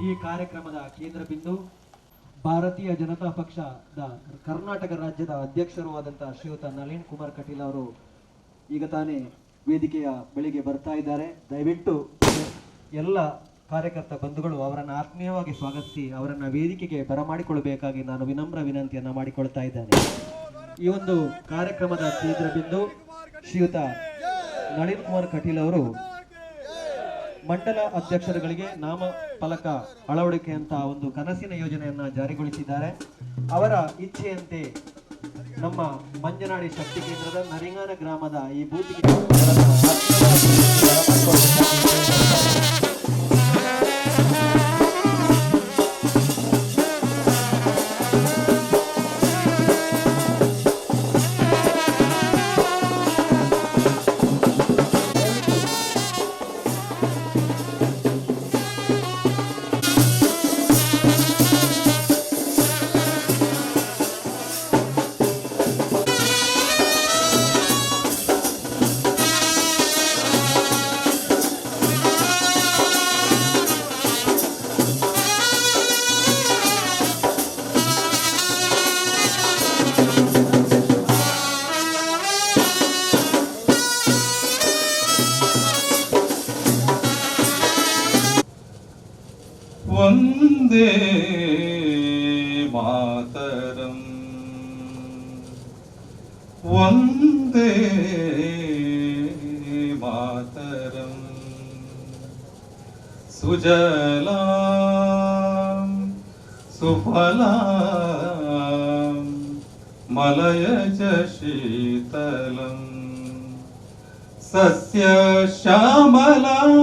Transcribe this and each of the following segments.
ಈ ಕಾರ್ಯಕ್ರಮದ ಕೇಂದ್ರ ಬಿಂದು ಭಾರತೀಯ ಜನತಾ ಪಕ್ಷದ ಕರ್ನಾಟಕ ರಾಜ್ಯದ ಅಧ್ಯಕ್ಷರು ಆದಂತಹ ಶ್ರೀಯುತ ನಳಿನ್ ಕುಮಾರ್ ಕಟೀಲ್ ಅವರು ಈಗ ತಾನೇ ವೇದಿಕೆಯ ಬಳಿಗೆ ಬರ್ತಾ ಇದ್ದಾರೆ. ದಯವಿಟ್ಟು ಎಲ್ಲ ಕಾರ್ಯಕರ್ತ ಬಂಧುಗಳು ಅವರನ್ನು ಆತ್ಮೀಯವಾಗಿ ಸ್ವಾಗತಿಸಿ ಅವರನ್ನು ವೇದಿಕೆಗೆ ಬರಮಾಡಿಕೊಳ್ಳಬೇಕಾಗಿ ನಾನು ವಿನಮ್ರ ವಿನಂತಿಯನ್ನು ಮಾಡಿಕೊಳ್ತಾ ಇದ್ದೇನೆ. ಈ ಒಂದು ಕಾರ್ಯಕ್ರಮದ ಕೇಂದ್ರ ಬಿಂದು ಶ್ರೀಯುತ ನಳಿನ್ ಕುಮಾರ್ ಕಟೀಲ್ ಅವರು ಮಂಡಲ ಅಧ್ಯಕ್ಷರುಗಳಿಗೆ ನಾಮ ಫಲಕ ಅಳವಡಿಕೆಯಂತ ಒಂದು ಕನಸಿನ ಯೋಜನೆಯನ್ನ ಜಾರಿಗೊಳಿಸಿದ್ದಾರೆ. ಅವರ ಇಚ್ಛೆಯಂತೆ ನಮ್ಮ ಮಂಜನಾಡಿ ಶಕ್ತಿ ಕೇಂದ್ರದ ನರಿಂಗಾನ ಗ್ರಾಮದ ಈ ಬೂತಿಗೆ वंदे मातरम वंदे मातरम सुजलां सुफलां मलयज शीतलं सस्य श्यामलां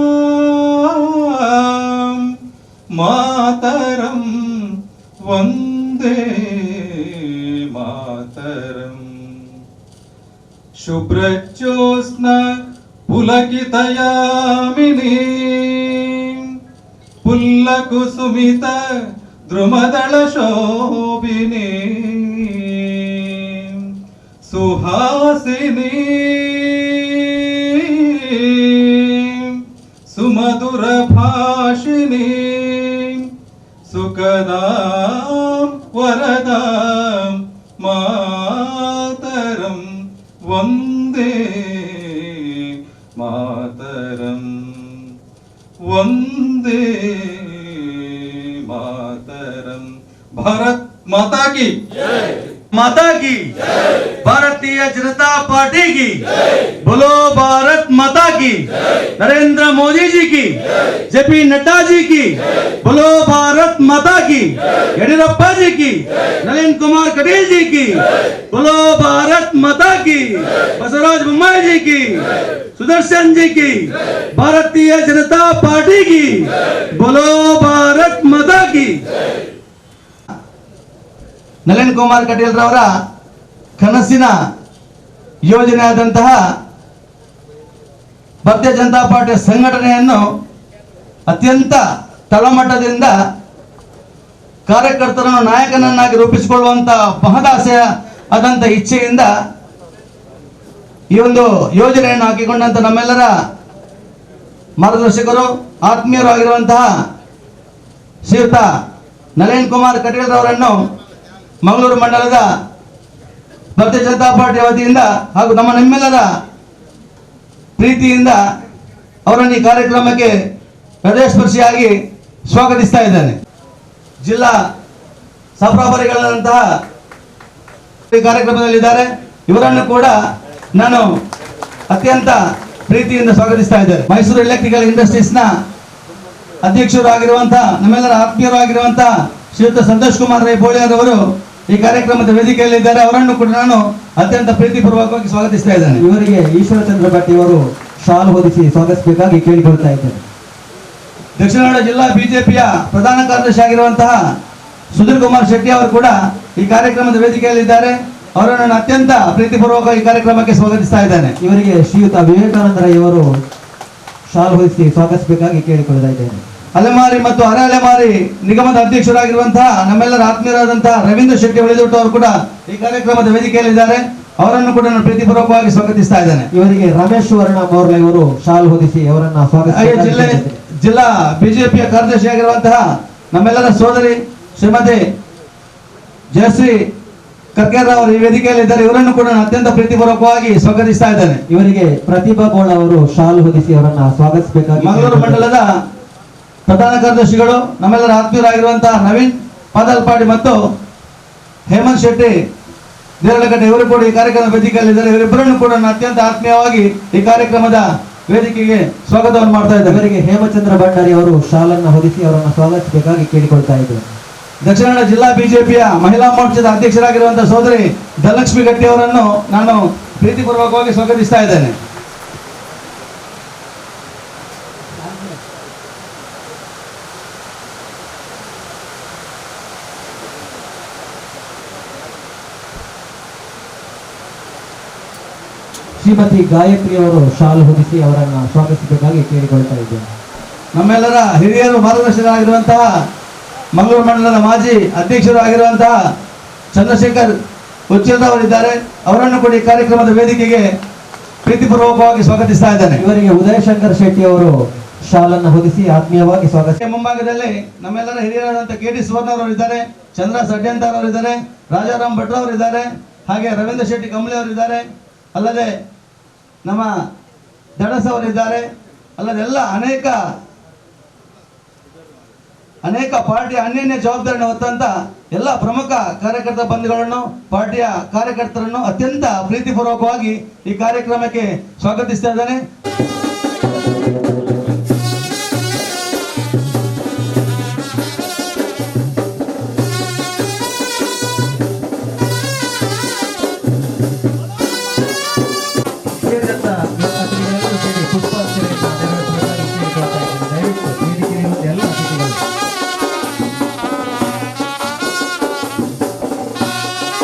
मातरं वंदे मातरं शुभ्रज्योत्स्ना पुलकितयामिनी पुल्लकुसुमित द्रुमदलशोभिनी सुहासिनी सुमधुरभाषिणी सुखदां वरदां मातरं वंदे मातरं वंदे मातरं। भारत माता की जय, माता की भारतीय जनता पार्टी की बोलो, भारत माता की, नरेंद्र मोदी जी की, जेपी नड्डा जी की बोलो, भारत माता की, येडियुरप्पा जी की, नलिन कुमार कटील जी की बोलो, भारत माता की, बसवराज बोम्माई जी की, सुदर्शन जी की, भारतीय जनता पार्टी की बोलो, भारत माता की। ನಳಿನ್ ಕುಮಾರ್ ಕಟೀಲ್ ರವರ ಕನಸಿನ ಯೋಜನೆ ಆದಂತಹ ಭಾರತೀಯ ಜನತಾ ಪಾರ್ಟಿಯ ಸಂಘಟನೆಯನ್ನು ಅತ್ಯಂತ ತಳಮಟ್ಟದಿಂದ ಕಾರ್ಯಕರ್ತರನ್ನು ನಾಯಕನನ್ನಾಗಿ ರೂಪಿಸಿಕೊಳ್ಳುವಂತಹ ಮಹದಾಸೆ ಆದಂತ ಇಚ್ಛೆಯಿಂದ ಈ ಒಂದು ಯೋಜನೆಯನ್ನು ಹಾಕಿಕೊಂಡಂತ ನಮ್ಮೆಲ್ಲರ ಮಾರ್ಗದರ್ಶಕರು ಆತ್ಮೀಯರು ಆಗಿರುವಂತಹ ಶ್ರೀಯುತ ನಳಿನ್ ಕುಮಾರ್ ಕಟೀಲ್ ರವರನ್ನು ಮಂಗಳೂರು ಮಂಡಲದ ಭಾರತೀಯ ಜನತಾ ಪಾರ್ಟಿ ವತಿಯಿಂದ ಹಾಗೂ ನಿಮ್ಮೆಲ್ಲರ ಪ್ರೀತಿಯಿಂದ ಅವರನ್ನು ಈ ಕಾರ್ಯಕ್ರಮಕ್ಕೆ ಹೃದಯಸ್ಪರ್ಶಿಯಾಗಿ ಸ್ವಾಗತಿಸ್ತಾ ಇದ್ದೇನೆ. ಜಿಲ್ಲಾ ಸಹಪ್ರಭಾರಿಗಳಾದಂತಹ ಈ ಕಾರ್ಯಕ್ರಮದಲ್ಲಿದ್ದಾರೆ. ಇವರನ್ನು ಕೂಡ ನಾನು ಅತ್ಯಂತ ಪ್ರೀತಿಯಿಂದ ಸ್ವಾಗತಿಸ್ತಾ ಇದ್ದೇನೆ. ಮೈಸೂರು ಎಲೆಕ್ಟ್ರಿಕಲ್ ಇಂಡಸ್ಟ್ರೀಸ್ನ ಅಧ್ಯಕ್ಷರು ಆಗಿರುವಂತಹ ನಮ್ಮೆಲ್ಲರ ಆತ್ಮೀಯರು ಆಗಿರುವಂತಹ ಶ್ರೀಯುತ ಸಂತೋಷ್ ಕುಮಾರ್ ರೈ ಬೋಳಿಯರವರು ಈ ಕಾರ್ಯಕ್ರಮದ ವೇದಿಕೆಯಲ್ಲಿದ್ದಾರೆ. ಅವರನ್ನು ಕೂಡ ನಾನು ಅತ್ಯಂತ ಪ್ರೀತಿಪೂರ್ವಕವಾಗಿ ಸ್ವಾಗತಿಸ್ತಾ ಇದ್ದೇನೆ. ಇವರಿಗೆ ಈಶ್ವರ ಚಂದ್ರ ಭಟ್ ಇವರು ಶಾಲ್ ಹೊದಿಸಿ ಸ್ವಾಗತಿಸಬೇಕಾಗಿ ಕೇಳಿಕೊಳ್ತಾ ಇದ್ದೇನೆ. ದಕ್ಷಿಣ ಕನ್ನಡ ಜಿಲ್ಲಾ ಬಿಜೆಪಿಯ ಪ್ರಧಾನ ಕಾರ್ಯದರ್ಶಿ ಆಗಿರುವಂತಹ ಸುಧೀರ್ ಕುಮಾರ್ ಶೆಟ್ಟಿ ಅವರು ಕೂಡ ಈ ಕಾರ್ಯಕ್ರಮದ ವೇದಿಕೆಯಲ್ಲಿದ್ದಾರೆ. ಅವರನ್ನು ನಾನು ಅತ್ಯಂತ ಪ್ರೀತಿಪೂರ್ವಕ ಈ ಕಾರ್ಯಕ್ರಮಕ್ಕೆ ಸ್ವಾಗತಿಸ್ತಾ ಇದ್ದೇನೆ. ಇವರಿಗೆ ಶ್ರೀಯುತ ವಿವೇಕಾನಂದ ರೈ ಅವರು ಶಾಲ್ ಹೊದಿಸಿ ಸ್ವಾಗತಿಸಬೇಕಾಗಿ ಕೇಳಿಕೊಳ್ತಾ ಇದ್ದೇನೆ. ಅಲೆಮಾರಿ ಮತ್ತು ಅರೆ ಅಲೆಮಾರಿ ನಿಗಮದ ಅಧ್ಯಕ್ಷರಾಗಿರುವಂತಹ ನಮ್ಮೆಲ್ಲರ ಆತ್ಮೀಯರಾದಂತಹ ರವೀಂದ್ರ ಶೆಟ್ಟಿ ಹೊಳೆದೊಟ್ಟು ಅವರು ಕೂಡ ಈ ಕಾರ್ಯಕ್ರಮದ ವೇದಿಕೆಯಲ್ಲಿದ್ದಾರೆ. ಅವರನ್ನು ಕೂಡ ನಾನು ಪ್ರೀತಿಪೂರ್ವಕವಾಗಿ ಸ್ವಾಗತಿಸ್ತಾ ಇದ್ದೇನೆ. ಇವರಿಗೆ ರಮೇಶ್ ವರ್ಣ ಮೋರ್ಲೆ ಇವರು ಶಾಲ್ ಹೊದಿಸಿ ಅವರನ್ನ ಸ್ವಾಗತ. ಜಿಲ್ಲಾ ಬಿಜೆಪಿಯ ಕಾರ್ಯದರ್ಶಿಯಾಗಿರುವಂತಹ ನಮ್ಮೆಲ್ಲರ ಸೋದರಿ ಶ್ರೀಮತಿ ಜಯಶ್ರೀ ಕರ್ಕೇರ್ ಅವರು ಈ ವೇದಿಕೆಯಲ್ಲಿ ಇದ್ದಾರೆ. ಇವರನ್ನು ಕೂಡ ನಾನು ಅತ್ಯಂತ ಪ್ರೀತಿಪೂರ್ವಕವಾಗಿ ಸ್ವಾಗತಿಸ್ತಾ ಇದ್ದೇನೆ. ಇವರಿಗೆ ಪ್ರತಿಭಾ ಬೋಳ ಅವರು ಶಾಲು ಹೊದಿಸಿ ಅವರನ್ನ ಸ್ವಾಗತಿಸಬೇಕಾಗಿ ಮಂಗಳೂರು ಮಂಡಲದ ಪ್ರಧಾನ ಕಾರ್ಯದರ್ಶಿಗಳು ನಮ್ಮೆಲ್ಲರ ಆತ್ಮೀಯರಾಗಿರುವಂತಹ ನವೀನ್ ಪಾದಲ್ಪಾಡಿ ಮತ್ತು ಹೇಮಂತ್ ಶೆಟ್ಟಿ ದೇರಳಕಟ್ಟೆ ಇವರು ಕೂಡ ಈ ಕಾರ್ಯಕ್ರಮದ ವೇದಿಕೆಯಲ್ಲಿ ಇದ್ದಾರೆ. ಇವರಿಬ್ಬರನ್ನು ಕೂಡ ನಾನು ಅತ್ಯಂತ ಆತ್ಮೀಯವಾಗಿ ಈ ಕಾರ್ಯಕ್ರಮದ ವೇದಿಕೆಗೆ ಸ್ವಾಗತವನ್ನು ಮಾಡ್ತಾ ಇದ್ದಾರೆ. ಇವರಿಗೆ ಹೇಮಚಂದ್ರ ಭಂಡಾರಿ ಅವರು ಶಾಲನ್ನ ಹೊದಿಸಿ ಅವರನ್ನ ಸ್ವಾಗತಿಸಬೇಕಾಗಿ ಕೇಳಿಕೊಳ್ತಾ ಇದ್ದೇವೆ. ದಕ್ಷಿಣ ಕನ್ನಡ ಜಿಲ್ಲಾ ಬಿಜೆಪಿಯ ಮಹಿಳಾ ಮೋರ್ಚಾದ ಅಧ್ಯಕ್ಷರಾಗಿರುವಂತಹ ಸೋದರಿ ಧನಲಕ್ಷ್ಮಿ ಗಟ್ಟಿ ಅವರನ್ನು ನಾನು ಪ್ರೀತಿಪೂರ್ವಕವಾಗಿ ಸ್ವಾಗತಿಸ್ತಾ ಇದ್ದೇನೆ. ಶ್ರೀಮತಿ ಗಾಯತ್ರಿ ಅವರು ಶಾಲು ಹೊದಿಸಿ ಅವರನ್ನ ಸ್ವಾಗತಿಸಬೇಕಾಗಿ ಕೇಳಿಕೊಳ್ತಾ ಇದ್ದೇವೆ. ನಮ್ಮೆಲ್ಲರ ಹಿರಿಯರು ಮಾರ್ಗದರ್ಶಕರಾಗಿರುವಂತಹ ಮಂಗಳೂರು ಮಂಡಲದ ಮಾಜಿ ಅಧ್ಯಕ್ಷರು ಆಗಿರುವಂತಹ ಚಂದ್ರಶೇಖರ್ ಉಚ್ಚೇದ ಅವರಿದ್ದಾರೆ. ಅವರನ್ನು ಕೂಡ ಈ ಕಾರ್ಯಕ್ರಮದ ವೇದಿಕೆಗೆ ಪ್ರೀತಿಪೂರ್ವಕವಾಗಿ ಸ್ವಾಗತಿಸ್ತಾ ಇದ್ದೇನೆ. ಇವರಿಗೆ ಉದಯ ಶಂಕರ್ ಶೆಟ್ಟಿ ಅವರು ಶಾಲನ್ನ ಹೊದಿಸಿ ಆತ್ಮೀಯವಾಗಿ ಸ್ವಾಗತ. ಮುಂಭಾಗದಲ್ಲಿ ನಮ್ಮೆಲ್ಲರ ಹಿರಿಯರಾದಂತಹ ಕೆ ಟಿ ಸುವರ್ಣ ಅವರು ಇದ್ದಾರೆ, ಚಂದ್ರ ಸಡ್ಯಂತಾರ್ ಅವರು ಇದ್ದಾರೆ, ರಾಜಾರಾಮ್ ಭಟ್ರ ಅವರು ಇದ್ದಾರೆ, ಹಾಗೆ ರವೀಂದ್ರ ಶೆಟ್ಟಿ ಕಂಬಳಿ ಅವರು ಇದ್ದಾರೆ, ಅಲ್ಲದೆ ನಮ್ಮ ಧಡಸ್ ಅವರಿದ್ದಾರೆ, ಅಲ್ಲದೆ ಎಲ್ಲ ಅನೇಕ ಪಾರ್ಟಿಯ ಅನ್ಯಾನ್ಯ ಜವಾಬ್ದಾರಿಯನ್ನು ಹೊತ್ತಂತ ಎಲ್ಲ ಪ್ರಮುಖ ಕಾರ್ಯಕರ್ತ ಬಂಧುಗಳನ್ನು, ಪಾರ್ಟಿಯ ಕಾರ್ಯಕರ್ತರನ್ನು ಅತ್ಯಂತ ಪ್ರೀತಿಪೂರ್ವಕವಾಗಿ ಈ ಕಾರ್ಯಕ್ರಮಕ್ಕೆ ಸ್ವಾಗತಿಸ್ತಾ ಇದ್ದೇನೆ.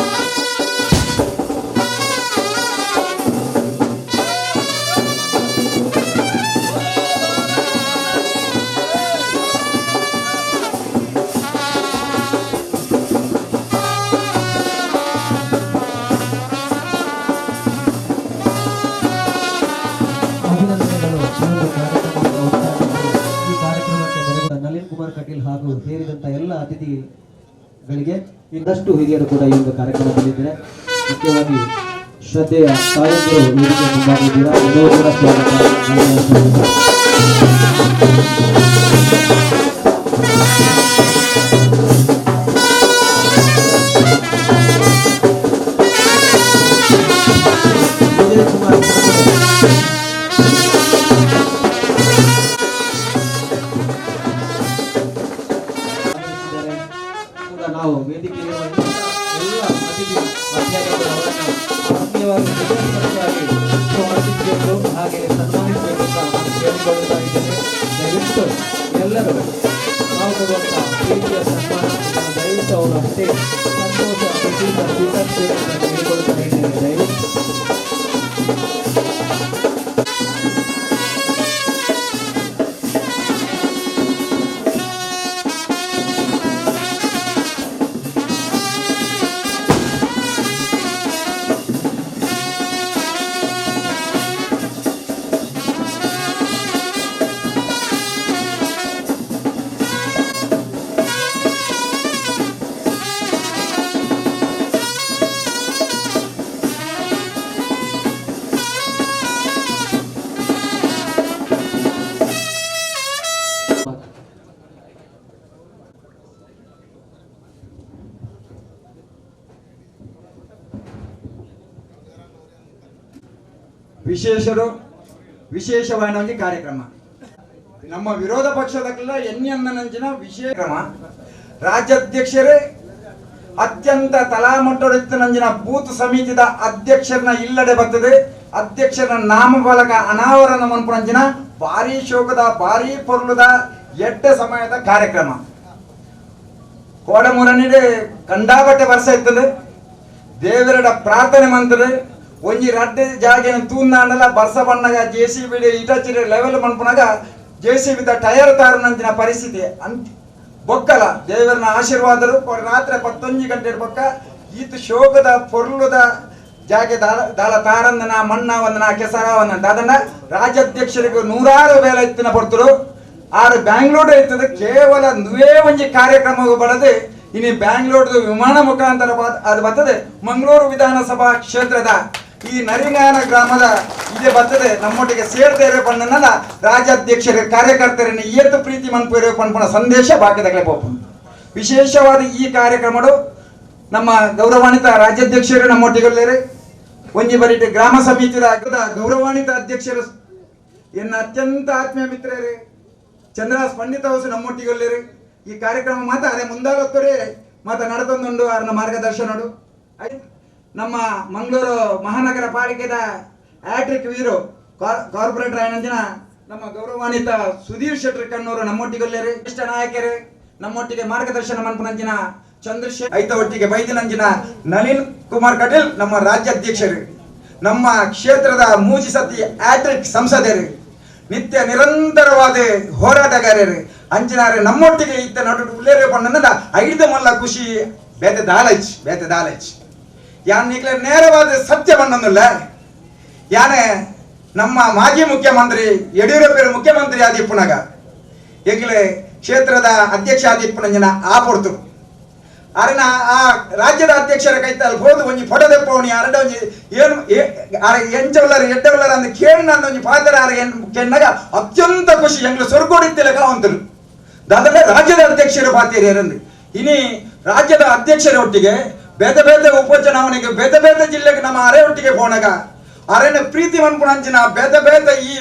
ನಳಿನ್ ಕುಮಾರ್ ಕಟೀಲ್ ಹಾಗೂ ಸೇರಿದಂತ ಎಲ್ಲ ಅತಿಥಿಗಳಿಗೆ ಇನ್ನಷ್ಟು ಹಿರಿಯರು ಕೂಡ ಈ ಒಂದು ಕಾರ್ಯಕ್ರಮದಲ್ಲಿದ್ದಾರೆ. ಮುಖ್ಯವಾಗಿ ಶ್ರದ್ಧೆಯ ತಾಯಂದಿರು ವೇದಿಕೆ ಮುಂಭಾಗಿದ್ದೀರಾ, ಎಲ್ಲರೂ ಕೂಡ ಸ್ವಾಗತ. ನಾವು ವೇದಿಕೆಯಲ್ಲಿ ಎಲ್ಲ ಅತಿಥಿ ಅಧ್ಯಾಪಕರವರನ್ನು ಆತ್ಮೀಯವಾಗಿ ಸ್ವಾಗತಿಸಬೇಕು, ಹಾಗೆ ಸನ್ಮಾನಿಸಬೇಕು ಅಂತ ನಾನು ಕೇಳಿಕೊಳ್ಳುತ್ತಾ ಇದ್ದೇನೆ. ದಯವಿಟ್ಟು ಎಲ್ಲರೂ ನಾವು ಕೊಡುವಂತಹ ಪ್ರೀತಿಯ ಸನ್ಮಾನ ದಯವಿಟ್ಟು ಅವರು ಅಷ್ಟೇ ಸಂತೋಷ ಖುಷಿಯಿಂದ ಸ್ವೀಕರಿಸಬೇಕು ಅಂತ ಕೇಳಿಕೊಳ್ಳುತ್ತಾ ಇದ್ದೇನೆ. ದಯವಿಟ್ಟು ವಿಶೇಷವಾದ ಒಂದು ಕಾರ್ಯಕ್ರಮ. ನಮ್ಮ ವಿರೋಧ ಪಕ್ಷದಕ್ಕೆಲ್ಲ ಎನ್ನಿಯಂದನಂಚಿನ ವಿಶೇಷ ಕ್ರಮ. ರಾಜ್ಯಾಧ್ಯಕ್ಷರೇ ಅತ್ಯಂತ ತಲಾಮಟ್ಟೊಡೆತ್ತಿನಂಜಿನ ಬೂತ್ ಸಮಿತಿದ ಅಧ್ಯಕ್ಷರನ್ನ ಇಲ್ಲದೆ ಬರ್ತದೆ. ಅಧ್ಯಕ್ಷರ ನಾಮಫಲಕ ಅನಾವರಣ ಮನ್ಪುರಂಜಿನ ಭಾರಿ ಶೋಕದ ಭಾರಿ ಪೊರ್ಲುದ ಎಡ್ಡ ಸಮಯದ ಕಾರ್ಯಕ್ರಮ. ಕೋಡಮೂರನಿಡೆ ಕಂಡಾಬಟ್ಟೆ ವರ್ಷ ಇರ್ತದೆ. ದೇವರಡ ಪ್ರಾರ್ಥನೆ ಮಂತದೆ. ಒಂಜಿ ರಡ್ಡೆ ಜಾಗೆ ತೂಂದಾಂಡಲ ಬರ್ಸ ಬಣ್ಣಗ JCB ಇಟಚಿರ ಲೆವೆಲ್ ಮನ್ಪುನಾಗ JCB ಟೈರ್ ತಾರುನಂಚಿನ ಪರಿಸ್ಥಿತಿ ಬೊಕ್ಕಲ ದೇವರನ ಆಶೀರ್ವಾದರು ರಾತ್ರಿ 11 ಗಂಟೆ ಬೊಕ್ಕ ಈತ ಶೋಕದ ಪೊರ್ಲುದ ಜಾಗೆ ದಾಳ ತಾರಂದನ ಮಣ್ಣ ವಂದನ ಕೆಸರ ವಂದನ ದಾದನ ರಾಜ್ಯಾಧ್ಯಕ್ಷರಿಗೆ 100 ವೇಳೆ ಎತ್ತಿನ ಪಡ್ತರು. ಆರು ಬ್ಯಾಂಗ್ಳೂರ್ ಇರ್ತದೆ ಕೇವಲ ನುವೇ ಒಂಜಿ ಕಾರ್ಯಕ್ರಮ ಬರದೆ ಇನ್ನು ಬ್ಯಾಂಗ್ಳೂರ್ ವಿಮಾನ ಮುಖಾಂತರ ಅದು ಬರ್ತದೆ ಮಂಗಳೂರು ವಿಧಾನಸಭಾ ಕ್ಷೇತ್ರದ ಈ ನರಿಂಗಾನ ಗ್ರಾಮದ ಇದೆ ಬರ್ತದೆ ನಮ್ಮೊಟ್ಟಿಗೆ ಸೇರ್ತೇವೆ ಪಣ್ಣನಲ್ಲ ರಾಜ್ಯಾಧ್ಯಕ್ಷರ ಕಾರ್ಯಕರ್ತರನ್ನು ಏತು ಪ್ರೀತಿ ಮನ್ಪೇರೆ ಪಣ್ಪಣ ಸಂದೇಶ ಬಾಕಿದಾಗಲೇ ಪೋಪು ವಿಶೇಷವಾದ ಈ ಕಾರ್ಯಕ್ರಮಗಳು ನಮ್ಮ ಗೌರವಾನ್ವಿತ ರಾಜ್ಯಾಧ್ಯಕ್ಷರು ನಮ್ಮೊಟ್ಟಿಗೆ ಒಂಜಿ ಬರೀಟ್ ಗ್ರಾಮ ಸಮಿತಿದ ಗೌರವಾನ್ವಿತ ಅಧ್ಯಕ್ಷರು ಎನ್ನ ಅತ್ಯಂತ ಆತ್ಮೀಯ ಮಿತ್ರರೇ ಚಂದ್ರಾಸ್ ಪಂಡಿತ ಹೌಸ್ ನಮ್ಮೊಟ್ಟಿಗೆ ಈ ಕಾರ್ಯಕ್ರಮ ಮಾತ ಅದೇ ಮುಂದಾಗತ್ತರೆ ಮಾತ ನಡೆದೊಂದುಂಡು ಅವರ ಮಾರ್ಗದರ್ಶನಡು ನಮ್ಮ ಮಂಗಳೂರು ಮಹಾನಗರ ಪಾಲಿಕೆದ ಹ್ಯಾಟ್ರಿಕ್ ವೀರು ಕಾರ್ಪೊರೇಟರ್ ಆಯ್ನಂಜಿನ ನಮ್ಮ ಗೌರವಾನ್ವಿತ ಸುಧೀರ್ ಶೆಟ್ಟಿ ಕಣ್ಣೂರು ನಮ್ಮೊಟ್ಟಿಗೆ ಇಷ್ಟ ನಾಯಕರು ನಮ್ಮೊಟ್ಟಿಗೆ ಮಾರ್ಗದರ್ಶನ ಮನ್ಪನಂಜಿನ ಚಂದ್ರಶೇಖರ್ ಐತ ಒಟ್ಟಿಗೆ ಬೈದಿನಂಜಿನ ನಳಿನ್ ಕುಮಾರ್ ಕಟೀಲ್ ನಮ್ಮ ರಾಜ್ಯಾಧ್ಯಕ್ಷರು ನಮ್ಮ ಕ್ಷೇತ್ರದ ಮೂಜಿ ಸತಿ ಹ್ಯಾಟ್ರಿಕ್ ಸಂಸದರು ನಿತ್ಯ ನಿರಂತರವಾದ ಹೋರಾಟಗಾರರು ಅಂಚಿನಾರೆ ನಮ್ಮೊಟ್ಟಿಗೆ ಇತ್ತ ನಡು ಉಳ್ಳೇರೆ ಪಣ್ಣನ ಐದ ಮಲ್ಲ ಖುಷಿ ಬೇತೆ ದಾಲಚ್ ಯಾನ್ ಈಗಲೇ ನೇರವಾದ ಸತ್ಯ ಬಣ್ಣಲ್ಲ ಯಾನೆ ನಮ್ಮ ಮಾಜಿ ಮುಖ್ಯಮಂತ್ರಿ ಯಡಿಯೂರಪ್ಪ ಮುಖ್ಯಮಂತ್ರಿ ಆದಿಪ್ಪುನಾಗ ಈಗಲೇ ಕ್ಷೇತ್ರದ ಅಧ್ಯಕ್ಷ ಆದಿಪ್ಪುನಂಜನ ಆಪೊಡ್ತು ಅರನ ಆ ರಾಜ್ಯದ ಅಧ್ಯಕ್ಷರ ಕೈತಲ್ಲಿ ಹೋದು ಒಂಜಿ ಫೋಟೋದೆಪ್ಪವನಿ ಅರಡ ಒಂಜಿ ಏನು ಎಂಚವಲ್ಲರು ಎಡ್ಡವಲ್ಲರು ಅಂದ ಕೇಳಿ ನಾನು ಒಂಜಿ ಪಾತ್ರ ಕೆನ್ನಾಗ ಅತ್ಯಂತ ಖುಷಿ ಎಂಗ್ಲು ಸ್ವರ್ಗೋಡಿತ್ತಿಲಕ ಅಂತರು ದಾದಲೆ ರಾಜ್ಯದ ಅಧ್ಯಕ್ಷರು ಪಾತಿರಿಯರಂದು ಇನಿ ರಾಜ್ಯದ ಅಧ್ಯಕ್ಷರ ಒಟ್ಟಿಗೆ ಬೇತೆ ಬೇತೆ ಉಪಚುನಾವಣೆಗೆ ಬೇತೆ ಬೇತೆ ಜಿಲ್ಲೆಗೆ ನಮ್ಮ ಅರೆ ಒಟ್ಟಿಗೆ ಹೋಣಗ ಅರೆನ ಪ್ರೀತಿ ಮನ್ಪುಣಂಚಿನ ಬೇತೆ ಬೇತೆ ಈ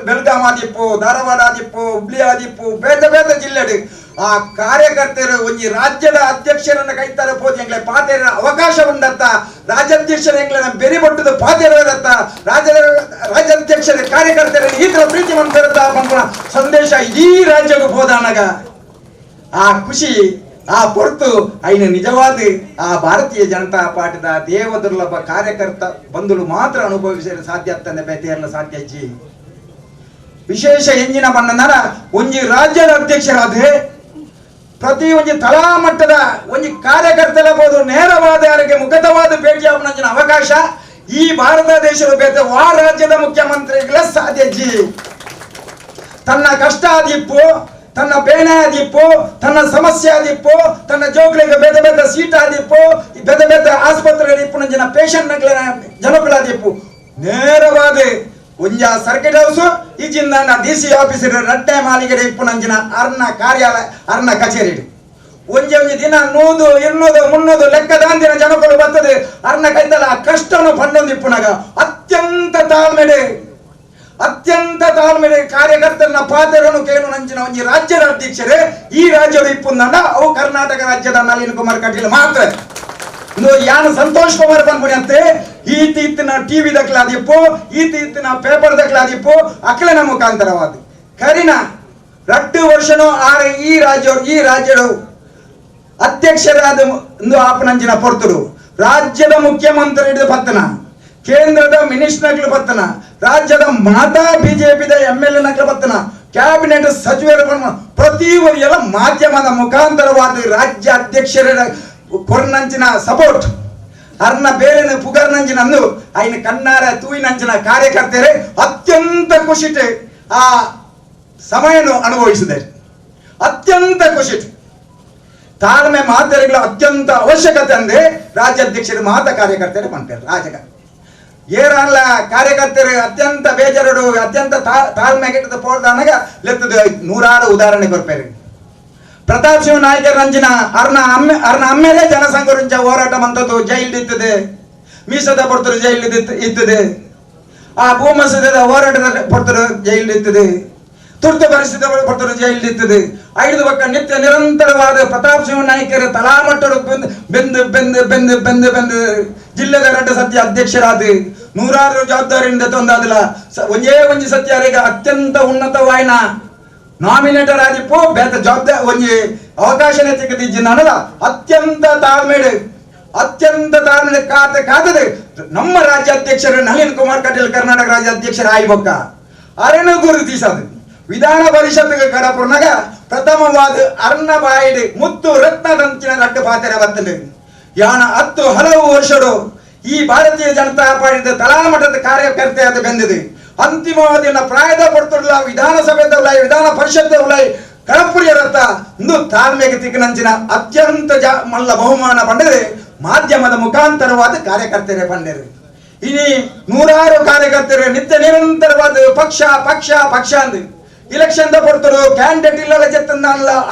ಬೆಳಗಾಂ ಆದಿಪ್ಪು ಧಾರವಾಡ ಆದಿಪ್ಪು ಹುಬ್ಳಿ ಆದಿಪ್ಪು ಬೇತೆ ಬೇತೆ ಜಿಲ್ಲೆಡು ಆ ಕಾರ್ಯಕರ್ತರು ಒಂಜಿ ರಾಜ್ಯದ ಅಧ್ಯಕ್ಷರನ್ನ ಕೈತಾರೆ ಹೋದ್ ಎಂಗ್ಲೆ ಪಾತೆರ ಅವಕಾಶ ಉಂಡತ್ತ ರಾಜ್ಯಾಧ್ಯಕ್ಷರ ಎಂಗ್ಲೆ ಬೆರಿ ಬಟ್ಟದ ಪಾತೆರತ್ತ ರಾಜ್ಯಾಧ್ಯಕ್ಷರ ಕಾರ್ಯಕರ್ತರ ಈ ತರ ಪ್ರೀತಿ ಮನ್ಪೇರತ್ತ ಮನ್ಪುಣ ಸಂದೇಶ ಇಡೀ ರಾಜ್ಯಕ್ಕೆ ಹೋದಾನಗ ಆ ಖುಷಿ ಆ ಹೊರತು ಐನ ನಿಜವಾದ ಆ ಭಾರತೀಯ ಜನತಾ ಪಾರ್ಟಿದ ದೇವ ದುರ್ಲಭ ಕಾರ್ಯಕರ್ತ ಬಂಧುಗಳು ಮಾತ್ರ ಅನುಭವಿಸಲು ಸಾಧ್ಯ ಆಗ್ತಾನೆ ಬೇತೆಯಲ್ಲ ಸಾಧ್ಯ ಇಜ್ಜಿ ವಿಶೇಷ ಎಂಜಿನ ಬಣ್ಣನ ಒಂಜಿ ರಾಜ್ಯದ ಅಧ್ಯಕ್ಷರಾದ್ರೆ ಪ್ರತಿ ಒಂಜಿ ತಲಾ ಮಟ್ಟದ ಒಂಜಿ ಕಾರ್ಯಕರ್ತರಬಹುದು ನೇರವಾದ ಯಾರಿಗೆ ಮುಖತವಾದ ಭೇಟಿ ಆಪಣಂಜಿನ ಅವಕಾಶ ಈ ಭಾರತ ದೇಶದ ಬೇತೆ ವಾ ರಾಜ್ಯದ ಮುಖ್ಯಮಂತ್ರಿಗಳ ಸಾಧ್ಯ ಜಿ ತನ್ನ ಕಷ್ಟ ಆದಿಪ್ಪು ತನ್ನ ಬೇನೆ ಆದಿಪ್ಪು ತನ್ನ ಸಮಸ್ಯೆ ಆದಿಪ್ಪು ತನ್ನ ಜೋಗ್ಲಿಗೆ ಬೇರೆ ಬೇರೆ ಸೀಟ್ ಆದಿಪ್ಪು ಬೇರೆ ಬೇರೆ ಆಸ್ಪತ್ರೆ ಇಪ್ಪುನಂಜಿನ ಪೇಷಂಟ್ ಜನಗಳಾದಿಪ್ಪು ನೇರವಾದ ಒಂಜ ಸರ್ಕಿಟ್ ಹೌಸ್ ಈಜಿಂದ DC ಆಫೀಸರ್ ರಟ್ಟೆ ಮಾಲಿಗೆ ಇಪ್ಪುನಂಜಿನ ಅರ್ನ ಕಾರ್ಯಾಲಯ ಅರ್ನ ಕಚೇರಿ ಒಂಜಿ ಒಂಜಿ ದಿನ 100 200 300 ಲೆಕ್ಕದಾಂದಿನ ಜನಗಳು ಬರ್ತದೆ ಅರ್ನ ಕೈತಲ್ಲ ಆ ಕಷ್ಟನು ಪಂಡೊಂದು ಇಪ್ಪುನಾಗ ಅತ್ಯಂತ ತಾಳ್ಮೆಡೆ ಕಾರ್ಯಕರ್ತರನ್ನ ಪಾತ್ರವನ್ನು ಕೇಳು ನಂಚಿನ ಒಂಜಿ ರಾಜ್ಯದ ಅಧ್ಯಕ್ಷರೇ ಈ ರಾಜ್ಯದ ಇಪ್ಪುಂದಂಡ ಅವು ಕರ್ನಾಟಕ ರಾಜ್ಯದ ನಳಿನ್ ಕುಮಾರ್ ಕಟೀಲ್ ಮಾತ್ರ ಯಾನು ಸಂತೋಷ್ ಕುಮಾರ್ ಬಂದ್ಬಿಡಿ ಅಂತೆ ಈತಿನ ಟಿವಿ ದಕ್ಲಾದಿಪ್ಪು ಈತಿನ ಪೇಪರ್ ದಕ್ಲಾದಿಪ್ಪು ಅಕ್ಲನ ಮುಖಾಂತರವಾದ ಕರಿನ 2 ವರ್ಷನೂ ಆರ ಈ ರಾಜ್ಯದ ಅಧ್ಯಕ್ಷರಾದ ಆಪನಂಚಿನ ಪೊರ್ತರು ರಾಜ್ಯದ ಮುಖ್ಯಮಂತ್ರಿ ಪತ್ತನ ಕೇಂದ್ರದ ಮಿನಿಸ್ಟರ್ಗಳು ಬರ್ತನ ರಾಜ್ಯದ ಮಾತಾ ಬಿಜೆಪಿದ MLA ನಕ್ಲ ಬರ್ತನ ಕ್ಯಾಬಿನೆಟ್ ಸಚಿವರು ಪ್ರತಿ ಎಲ್ಲ ಮಾಧ್ಯಮದ ಮುಖಾಂತರವಾದ ರಾಜ್ಯ ಅಧ್ಯಕ್ಷರ ಕೊರ್ನಂಚಿನ ಸಪೋರ್ಟ್ ಅರ್ನ ಬೇರೆ ಪುಗರ್ನಂಚಿನ ಅಂದು ಐನ ಕಣ್ಣಾರ ತೂಯಿನಂಚಿನ ಕಾರ್ಯಕರ್ತರೇ ಅತ್ಯಂತ ಖುಷಿಟ್ ಆ ಸಮಯವನ್ನು ಅನುಭವಿಸಿದ್ದಾರೆ ಅತ್ಯಂತ ಖುಷಿಟ್ ತಾಳ್ಮೆ ಮಾತರಿಗಳ ಅತ್ಯಂತ ಅವಶ್ಯಕತೆ ಅಂದ್ರೆ ರಾಜ್ಯಾಧ್ಯಕ್ಷರು ಮಾತ ಕಾರ್ಯಕರ್ತರೇ ಮಾಡ್ತಾರೆ ರಾಜಕ ಏರಲ್ಲ ಕಾರ್ಯಕರ್ತರು ಅತ್ಯಂತ ಬೇಜಾರು ಅತ್ಯಂತ ತಾಳ್ಮೆಗೆಟ್ಟದ ಪೋಡ್ದಾನಾಗ ಲೆತ್ತದ 100 ಉದಾಹರಣೆ ಕೊಡ್ಪೇರಿ ಪ್ರತಾಪ್ ಸಿಂಹ ನಾಯ್ಕರ್ ರಂಜಿನ ಅರ್ನ ಅಮ್ಮೇಲೆ ಜನಸಂಘ ಹೋರಾಟ ಮಂತದ್ದು ಜೈಲ್ ಇತ್ತದೆ ಮೀಸದ ಪಡ್ತರು ಜೈಲ್ ಇತ್ತದೆ ಆ ಭೂಮಸದ ಹೋರಾಟದ ಪಡ್ತರು ಜೈಲ್ ಇತ್ತದೆ ತುರ್ತು ಪರಿಸ್ಥಿತಿ ಪಡ್ತರು ಜೈಲ್ ಇತ್ತದೆ 5 ಪಕ್ಕ ನಿತ್ಯ ನಿರಂತರವಾದ ಪ್ರತಾಪ್ ಸಿಂಹ ನಾಯ್ಕರ ತಲಾಮಟ್ಟರು ಬೆಂದು ಜಿಲ್ಲೆದ 2 ಸತ್ಯ ಅಧ್ಯಕ್ಷರಾದ 100 ಜವಾಬ್ದಾರಿಯಿಂದ ತಂದಾದಿಲ್ಲ ಒಂಜಿ ಸತ್ಯರಿಗೆ ಅತ್ಯಂತ ಉನ್ನತವಾಯಿನ ನಾಮಿನೇಟರ್ ಆದಿಪ್ಪು ಬೇತ ಜವಾಬ್ದಾರಿ ಒಂಜಿ ಅವಕಾಶನೇ ತೆಗೆದಿಜ್ಜಿನಲ್ಲ ಅತ್ಯಂತ ತಾಳ್ಮೆಡು ಕಾತದೆ ನಮ್ಮ ರಾಜ್ಯಾಧ್ಯಕ್ಷರು ನಳಿನ್ ಕುಮಾರ್ ಕಟೀಲ್ ಕರ್ನಾಟಕ ರಾಜ್ಯಾಧ್ಯಕ್ಷರು ಆಯ್ಬೊಕ್ಕ ಅರೆನು ಗುರುತಿಸದು ವಿಧಾನ ಪರಿಷತ್ಗೆ ಕಡಪುರ್ನಾಗ ಪ್ರಥಮವಾದ ಅರ್ನ ಬಾಯಿಡ್ ಮುತ್ತು ರತ್ನದಂಚಿನ 2 ಪಾತ್ರ ಬರ್ತದೆ ಯಾನ 10 ಹಲವು ವರ್ಷಗಳು ಈ ಭಾರತೀಯ ಜನತಾ ಪಾರ್ಟಿದ ತಲಾಮಟ್ಟದ ಕಾರ್ಯಕರ್ತೆ ಅದು ಬಂದಿದೆ ಅಂತಿಮವಾದ ಪ್ರಾಯದ ಪಡ್ತಿಲ್ಲ ವಿಧಾನಸಭೆದ ಉಲಾಯಿ ವಿಧಾನ ಪರಿಷತ್ ಉಲಾಯಿ ಕಳಪುರಿಯರತ್ತ ಇಂದು ತಾಳ್ಮೆಗೆ ತಿಕ್ಕನಂಚಿನ ಅತ್ಯಂತ ಮಲ್ಲ ಬಹುಮಾನ ಪಂಡರೆ ಮಾಧ್ಯಮದ ಮುಖಾಂತರವಾದ ಕಾರ್ಯಕರ್ತರೇ ಪಂಡರು. ಇನಿ ನೂರಾರು ಕಾರ್ಯಕರ್ತರು ನಿತ್ಯ ನಿರಂತರವಾದ ಪಕ್ಷ ಪಕ್ಷ ಪಕ್ಷ ಅಂದು ಇಲೆಕ್ಷನ್ ಪಡ್ತರು ಕ್ಯಾಂಡಿಡೇಟ್ ಇಲ್ಲದ ಚೆತ್ತಂದ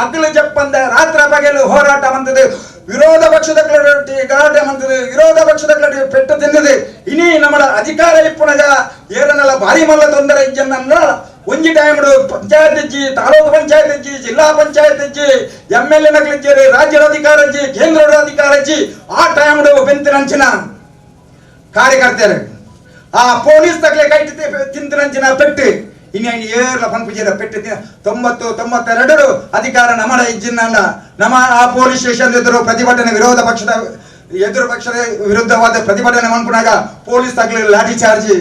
ಅಗಲು ಜಪ್ಪಂದ ರಾತ್ರ ಪಗಲು ಹೋರಾಟ ಬಂದது ವಿರೋಧ ಪಕ್ಷದ ಗಲಾಟೆ ಬಂದது ವಿರೋಧ ಪಕ್ಷದ ಪೆಟ್ಟು ತಿಂದது ಇನಿ ನಮ್ಮ ಅಧಿಕಾರ ಇಪ್ಪುನಗ ಏರನೆಲ್ಲ ಭಾರಿ ಮಲ್ಲ ತೊಂದರೆ ಇಜ್ಜನ್ನ ಒಂಜಿ ಟೈಮ್ ಪಂಚಾಯತ್ ಇಜ್ಜಿ ತಾಲೂಕು ಪಂಚಾಯತ್ ಇಜ್ಜಿ ಜಿಲ್ಲಾ ಪಂಚಾಯತ್ ಇಜ್ಜಿ MLA ನಗಲಿಜ್ಜಿ ರಾಜ್ಯದ ಅಧಿಕಾರ ಇಜ್ಜಿ ಕೇಂದ್ರದ ಅಧಿಕಾರ ಇಜ್ಜಿ ಆ ಟೈಮ್ ಬೆಂತಿನಂಚಿನ ಕಾರ್ಯಕರ್ತರು ಆ ಪೊಲೀಸ್ ತಗಲೆ ಕೈ ತಿಂತಿನಂಚಿನ ಪೆಟ್ಟು ಇನ್ನು ಏರ್ಲ ಪಂಪಿಜರ ಪೆಟ್ಟು 92 ಅಧಿಕಾರ ನಮ್ಮಡ ಇಜ್ಜಿನ ನಮ್ಮ ಆ ಪೊಲೀಸ್ ಸ್ಟೇಷನ್ ಎದುರು ಪ್ರತಿಭಟನೆ ವಿರೋಧ ಪಕ್ಷದ ವಿರುದ್ಧವಾದ ಪ್ರತಿಭಟನೆ ಮನ್ಪುನಾಗ ಪೊಲೀಸ್ ತಗಲೆ ಲಾಠಿ ಚಾರ್ಜ್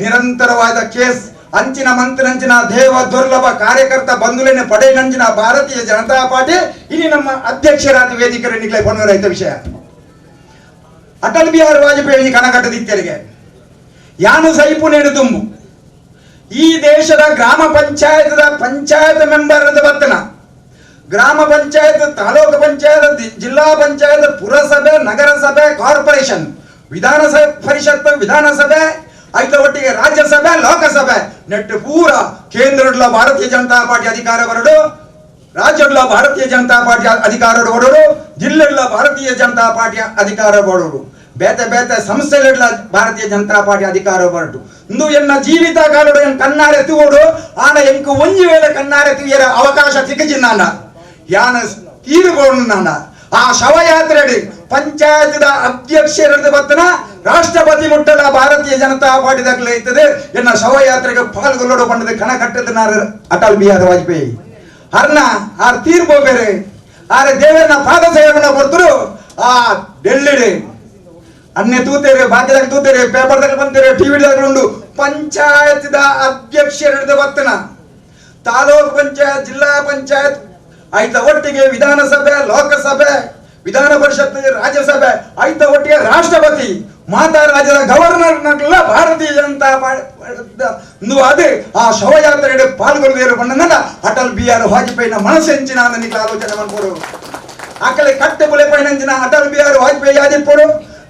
ನಿರಂತರವಾದ ಕೇಸ್ ಅಂಚಿನ ಮಂತ್ರಂಚಿನ ದೇವ ದುರ್ಲಭ ಕಾರ್ಯಕರ್ತ ಬಂಧುಲಿನ ಪಡೆ ನಂಚಿನ ಭಾರತೀಯ ಜನತಾ ಪಾರ್ಟಿ ಇನ್ನು ನಮ್ಮ ಅಧ್ಯಕ್ಷರಾದ ವೇದಿಕೆ ನಿಗ್ಲೆ ಪೊನ್ನೂರೈತ ವಿಷಯ ಅಟಲ್ ಬಿಹಾರಿ ವಾಜಪೇಯಿ ಕನಕಟ್ಟದಿತ್ತರಿಗೆ ಯಾನು ಸೈಪು ನೇಡು ತುಂಬು ಈ ದೇಶದ ಗ್ರಾಮ ಪಂಚಾಯತ್ ಮೆಂಬರ್ ಬರ್ತನ ಗ್ರಾಮ ಪಂಚಾಯತ್ ತಾಲೂಕು ಪಂಚಾಯತ್ ಜಿಲ್ಲಾ ಪಂಚಾಯತ್ ಪುರಸಭೆ ನಗರಸಭೆ ಕಾರ್ಪೊರೇಷನ್ ವಿಧಾನಸಭೆ ಪರಿಷತ್ ವಿಧಾನಸಭೆ ಐತ ಒಟ್ಟಿಗೆ ರಾಜ್ಯಸಭೆ ಲೋಕಸಭೆ ನೆಟ್ಟು ಪೂರ ಕೇಂದ್ರದ ಭಾರತೀಯ ಜನತಾ ಪಾರ್ಟಿ ಅಧಿಕಾರ ಬರಡು ರಾಜ್ಯದ ಭಾರತೀಯ ಜನತಾ ಪಾರ್ಟಿ ಅಧಿಕಾರ ಬರೋಡು ಜಿಲ್ಲೆಗಳ ಭಾರತೀಯ ಜನತಾ ಪಾರ್ಟಿ ಅಧಿಕಾರ ಬರೋಡು ಬೇತೆ ಬೇತೆ ಸಂಸ್ಥೆಗಳ ಭಾರತೀಯ ಜನತಾ ಪಾರ್ಟಿ ಅಧಿಕಾರ ಬರಡು ಇಂದು ಎನ್ನ ಜೀವಿತ ಕಾಲಡು ಎನ್ ಕಣ್ಣಾರೆ ತೂಡು ಆನ ಎಂಕು ಒಂಜಿ ವೇಳೆ ಕಣ್ಣಾರೆ ತೂಯರ ಅವಕಾಶ ತಿಕ್ಕಜಿನ್ನ ಯಾನ ತೀರುಗೋಡು ನಾನ ಆ ಶವಯಾತ್ರೆ ಪಂಚಾಯತ್ ಅಧ್ಯಕ್ಷರ ಬರ್ತನ ರಾಷ್ಟ್ರಪತಿ ಮುಟ್ಟಲ ಭಾರತೀಯ ಜನತಾ ಪಾರ್ಟಿ ದಾಖಲೆ ಇರ್ತದೆ ಎನ್ನ ಶವಯಾತ್ರೆಗೆ ಪಾಲ್ಗೊಳ್ಳೋಡು ಬಂಡದ ಕಣ ಕಟ್ಟದ ಅಟಲ್ ಬಿಹಾರಿ ವಾಜಪೇಯಿ ಅರ್ನ ಆರ್ ತೀರ್ಪು ಬೇರೆ ಆರೆ ದೇವರನ್ನ ಪಾದ ಸೇವನ ಕೊಡ್ತರು ಆ ಡೆಲ್ಲಿಡೆ ಅನ್ನೆ ತೂತೇರೆ ಭಾಗ್ಯದಾಗ ತೂತೇರೆ ಪೇಪರ್ದಾಗ ಬಂತೇರೆ ಟಿವಿದಾಗ ಉಂಡು ಪಂಚಾಯತ್ ಅಧ್ಯಕ್ಷರ ಬರ್ತನ ತಾಲೂಕು ಪಂಚಾಯತ್ ಜಿಲ್ಲಾ ಪಂಚಾಯತ್ ಆಯ್ತ ಒಟ್ಟಿಗೆ ವಿಧಾನಸಭೆ ಲೋಕಸಭೆ ವಿಧಾನ ಪರಿಷತ್ ರಾಜ್ಯಸಭೆ ಆಯ್ತ ಒಟ್ಟಿಗೆ ರಾಷ್ಟ್ರಪತಿ ಮಾತಾ ರಾಜ್ಯದ ಗವರ್ನರ್ ಭಾರತೀಯ ಜನತಾ ಪಾರ್ಟಿ ಅದೇ ಆ ಶವಯಾತ್ರೆ ಪಾಲ್ಗೊಳ್ಳುವ ಬಣ್ಣನ ಅಟಲ್ ಬಿಹಾರಿ ವಾಜಪೇಯಿನ ಮನಸ್ಸೆಂಚಿನ ನಿಖಲ ಆಲೋಚನೆ ಮಾಡ್ಕೊಡು ಆಕಲೆ ಕಟ್ಟೆ ಬುಲೆ ಪೈನಂಚಿನ ಅಟಲ್ ಬಿಹಾರಿ ವಾಜಪೇಯಿ ಆದಿಪ್ಪು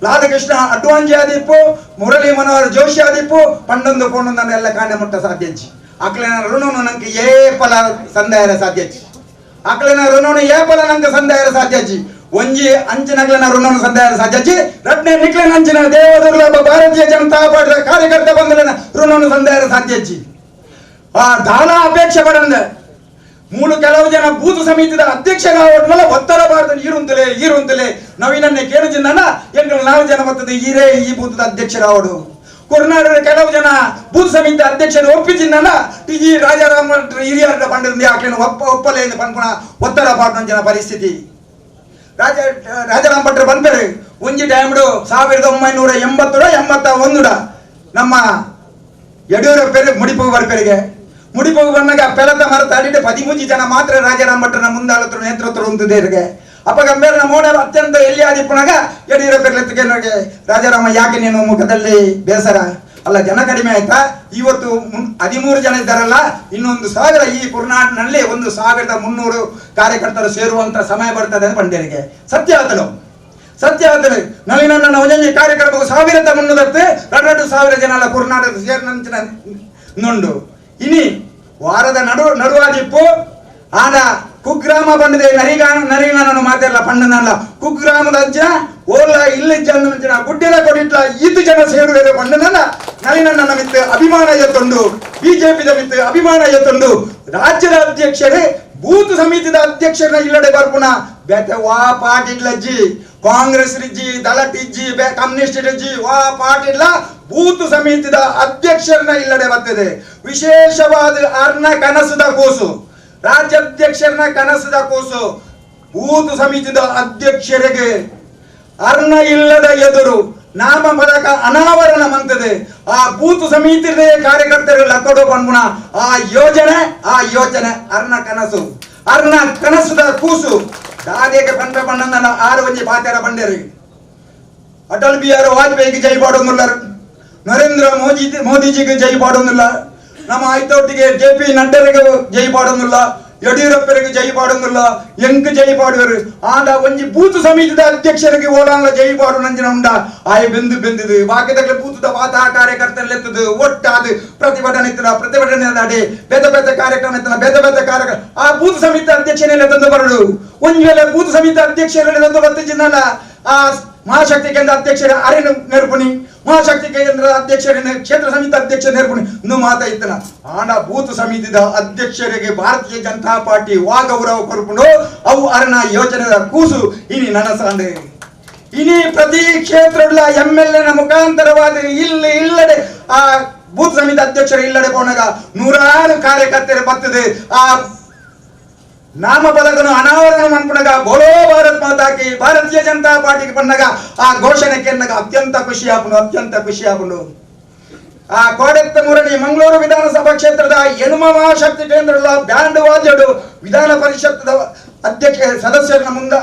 ಲಾಲಕೃಷ್ಣ ಅಡ್ವಾಂಜಿ ಆದಿಪ್ಪು ಮುರಳಿ ಮನೋಹರ್ ಜೋಶಿ ಆದಿಪ್ಪು ಪಂಡೊಂದು ಪೊಂಡೊಂದನ್ನು ಎಲ್ಲ ಕಾಂಡೆ ಮುಟ್ಟ ಸಾಧ್ಯಜಿ ಆಕಲಿನ ಋಣನು ನಂಗೆ ಏಪಲ ಸಂದಾಯರ ಸಾಧ್ಯಜಿ ಆಕಲಿನ ಋಣನು ಏಪಲ ನಂಗೆ ಸಂದಾಯರ ಸಾಧ್ಯಜಿ ಒಂಜಿ ಅಂಚಿನಗ್ಲನ ಋಣನು ಸಂದಾಯರ ಸಾಧ್ಯಜಿ ರಡ್ನೆ ನಿಕ್ಲೆನ ಅಂಚಿನ ದೇವದುರ್ಲಭ ಭಾರತೀಯ ಜನತಾ ಪಾರ್ಟಿ ಕಾರ್ಯಕರ್ತ ಬಂದಲಿನ ಋಣನು ಸಂದಾಯರ ಸಾಧ್ಯಜಿ ಆ ದಾನ ಅಪೇಕ್ಷೆ ಪಡಂದೆ ಮೂಲು ಕೆಲವು ಜನ ಬೂತ್ ಸಮಿತಿದ ಅಧ್ಯಕ್ಷರಾಗೋದ್ಮೇಲೆ ಒತ್ತಡ ಬಾರ್ದು ಈರುಂತಲೇ ನವೀನನ್ನೇ ಕೇಳಿಜಿನ ಎಂಗಳು 4 ಜನ ಬರ್ತದೆ ಈರೇ ಈ ಬೂತದ ಅಧ್ಯಕ್ಷರಾಗೋಡು ಕೊರ್ನಾಡದ ಕೆಲವು ಜನ ಬೂತ್ ಸಮಿತಿ ಅಧ್ಯಕ್ಷರು ಒಪ್ಪಿಜಿನ ಟಿ ರಾಜಾರಾಮ ಹಿರಿಯರ ಬಂಡ ಆಕೆನ ಒಪ್ಪಲೇ ಪನ್ಪುಣ ಒತ್ತಡ ಬಾರ್ದು ಜನ ಪರಿಸ್ಥಿತಿ ರಾಜಾರಾಮ್ ಭಟ್ರು ಬಂದರೆ ಒಂಜಿ ಟೈಮ್ಡು 1981 ನಮ್ಮ ಯಡಿಯೂರಪ್ಪರಿಗೆ ಮುಡಿಪು ಬರ್ಪೆರಿಗೆ ಮುಡಿಪು ಬಂದಾಗ ಪೆಲದ ಮರ ತಾಡಿಟ್ಟು 13 ಜನ ಮಾತ್ರ ರಾಜಾರಾಮ್ ಭಟ್ರನ ಮುಂದಾಳತ್ರ ನೇತೃತ್ವ ಹೊಂದಿದ್ದೇರಿಗೆ ಅಪ್ಪ ಗಂಭೀರನ ಮೋಡ ಅತ್ಯಂತ ಎಲ್ಲಿ ಆದಿಪ್ಪನಾಗ ಯಡಿಯೂರಪ್ಪರಿಗೆ ರಾಜಾರಾಮ ಯಾಕೆ ನೀನು ಮುಖದಲ್ಲಿ ಬೇಸರ ಅಲ್ಲ ಜನ ಕಡಿಮೆ ಆಯ್ತಾ ಇವತ್ತು 13 ಜನ ಇದ್ದಾರಲ್ಲ ಇನ್ನೊಂದು 1000 ಈ ಕುರ್ನಾಡಿನಲ್ಲಿ 1300 ಕಾರ್ಯಕರ್ತರು ಸೇರುವಂತ ಸಮಯ ಬರ್ತದೆ ಪಂಡ್ಯರಿಗೆ ಸತ್ಯ ಆತನು ನಳಿನನ್ನ ಒಂಜಿ ಕಾರ್ಯಕರ್ತರು 1300 2,000 ಜನ ಅಲ್ಲ ಕುರ್ನಾಟಕ ಸೇರಿನ ನುಂಡು ಇನಿ ವಾರದ ನಡುವಾದಿಪ್ಪು ಆನ ಕುಗ್ರಾಮ ಬಂದಿದೆ ನರಿಗಾನನ್ನು ಮಾತಾಡಲ್ಲ ಪಂಡನಲ್ಲ ಕುಗ್ರಾಮದ ಅಂಚಿನ ಓಲ ಇಲ್ಲಿ ಜನ ಗುಡ್ಡೆಲ ಕೊಡಿಟ್ಲ 5 ಜನ ಸೇರುವರು ಪಂಡನಲ್ಲ ನಳಿನನ್ನ ಮಿತ್ತು ಅಭಿಮಾನ ಎತ್ತೊಂಡು ಬಿಜೆಪಿದ ಮಿತ್ತು ಅಭಿಮಾನ ಎತ್ತೊಂಡು ರಾಜ್ಯದ ಅಧ್ಯಕ್ಷರೇ ಬೂತ್ ಸಮಿತಿದ ಅಧ್ಯಕ್ಷರನ್ನ ಇಲ್ಲಡೆ ಬರ್ಪುಣ ಬೇತೆ ವಾ ಪಾಟಿಡ್ಲಜ್ಜಿ ಕಾಂಗ್ರೆಸ್ ರಿಜ್ಜಿ ದಳಟಿಜ್ಜಿ ಕಮ್ಯುನಿಸ್ಟ್ ರಿಜ್ಜಿ ವಾ ಪಾಟಿಡ್ಲ ಬೂತ್ ಸಮಿತಿದ ಅಧ್ಯಕ್ಷರನ್ನ ಇಲ್ಲಡೆ ಬರ್ತದೆ ವಿಶೇಷವಾದ ಅರ್ನ ಕನಸದ ಕೂಸು ರಾಜ್ಯಾಧ್ಯಕ್ಷರನ್ನ ಕನಸದ ಕೂಸು ಬೂತ್ ಸಮಿತಿದ ಅಧ್ಯಕ್ಷರಿಗೆ ಅರ್ನ ಇಲ್ಲದ ಎದುರು ನಾಮ ಫಲಕ ಅನಾವರಣ ಮಂತದೆ ಆ ಬೂತ್ ಸಮಿತಿ ಕಾರ್ಯಕರ್ತರು ಲಕ್ಕಡು ಪನ್ಪುಣ ಆ ಯೋಜನೆ ಅರ್ನ ಕನಸದ ಕೂಸು ದಾದೇಗೆ ಪಂಡ ಪಂಡನ 6 ಒಂಜಿ ಪಾತೆರ ಬಂಡೇರಿ ಅಟಲ್ ಬಿಹಾರಿ ವಾಜಪೇಯಿಗೆ ಜೈ ಬಾಡು ಮುಲ್ಲರು ನರೇಂದ್ರ ಮೋದಿಜಿಗೆ ಜೈ ಪಾಡೋದಿಲ್ಲ, ನಮ್ಮ ಆಯ್ತೊಟ್ಟಿಗೆ JP ನಡ್ಡರಿಗೆ ಜೈ ಪಾಡೋದಿಲ್ಲ, ಯಡಿಯೂರಪ್ಪರಿಗೆ ಜೈ ಪಾಡೋದಿಲ್ಲ, ಎಂಕ್ ಜೈ ಪಾಡುವರು ಆಂಡ ಒಂಜಿ ಬೂತ್ ಸಮಿತಿದ ಅಧ್ಯಕ್ಷರಿಗೆ ಓಡಾಂಗ ಜೈ ಪಾಡು ನಂಜಿನ ಉಂಡ ಆಯ ಬೆಂದಿದು ಬಾಕಿದಾಗಲೇ ಬೂತದ ವಾತ ಕಾರ್ಯಕರ್ತರೆತ್ತದು ಒಟ್ಟಾದು ಪ್ರತಿಭಟನೆ ಅಡೆ ಬೇತೆ ಕಾರ್ಯಕ್ರಮ ಎತ್ತನ ಬೇತೆ ಕಾರ್ಯಕ್ರಮ ಆ ಬೂತ್ ಸಮಿತಿ ಅಧ್ಯಕ್ಷನೆಲ್ಲ ತಂದು ಬರಡು ಒಂದ್ ವೇಳೆ ಬೂತ್ ಸಮಿತಿ ಅಧ್ಯಕ್ಷರಲ್ಲಿ ತಂದು ಬರ್ತಿದ್ದಲ್ಲ ಆ ಮಹಾಶಕ್ತಿ ಕೇಂದ್ರ ಅಧ್ಯಕ್ಷರ ಅರಿನ ನೆರಪುನಿ, ಮಹಾಶಕ್ತಿ ಕೇಂದ್ರದ ಅಧ್ಯಕ್ಷರಿನ ಕ್ಷೇತ್ರ ಸಮಿತಿ ಅಧ್ಯಕ್ಷ ನೆರಪುನಿ ಇನ್ನು ಮಾತಾಯ್ತನ ಆಂಡ ಬೂತ್ ಸಮಿತಿದ ಅಧ್ಯಕ್ಷರಿಗೆ ಭಾರತೀಯ ಜನತಾ ಪಾರ್ಟಿ ವಾಗೌರವ ಕೊರ್ಪುಂಡು ಅವು ಅರನ ಯೋಜನೆದ ಕೂಸು ಇನಿ ನನಸಾಂಡೆ ಇನಿ ಪ್ರತಿ ಕ್ಷೇತ್ರಗಳ MLA ನ ಮುಖಾಂತರವಾದ ಇಲ್ಲಡೆ ಆ ಬೂತ್ ಸಮಿತಿ ಅಧ್ಯಕ್ಷರು ಇಲ್ಲಡೆ ಪೋನಾಗ ನೂರಾರು ಕಾರ್ಯಕರ್ತರು ಬರ್ತದೆ ಆ ನಾಮಫಲಕನು ಅನಾವರಣ ಮಾಡ್ಕೊಂಡಾಗ ಬೋಲೋ ಭಾರತ್ ಮಾತಾಕಿ ಭಾರತೀಯ ಜನತಾ ಪಾರ್ಟಿಗೆ ಬಂದಾಗ ಆ ಘೋಷಣೆ ಕೇಳಿದಾಗ ಅತ್ಯಂತ ಖುಷಿ ಆಪುಂಡು ಆ ಕೋಡೆತ್ತ ಮೂರನೇ ಮಂಗಳೂರು ವಿಧಾನಸಭಾ ಕ್ಷೇತ್ರದ ಯನುಮ ಮಹಾಶಕ್ತಿ ಕೇಂದ್ರದ ಬ್ಯಾಂಡ್ ವಾದ್ಯಡು ವಿಧಾನ ಪರಿಷತ್ ಅಧ್ಯಕ್ಷ ಸದಸ್ಯರನ್ನ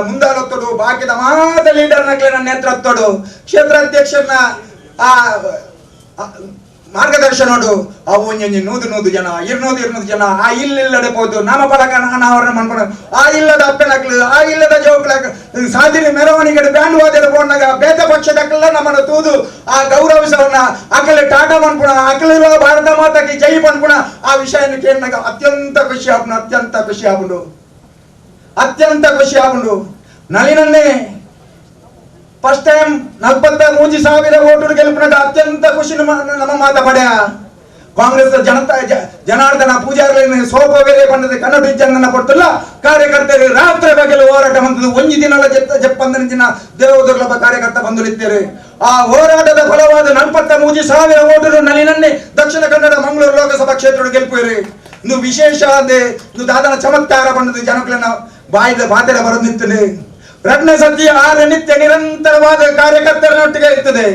ಮುಂದಾಲೊತ್ತಡು ಬಾಕಿದ ಮಾತ ಲೀಡರ್ ನಕ್ಲಿನ ನೇತೃತ್ವಡು ಕ್ಷೇತ್ರ ಅಧ್ಯಕ್ಷರನ್ನ ಆ ಮಾರ್ಗದರ್ಶನ ಅವು ಒಂಜಿ 100 ಜನ 200 ಜನ ಆ ಇಲ್ಲಡೆ ಹೋದು ನಾಮಫಲಕ ಅನಾವರಣ ಮಾಡ್ಕೊಂಡು ಆ ಇಲ್ಲದ ಅಪ್ಪೆನಕ್ಲು ಆ ಇಲ್ಲದ ಜೋಕ್ಲಾಕ ಸಾಧಿನಿ ಮೆರವಣಿಗೆ ಬ್ಯಾಂಡ್ ವಾದ್ಯದ ಬೋರ್ನಾಗ ಬೇತ ಪಕ್ಷದಕ್ಕೆಲ್ಲ ನಮ್ಮನ್ನು ತೂದು ಆ ಗೌರವಿಸವನ್ನ ಅಕಲೆ ಟಾಟಾ ಮಾಡ್ಕೊಣ ಅಕಲಿರುವ ಭಾರತ ಮಾತಾಕಿ ಜೈ ಮಾಡ್ಕೊಣ ಆ ವಿಷಯನ ಕೇಳಿದಾಗ ಅತ್ಯಂತ ಖುಷಿ ಆಗುಂಡು ನಳಿನನ್ನೇ ಫಸ್ಟ್ ಟೈಮ್ 43,000 ಓಟು ಗೆಲುಪಿನಾಗ ಅತ್ಯಂತ ಖುಷಿ ನಮ್ಮ ಮಾತ ಪಡೆಯ ಕಾಂಗ್ರೆಸ್ ಜನಾರ್ದನ ಪೂಜಾರಿ ಸೋಪ ಬೇರೆ ಬಂದದೆ ಕನ್ನಡ ಜನ ಕೊಡ್ತಿಲ್ಲ ಕಾರ್ಯಕರ್ತರು ರಾತ್ರಿ ಬಗೆಲು ಹೋರಾಟ ಬಂದದ್ದು ಒಂಜಿ ದಿನ ಜಪ್ಪಂದನ ದಿನ ದೇವದುರ್ಲಭ ಕಾರ್ಯಕರ್ತ ಬಂದುಲಿದ್ದೇವೆ ಆ ಹೋರಾಟದ ಫಲವಾದ 43,000 ಓಟು ನಳಿನನ್ನೇ ದಕ್ಷಿಣ ಕನ್ನಡ ಮಂಗಳೂರು ಲೋಕಸಭಾ ಕ್ಷೇತ್ರ ಗೆಲ್ಪುರಿ ಇನ್ನು ವಿಶೇಷ ಅದೇ ಇನ್ನು ದಾದನ ಚಮತ್ಕಾರ ಬಂದದ್ದು ಜನಗಳನ್ನ ಬಾಯಿದ ಬಾತೆರ ಬರೋದಿರ್ತದೆ ರತ್ನ ಸತಿ ಆರು ನಿತ್ಯ ನಿರಂತರವಾದ ಕಾರ್ಯಕರ್ತರೊಟ್ಟಿಗೆ ಇರ್ತದೆ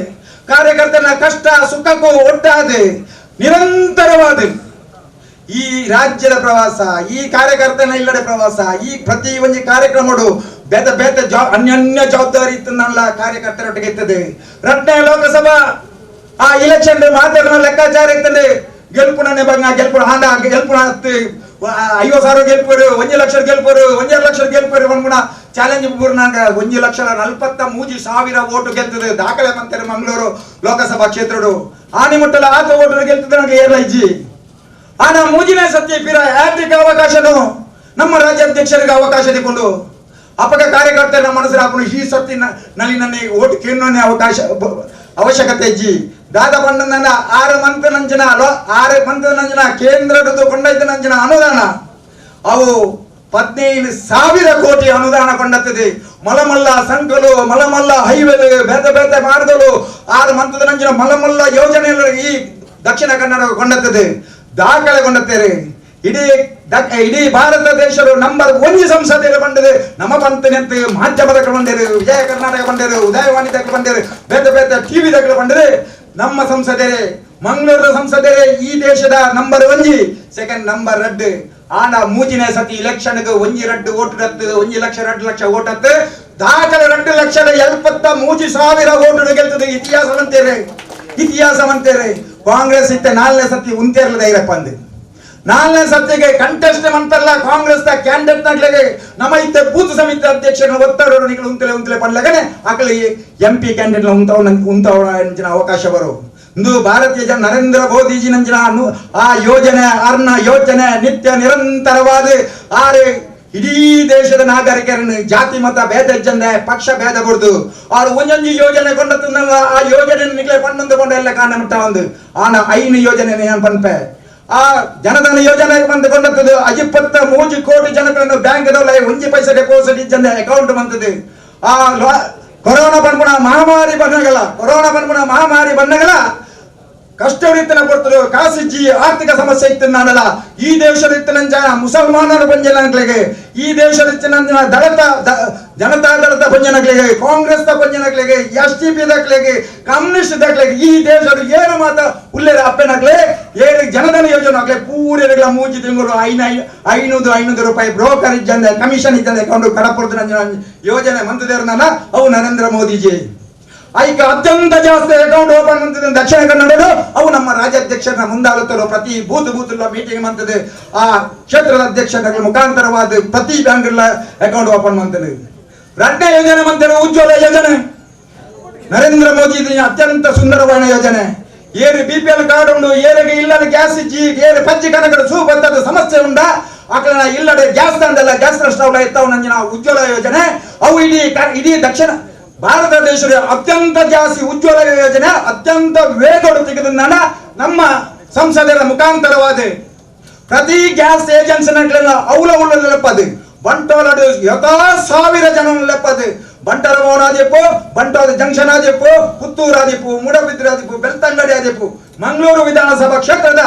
ಕಾರ್ಯಕರ್ತನ ಕಷ್ಟ ಸುಖಕ್ಕೂ ಒಟ್ಟಾದೆ ನಿರಂತರವಾದ ಈ ರಾಜ್ಯದ ಪ್ರವಾಸ ಈ ಕಾರ್ಯಕರ್ತನ ಇಲ್ಲಡೆ ಪ್ರವಾಸ ಈ ಪ್ರತಿ ಒಂದು ಕಾರ್ಯಕ್ರಮಗಳು ಬೇತೆ ಅನ್ಯೋನ್ಯ ಜವಾಬ್ದಾರಿ ಇತ್ತಲ್ಲ ಕಾರ್ಯಕರ್ತರೊಟ್ಟಿಗೆ ಇರ್ತದೆ ರತ್ನ ಲೋಕಸಭಾ ಆ ಇಲೆಕ್ಷನ್ ಮಾತಾಡೋ ಲೆಕ್ಕಾಚಾರ ಇರ್ತದೆ ಗೆಲ್ಪುಣನೆ ಬಂಗ ಗೆಲ್ಪುಣ 50,000 ಗೆಲ್ಪರು 1 ಲಕ್ಷ ಗೆಲ್ಪರು 1.5 ಲಕ್ಷ ಗೆಲ್ಪರು ಬಂದ್ಬಿಡ ಚಾಲೆಂಜ್ ಪೂರ್ಣಾಂಗ 1,43,000 ಓಟು ಗೆಲ್ತದೆ ದಾಖಲೆ ಮಂತಾರೆ ಮಂಗಳೂರು ಲೋಕಸಭಾ ಕ್ಷೇತ್ರಡು ಆನಿಮುಟ್ಟಲ ಆತ ಓಟು ಗೆಲ್ತದೆ ನನಗೆ ಏರ್ಲೈಜಿ ಆನ ಮೂಜಿನೇ ಸತ್ಯ ಪಿರ ಹ್ಯಾಟ್ರಿಕ್ ಅವಕಾಶನು ನಮ್ಮ ರಾಜ್ಯಾಧ್ಯಕ್ಷರಿಗೆ ಅವಕಾಶ ತಗೊಂಡು ಅಪಕ ಕಾರ್ಯಕರ್ತರ ಮನಸ್ಸು ಹಾಕೊಂಡು ಈ ಸತ್ತಿ ನಳಿನನ್ನೇ ಓಟು ಕೇಳೋನೇ ಅವಶ್ಯಕತೆ ಇಜ್ಜಿ ದಾದ ಬಂದ 6 ಮಂತ್ ನಂಜನ ಕೇಂದ್ರದ್ದು ಕೊಂಡೈತ ನಂಜನ ಅನುದಾನ ಅವು 15,000 ಕೋಟಿ ಅನುದಾನ ಕೊಂಡತ್ತದೆ ಮಲಮಲ್ಲ ಸಂಕಲು ಮಲಮಲ್ಲ ಹೈವೇಲು ಬೇತೆ ಮಾರ್ಗಲು 6 ಮಂತ್ ನಂಜನ ಮಲಮಲ್ಲ ಯೋಜನೆ ಈ ದಕ್ಷಿಣ ಕನ್ನಡ ಕೊಂಡತ್ತದೆ ದಾಖಲೆ ಕೊಂಡತ್ತೇವೆ ಇಡೀ ಭಾರತ ದೇಶರು ನಂಬರ್ 1 ಸಂಸದರು ಬಂದಿದೆ ನಮ್ಮ ಪಂತನಂತೆ ಮಾಧ್ಯಮದಾಗ ಬಂದಿರು ವಿಜಯ ಕರ್ನಾಟಕ ಬಂದಿರು ಉದಯವಾಣಿದಾಗ ಬಂದಿರು ಬೇತೆ ಟಿವಿದಾಗ ಬಂದಿದೆ ನಮ್ಮ ಸಂಸದರೇ ಮಂಗಳೂರು ಸಂಸದರೇ ಈ ದೇಶದ ನಂಬರ್ 1 ಸೆಕೆಂಡ್ ನಂಬರ್ 2 ಆನ ಮೂಜಿನೇ ಸತಿ election 1 vote 1 lakh 2 lakh vote ದಾಖಲೆ 2,73,000 ಓಟು ಗೆಲ್ತದೆ ಇತಿಹಾಸವಂತೇರೆ ಕಾಂಗ್ರೆಸ್ ಇತ್ತೆ 4ನೇ ಸತಿ ಉಂತೇರ್ಲ ಧೈರ್ಯಪ್ಪ ಅಂದೆ 4ನೇ ಸತಿಗೆ ಕಂಟೆಸ್ಟ್ ಮಂತಲ್ಲ ಕಾಂಗ್ರೆಸ್ ಕ್ಯಾಂಡಿಡೇಟ್ ನಗ್ಲೆಗೆ ನಮ್ಮ ಇತ್ತೆ ಬೂತ್ ಸಮಿತಿ ಅಧ್ಯಕ್ಷರನ್ನು ಒತ್ತಡೋರು ನಿಗಳು ಉಂತಲೆ ಪಡ್ಲಗನೆ ಅಕಲಿ MP ಕ್ಯಾಂಡಿಡೇಟ್ ಉಂತವನ ಅವಕಾಶ ಬರೋ ಇಂದು ಭಾರತೀಯ ನರೇಂದ್ರ ಮೋದಿಜಿ ನಂಜನ ಆ ಯೋಜನೆ ಅರ್ನ ಯೋಜನೆ ನಿತ್ಯ ನಿರಂತರವಾದ ಆರೆ ಇಡೀ ದೇಶದ ನಾಗರಿಕರನ್ನು ಜಾತಿ ಮತ ಭೇದ ಜನ ಪಕ್ಷ ಭೇದ ಕೊಡ್ದು ಅವ್ರು ಒಂದೊಂದು ಯೋಜನೆ ಕೊಂಡಲ್ಲ ಆ ಯೋಜನೆ ನಿಗ್ಲೆ ಪಣ್ಣೊಂದು ಕೊಂಡೆಲ್ಲ ಕಾಣ ಮುಟ್ಟ ಒಂದು ಆನ 5 ಯೋಜನೆ ಪನ್ಪೆ ಆ ಜನಧನ ಯೋಜನೆ ಬಂದು ಕೊಂಡದ್ದು 23 ಕೋಟಿ ಜನಗಳನ್ನು ಬ್ಯಾಂಕ್ 1 ಪೈಸೆ ಡೆಪಾಸಿಟ್ ಜನ ಅಕೌಂಟ್ ಬಂದದ್ದು ಆ ಕೊರೋನಾ ಬಂದ್ಬಿಡ ಮಹಾಮಾರಿ ಬಂದಾಗಲ ಕಷ್ಟವಿತ್ತನ ಕೊಡ್ತರು ಕಾಸಿಜ್ಜಿ ಆರ್ಥಿಕ ಸಮಸ್ಯೆ ಇತ್ತು ನಾನಲ್ಲ ಈ ದೇಶದ ಇತ್ತನಂಜ ಮುಸಲ್ಮಾನರ ಪಂಜನಗಳಿಗೆ ಈ ದೇಶದ ಇತ್ತನಂಜನ ಜನತಾ ಪಂಜನಗಳಿಗೆ ಕಾಂಗ್ರೆಸ್ ಪಂಜನಗಳಿಗೆ SDP ದಕ್ಲೆಗೆ ಕಮ್ಯುನಿಸ್ಟ್ ದಕ್ಲೆಗೆ ಈ ದೇಶದ ಏನು ಮಾತ ಉಲ್ಲೇರ ಅಪ್ಪೆನಗ್ಲೆ ಏನು ಜನಧನ ಯೋಜನೆ ಆಗ್ಲೆ ಪೂರೆಗಳ 3 ತಿಂಗಳು 500 ರೂಪಾಯಿ ಬ್ರೋಕರ್ ಇದ್ದಂದೆ ಕಮಿಷನ್ ಇದ್ದಂದೆ ಕೊಂಡು ಕಡಪುರದ ಯೋಜನೆ ಮಂತ್ರಿದೇರ್ನಲ್ಲ ಅವು ನರೇಂದ್ರ ಮೋದಿಜಿ ಐಕ ಅತ್ಯಂತ ಜಾಸ್ತಿ ಅಕೌಂಟ್ ಓಪನ್ ಮಾಡ್ತಿದ್ದ ದಕ್ಷಿಣ ಕನ್ನಡರು ಅವು ನಮ್ಮ ರಾಜ್ಯಾಧ್ಯಕ್ಷರ ಮುಂದಾಳುತ್ತರು ಪ್ರತಿ ಬೂತ್ ಮೀಟಿಂಗ್ ಮಾಡ್ತದೆ ಆ ಕ್ಷೇತ್ರದ ಅಧ್ಯಕ್ಷರ ಮುಖಾಂತರವಾದ ಪ್ರತಿ ಬ್ಯಾಂಕ್ ಅಕೌಂಟ್ ಓಪನ್ ಮಾಡ್ತಾರೆ. ಎರಡನೇ ಯೋಜನೆ ಮಾಡ್ತಾರೆ ಉಜ್ವಲ ಯೋಜನೆ. ನರೇಂದ್ರ ಮೋದಿ ಅತ್ಯಂತ ಸುಂದರವಾದ ಯೋಜನೆ. ಏರು BPL ಕಾರ್ಡ್ ಉಂಡು, ಏರಿಗೆ ಇಲ್ಲದ ಗ್ಯಾಸ್ ಇಜ್ಜಿ, ಏರು ಪಂಚಿ ಕನಕದ ಸೂಪತ್ತದ ಸಮಸ್ಯೆ ಉಂಡ ಆಕಳ ಇಲ್ಲದೆ ಗ್ಯಾಸ್ ತಂದಲ್ಲ ಗ್ಯಾಸ್ ಸ್ಟವ್ ಇರ್ತಾವ ನಂಜಿನ ಉಜ್ವಲ ಯೋಜನೆ. ಅವು ಇಡೀ ದಕ್ಷಿಣ ಭಾರತ ದೇಶದ ಅತ್ಯಂತ ಜಾಸ್ತಿ ಉಜ್ವಲ ಯೋಜನೆ ಅತ್ಯಂತ ವೇಗಗಳು ತೆಗೆದ ನಮ್ಮ ಸಂಸದರ ಮುಖಾಂತರವಾದ ಪ್ರತಿ ಗ್ಯಾಸ್ ಏಜೆನ್ಸಿನ ಅವಲ ಲೆಪ್ಪದು ಬಂಟೋಲಡು 10,000 ಜನ ಲೆಪ್ಪದು. ಬಂಟರ ಭವನ ಆದಿಪ್ಪು, ಬಂಟೋದ ಜಂಕ್ಷನ್ ಆದಿಪ್ಪು, ಪುತ್ತೂರು ಆದಿಪ್ಪು, ಮೂಡಬಿದ್ರೆ ಆದಿಪ್ಪು, ಬೆಳ್ತಂಗಡಿ ಆದಿಪ್ಪು, ಮಂಗಳೂರು ವಿಧಾನಸಭಾ ಕ್ಷೇತ್ರದ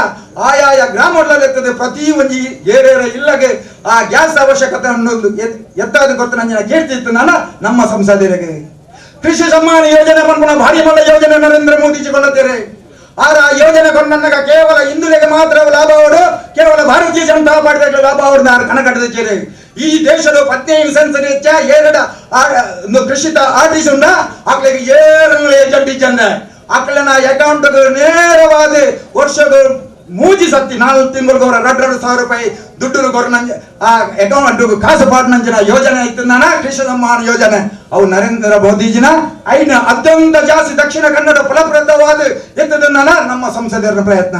ಆಯಾಯ ಗ್ರಾಮಗಳಲ್ಲಿ ಪ್ರತಿ ಒಂದು ಏರೇರ ಇಲ್ಲಗೆ ಆ ಗ್ಯಾಸ್ ಅವಶ್ಯಕತೆ ಅನ್ನೋದು ಎತ್ತಾದ ಗೊತ್ತು ನಂಜಿನ ಕೀರ್ತಿತ್ತು ನಾನು ನಮ್ಮ ಸಂಸದರಿಗೆ. ಕೃಷಿ ಸಮ್ಮಾನ ಯೋಜನೆ ಮನ್ಪುಣ ಭಾರಿ ಮಲ್ಲ ಯೋಜನೆ ನರೇಂದ್ರ ಮೋದಿಜಿ ಕೊಳ್ಳುತ್ತಾರೆ. ಆರ ಯೋಜನೆ ಕೊಂಡನ್ನಾಗ ಕೇವಲ ಹಿಂದುಳಿಗೆ ಮಾತ್ರ ಲಾಭ ಅವರು, ಕೇವಲ ಭಾರತೀಯ ಜನತಾ ಪಾರ್ಟಿ ಲಾಭ ಅವ್ರನ್ನ ಕಣಕಟ್ಟಿದ್ದೇನೆ. ಈ ದೇಶದ 15 ಸೆನ್ಸರಿ ಕೃಷಿತ ಆರ್ಟಿಸ್ ಉಂಡ ಆಕಳಿಗೆ 7 ಏಜೆಂಟ್ ಚಂದ ಆಕಳನ ಅಕೌಂಟ್ ನೇರವಾದ ವರ್ಷದ ಮೂಜಿ ಸತ್ತಿ 4 ತಿಂಗಳಿಗೆ 2,000 ರೂಪಾಯಿ ದುಡ್ಡು ಕೊರ ಆ ಅಕೌಂಟ್ ಕಾಸು ಪಾಟ್ ನಂಜಿನ ಯೋಜನೆ ಇತ್ತು ಕೃಷಿ ಸಮ್ಮಾನ ಯೋಜನೆ. ಅವು ನರೇಂದ್ರ ಮೋದಿಜಿನ ಐನ ಅತ್ಯಂತ ಜಾಸ್ತಿ ದಕ್ಷಿಣ ಕನ್ನಡ ಫಲಪ್ರದವಾದ ಎತ್ತದನ್ನ ನಮ್ಮ ಸಂಸದರ ಪ್ರಯತ್ನ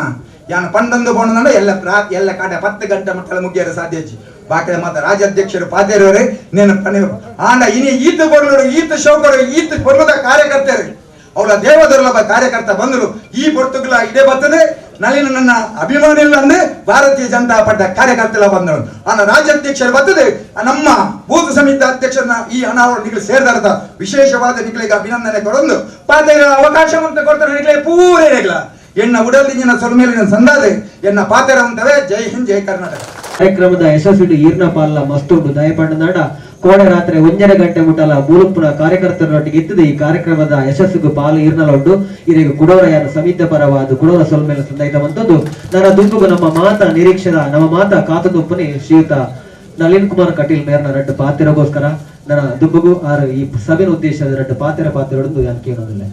ಯಾನು ಪಂಡೊಂದು ಬೋಣ ಎಲ್ಲ ಕಾಟೆ 10 ಗಂಟೆ ಮಟ್ಟದ ಮುಗಿಯರ ಸಾಧ್ಯ ಬಾಕಿ ಮಾತ್ರ ರಾಜ್ಯಾಧ್ಯಕ್ಷರು ಪಾದೇರವರೇ ನೇನು ಆಂಡ ಇನಿ ಈತ ಬರ್ಲರು ಈತ ಶೋಕರು ಈತ ಬರ್ಲದ ಕಾರ್ಯಕರ್ತರು ಅವಳ ದೇವದುರ್ಲಭ ಕಾರ್ಯಕರ್ತ ಬಂದರು. ಈ ಪೊರ್ತುಗಳ ಇದೇ ಬರ್ತದೆ ನಳಿನ ನನ್ನ ಅಭಿಮಾನಿಲ್ಲ ಅಂದ್ರೆ ಭಾರತೀಯ ಜನತಾ ಪಾರ್ಟಿ ಕಾರ್ಯಕರ್ತೆಲ್ಲ ಬಂದರು. ಆನ ರಾಜ್ಯಾಧ್ಯಕ್ಷರು ಬರ್ತದೆ ನಮ್ಮ ಬೂತ್ ಸಮಿತಿ ಅಧ್ಯಕ್ಷರನ್ನ ಈ ಅನಾವರಣ ನಿಖಿಲ್ ಸೇರಿದಾರ್ಥ ವಿಶೇಷವಾದ ನಿಖಿಲಿಗೆ ಅಭಿನಂದನೆ ಕೊಡೊಂದು ಪಾದೇರ ಅವಕಾಶ ಅಂತ ಕೊಡ್ತಾರೆ ನಿಖಿಲೆ ಪೂರೇ ರೇಗ್ಲ ಎನ್ನ ಉಡಲಿನ ಸೊಲ್ಮೇಲಿನ ಸಂದಾದೆ ಎನ್ನ ಪಾತೆರ ಅಂತವೇ. ಜೈ ಹಿಂದ್ ಜೈ ಕರ್ನಾಟಕ. ಕಾರ್ಯಕ್ರಮದ ಯಶಸ್ವಿ ಈರ್ನ ಪಾಲ ಮಸ್ತುಂಡು ದಯಪಂಡ ಕೋಡೆ ರಾತ್ರಿ 1 ಗಂಟೆ ಮುಟ್ಟಲ ಮೂಲಪುನ ಕಾರ್ಯಕರ್ತರೊಟ್ಟಿಗೆ ಇತ್ತದೆ. ಈ ಕಾರ್ಯಕ್ರಮದ ಯಶಸ್ಸಿಗೂ ಪಾಲು ಈರ್ನಲೊಂಡು ಇರಿಗೆ ಕುಡೋರ ಯಾರು ಸಮಿತಿ ಪರವಾದ ಕುಡೋರ ಸೊಲ್ಮೇಲೆ ಸಂದೈತವಂತದ್ದು ನನ್ನ ದುಂಬುಗು ನಮ್ಮ ಮಾತ ನಿರೀಕ್ಷರ ನಮ್ಮ ಮಾತ ಕಾತುಂಪನಿ ಶ್ರೀಯುತ ನಳಿನ್ ಕುಮಾರ್ ಕಟೀಲ್ ಮೇರ್ನ 2 ಪಾತಿರಗೋಸ್ಕರ ನನ್ನ ದುಂಬುಗು ಆರು ಈ ಸಭೆಯ ಉದ್ದೇಶದ 2 ಪಾತಿರೊಂದು ಯಾಕೆ ಏನೋದಿಲ್ಲ.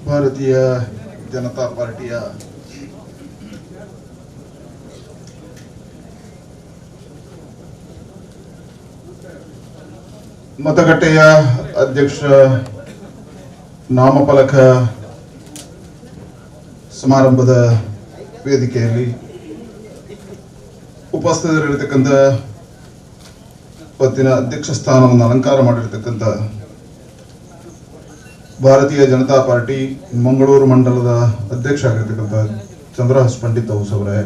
ಭಾರತೀಯ ಜನತಾ ಪಾರ್ಟಿಯ ಮತಗಟ್ಟೆಯ ಅಧ್ಯಕ್ಷ ನಾಮಫಲಕ ಸಮಾರಂಭದ ವೇದಿಕೆಯಲ್ಲಿ ಉಪಸ್ಥಿತರಿರತಕ್ಕಂಥ ಇವತ್ತಿನ ಅಧ್ಯಕ್ಷ ಸ್ಥಾನವನ್ನು ಅಲಂಕಾರ ಮಾಡಿರತಕ್ಕಂಥ ಭಾರತೀಯ ಜನತಾ ಪಾರ್ಟಿ ಮಂಗಳೂರು ಮಂಡಲದ ಅಧ್ಯಕ್ಷ ಆಗಿರ್ತಕ್ಕಂಥ ಚಂದ್ರಹಾಸ್ ಪಂಡಿತ್ ಹೌಸ್ ಅವರೇ,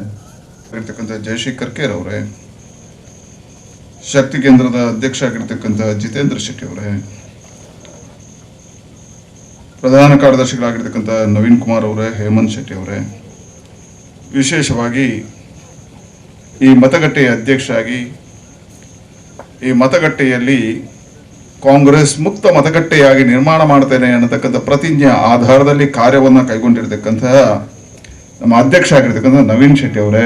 ಆಗಿರ್ತಕ್ಕಂಥ ಜಯಶೇಖರ್ ಕೇರ್ ಅವರೇ, ಶಕ್ತಿ ಕೇಂದ್ರದ ಅಧ್ಯಕ್ಷ ಆಗಿರ್ತಕ್ಕಂಥ ಜಿತೇಂದ್ರ ಶೆಟ್ಟಿ ಅವರೇ, ಪ್ರಧಾನ ಕಾರ್ಯದರ್ಶಿಗಳಾಗಿರ್ತಕ್ಕಂಥ ನವೀನ್ ಕುಮಾರ್ ಅವರೇ, ಹೇಮಂತ್ ಶೆಟ್ಟಿ ಅವರೇ, ವಿಶೇಷವಾಗಿ ಈ ಮತಗಟ್ಟೆಯ ಅಧ್ಯಕ್ಷ ಆಗಿ ಈ ಮತಗಟ್ಟೆಯಲ್ಲಿ ಕಾಂಗ್ರೆಸ್ ಮುಕ್ತ ಮತಗಟ್ಟೆಯಾಗಿ ನಿರ್ಮಾಣ ಮಾಡ್ತೇನೆ ಅನ್ನತಕ್ಕಂಥ ಪ್ರತಿಜ್ಞೆ ಆಧಾರದಲ್ಲಿ ಕಾರ್ಯವನ್ನು ಕೈಗೊಂಡಿರತಕ್ಕಂತಹ ನಮ್ಮ ಅಧ್ಯಕ್ಷ ಆಗಿರ್ತಕ್ಕಂಥ ನವೀನ್ ಶೆಟ್ಟಿ ಅವರೇ,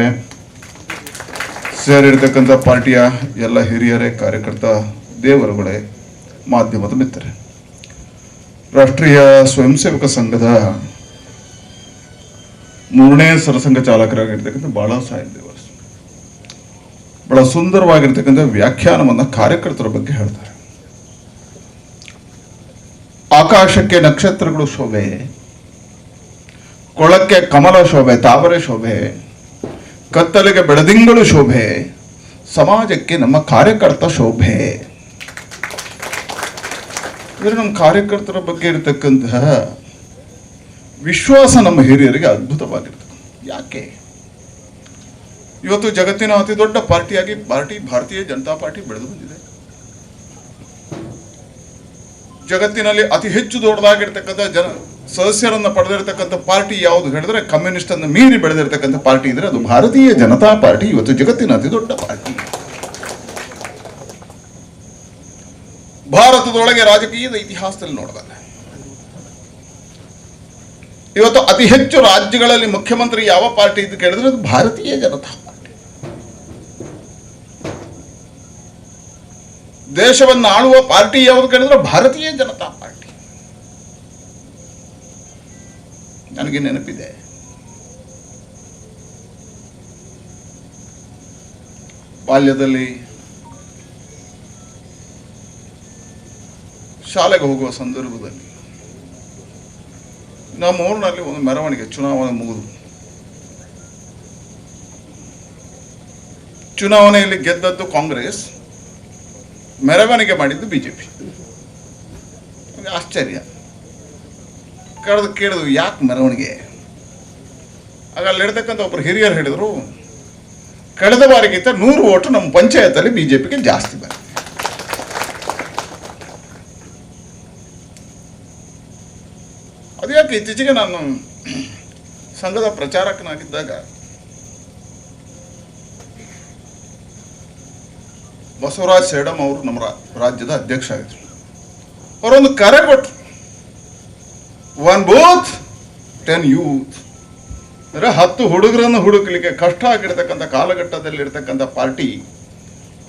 ಸೇರಿರ್ತಕ್ಕಂಥ ಪಾರ್ಟಿಯ ಎಲ್ಲ ಹಿರಿಯರೇ, ಕಾರ್ಯಕರ್ತ ದೇವರುಗಳೇ, ಮಾಧ್ಯಮದ ಮಿತ್ರರೇ, ರಾಷ್ಟ್ರೀಯ ಸ್ವಯಂ ಸೇವಕ ಸಂಘದ 3ನೇ ಸರಸಂಘ ಚಾಲಕರಾಗಿರ್ತಕ್ಕಂಥ ಬಾಳಾ ಸಾಹೇಬ್ ದೇವಸ್ ಬಹಳ ಸುಂದರವಾಗಿರ್ತಕ್ಕಂಥ ವ್ಯಾಖ್ಯಾನವನ್ನ ಕಾರ್ಯಕರ್ತರ ಬಗ್ಗೆ ಹೇಳ್ತಾರೆ. ಆಕಾಶಕ್ಕೆ ನಕ್ಷತ್ರಗಳು ಶೋಭೆ, ಕೊಳಕ್ಕೆ ಕಮಲ ಶೋಭೆ, ತಾವರೆ ಶೋಭೆ, ಕತ್ತಲೆಗೆ ಬೆಳದಿಂಗಳು ಶೋಭೆ, ಸಮಾಜಕ್ಕೆ ನಮ್ಮ ಕಾರ್ಯಕರ್ತ ಶೋಭೆ. ಇವರು ನಮ್ಮ ಕಾರ್ಯಕರ್ತರ ಬಗ್ಗೆ ಇರತಕ್ಕಂತಹ ವಿಶ್ವಾಸ ನಮ್ಮ ಹಿರಿಯರಿಗೆ ಅದ್ಭುತವಾಗಿರ್ತದೆ. ಯಾಕೆ ಇವತ್ತು ಜಗತ್ತಿನ ಅತಿ ದೊಡ್ಡ ಪಾರ್ಟಿಯಾಗಿ ಭಾರತೀಯ ಜನತಾ ಪಾರ್ಟಿ ಬೆಳೆದು ಬಂದಿದೆ. ಜಗತ್ತಿನಲ್ಲಿ ಅತಿ ಹೆಚ್ಚು ದೊಡ್ಡದಾಗಿರ್ತಕ್ಕಂಥ ಸದಸ್ಯರನ್ನ ಪಡೆದಿರತಕ್ಕಂಥ ಪಾರ್ಟಿ ಯಾವುದು ಹೇಳಿದ್ರೆ ಕಮ್ಯುನಿಸ್ಟ್ ಅನ್ನು ಮೀರಿ ಬೆಳೆದಿರ್ತಕ್ಕಂಥ ಪಾರ್ಟಿ ಇದ್ರೆ ಅದು ಭಾರತೀಯ ಜನತಾ ಪಾರ್ಟಿ. ಇವತ್ತು ಜಗತ್ತಿನ ಅತಿ ದೊಡ್ಡ ಪಾರ್ಟಿ. ಭಾರತದೊಳಗೆ ರಾಜಕೀಯದ ಇತಿಹಾಸದಲ್ಲಿ ನೋಡಿದಾಗ ಇವತ್ತು ಅತಿ ಹೆಚ್ಚು ರಾಜ್ಯಗಳಲ್ಲಿ ಮುಖ್ಯಮಂತ್ರಿ ಯಾವ ಪಾರ್ಟಿ ಇದ್ದು ಕೇಳಿದ್ರೆ ಅದು ಭಾರತೀಯ ಜನತಾ ಪಾರ್ಟಿ. ದೇಶವನ್ನು ಆಳುವ ಪಾರ್ಟಿ ಯಾವುದು ಕೇಳಿದ್ರೆ ಭಾರತೀಯ ಜನತಾ ಪಾರ್ಟಿ. ನನಗೆ ನೆನಪಿದೆ, ಬಾಲ್ಯದಲ್ಲಿ ಶಾಲೆಗೆ ಹೋಗುವ ಸಂದರ್ಭದಲ್ಲಿ ನಮ್ಮ ಊರಿನಲ್ಲಿ ಒಂದು ಮೆರವಣಿಗೆ, ಚುನಾವಣೆ ಮುಗಿದು ಚುನಾವಣೆಯಲ್ಲಿ ಗೆದ್ದದ್ದು ಕಾಂಗ್ರೆಸ್, ಮೆರವಣಿಗೆ ಮಾಡಿದ್ದು ಬಿಜೆಪಿ. ಆಶ್ಚರ್ಯ. ಕೇಳಿದ್ವು ಯಾಕೆ ಮೆರವಣಿಗೆ? ಆಗ ಅಲ್ಲಿರ್ತಕ್ಕಂಥ ಒಬ್ಬರು ಹಿರಿಯರು ಹೇಳಿದರು, ಕಳೆದ ಬಾರಿಗಿಂತ 100 ಓಟು ನಮ್ಮ ಪಂಚಾಯತಲ್ಲಿ ಬಿಜೆಪಿಗೆ ಜಾಸ್ತಿ ಬಂದಿದೆ. ಅದ್ಯಾಕೆ ಇತ್ತೀಚೆಗೆ ನಾನು ಸಂಘದ ಪ್ರಚಾರಕನಾಗಿದ್ದಾಗ ಬಸವರಾಜ್ ಸೇಡಂ ಅವರು ನಮ್ಮ ರಾಜ್ಯದ ಅಧ್ಯಕ್ಷ ಆಗಿದ್ರು. ಅವರೊಂದು ಕರೆ ಕೊಟ್ಟರು, 1 ಬೂತ್ 10 ಯೂತ್. ಅಂದರೆ 10 ಹುಡುಗರನ್ನು ಹುಡುಕಲಿಕ್ಕೆ ಕಷ್ಟ ಆಗಿರ್ತಕ್ಕಂಥ ಕಾಲಘಟ್ಟದಲ್ಲಿ ಇರ್ತಕ್ಕಂಥ ಪಾರ್ಟಿ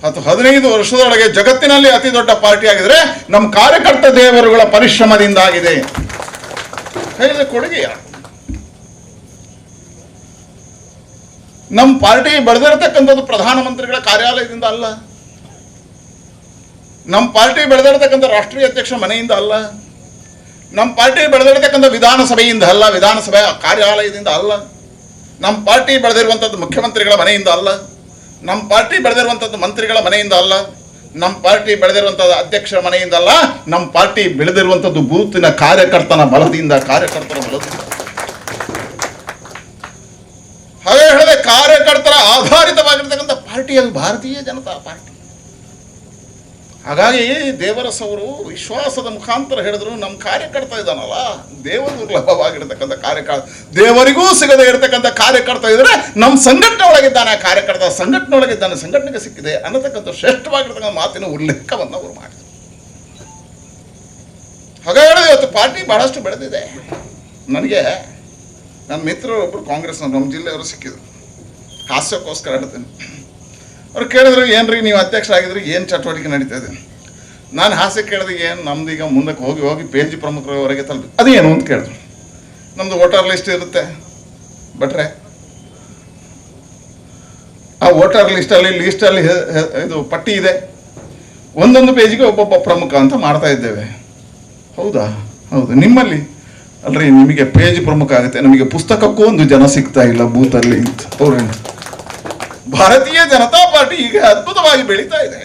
10-15 ವರ್ಷದೊಳಗೆ ಜಗತ್ತಿನಲ್ಲಿ ಅತಿ ದೊಡ್ಡ ಪಾರ್ಟಿ ಆಗಿದ್ರೆ ನಮ್ಮ ಕಾರ್ಯಕರ್ತ ದೇವರುಗಳ ಪರಿಶ್ರಮದಿಂದ ಆಗಿದೆ. ಹೇಳಿದ ಕೊಡುಗೆಯ ನಮ್ಮ ಪಾರ್ಟಿ ಬೆಳೆದಿರತಕ್ಕಂಥದ್ದು ಪ್ರಧಾನಮಂತ್ರಿಗಳ ಕಾರ್ಯಾಲಯದಿಂದ ಅಲ್ಲ, ನಮ್ಮ ಪಾರ್ಟಿ ಬೆಳೆದಿರತಕ್ಕಂಥ ರಾಷ್ಟ್ರೀಯ ಅಧ್ಯಕ್ಷ ಮನೆಯಿಂದ ಅಲ್ಲ, ನಮ್ಮ ಪಾರ್ಟಿ ಬೆಳೆದಿರತಕ್ಕಂಥ ವಿಧಾನಸಭೆಯಿಂದ ಅಲ್ಲ, ವಿಧಾನಸಭೆ ಕಾರ್ಯಾಲಯದಿಂದ ಅಲ್ಲ, ನಮ್ಮ ಪಾರ್ಟಿ ಬೆಳೆದಿರುವಂಥದ್ದು ಮುಖ್ಯಮಂತ್ರಿಗಳ ಮನೆಯಿಂದ ಅಲ್ಲ, ನಮ್ಮ ಪಾರ್ಟಿ ಬೆಳೆದಿರುವಂಥದ್ದು ಮಂತ್ರಿಗಳ ಮನೆಯಿಂದ ಅಲ್ಲ, ನಮ್ಮ ಪಾರ್ಟಿ ಬೆಳೆದಿರುವಂಥದ್ದು ಅಧ್ಯಕ್ಷರ ಮನೆಯಿಂದ ಅಲ್ಲ, ನಮ್ಮ ಪಾರ್ಟಿ ಬೆಳೆದಿರುವಂಥದ್ದು ಬೂತಿನ ಕಾರ್ಯಕರ್ತರ ಬಲದಿಂದ. ಹಾಗೆ ಹೇಳಿದೆ, ಕಾರ್ಯಕರ್ತರ ಆಧಾರಿತವಾಗಿರ್ತಕ್ಕಂಥ ಪಾರ್ಟಿ ಅದು ಭಾರತೀಯ ಜನತಾ ಪಾರ್ಟಿ. ಹಾಗಾಗಿ ದೇವರಸ್ ಅವರು ವಿಶ್ವಾಸದ ಮುಖಾಂತರ ಹೇಳಿದ್ರು, ನಮ್ಮ ಕಾರ್ಯಕರ್ತ ಇದ್ದಾನಲ್ಲ, ದೇವ ದುರ್ಲಭವಾಗಿರ್ತಕ್ಕಂಥ ಕಾರ್ಯಕರ್ತ, ದೇವರಿಗೂ ಸಿಗದೆ ಇರತಕ್ಕಂಥ ಕಾರ್ಯಕರ್ತ ಇದ್ರೆ ನಮ್ಮ ಸಂಘಟನೆ ಒಳಗಿದ್ದಾನೆ, ಕಾರ್ಯಕರ್ತ ಸಂಘಟನೆ ಒಳಗಿದ್ದಾನೆ, ಸಂಘಟನೆಗೆ ಸಿಕ್ಕಿದೆ ಅನ್ನತಕ್ಕಂಥ ಶ್ರೇಷ್ಠವಾಗಿರ್ತಕ್ಕಂಥ ಮಾತಿನ ಉಲ್ಲೇಖವನ್ನು ಅವರು ಮಾಡಿದರು. ಹಾಗಾಗಿ ಇವತ್ತು ಪಾರ್ಟಿ ಬಹಳಷ್ಟು ಬೆಳೆದಿದೆ. ನನಗೆ ನನ್ನ ಮಿತ್ರರು ಒಬ್ಬರು ಕಾಂಗ್ರೆಸ್ ನಮ್ಮ ಜಿಲ್ಲೆಯವರು ಸಿಕ್ಕಿದ್ರು, ಹಾಸ್ಯಕ್ಕೋಸ್ಕರ ಹೇಳ್ತೇನೆ. ಅವ್ರು ಕೇಳಿದ್ರು, ಏನ್ರಿ ನೀವು ಅಧ್ಯಕ್ಷ ಆಗಿದ್ರಿ, ಏನು ಚಟುವಟಿಕೆ ನಡೀತಾ ಇದೆ? ನಾನು ಹಾಸ್ಯ ಕೇಳಿದ್ರೆ, ಏನು ನಮ್ದು ಈಗ ಮುಂದಕ್ಕೆ ಹೋಗಿ ಹೋಗಿ ಪೇಜ್ ಪ್ರಮುಖರವರೆಗೆ ತಲುಪಿ ಅದೇನು ಅಂತ ಕೇಳಿದ್ರು. ನಮ್ಮದು ವೋಟರ್ ಲಿಸ್ಟ್ ಇರುತ್ತೆ ಬಟ್ರೆ, ಆ ವೋಟರ್ ಲಿಸ್ಟಲ್ಲಿ ಇದು ಪಟ್ಟಿ ಇದೆ, ಒಂದೊಂದು ಪೇಜಿಗೆ ಒಬ್ಬೊಬ್ಬ ಪ್ರಮುಖ ಅಂತ ಮಾಡ್ತಾ ಇದ್ದೇವೆ. ಹೌದಾ? ಹೌದು. ನಿಮ್ಮಲ್ಲಿ ಅಲ್ರಿ, ನಿಮಗೆ ಪೇಜ್ ಪ್ರಮುಖ ಆಗುತ್ತೆ, ನಮಗೆ ಪುಸ್ತಕಕ್ಕೂ ಒಂದು ಜನ ಸಿಗ್ತಾ ಇಲ್ಲ ಬೂತಲ್ಲಿ ಅಂತ ಅವ್ರೇನು. ಭಾರತೀಯ ಜನತಾ ಪಾರ್ಟಿ ಈಗ ಅದ್ಭುತವಾಗಿ ಬೆಳೀತಾ ಇದೆ.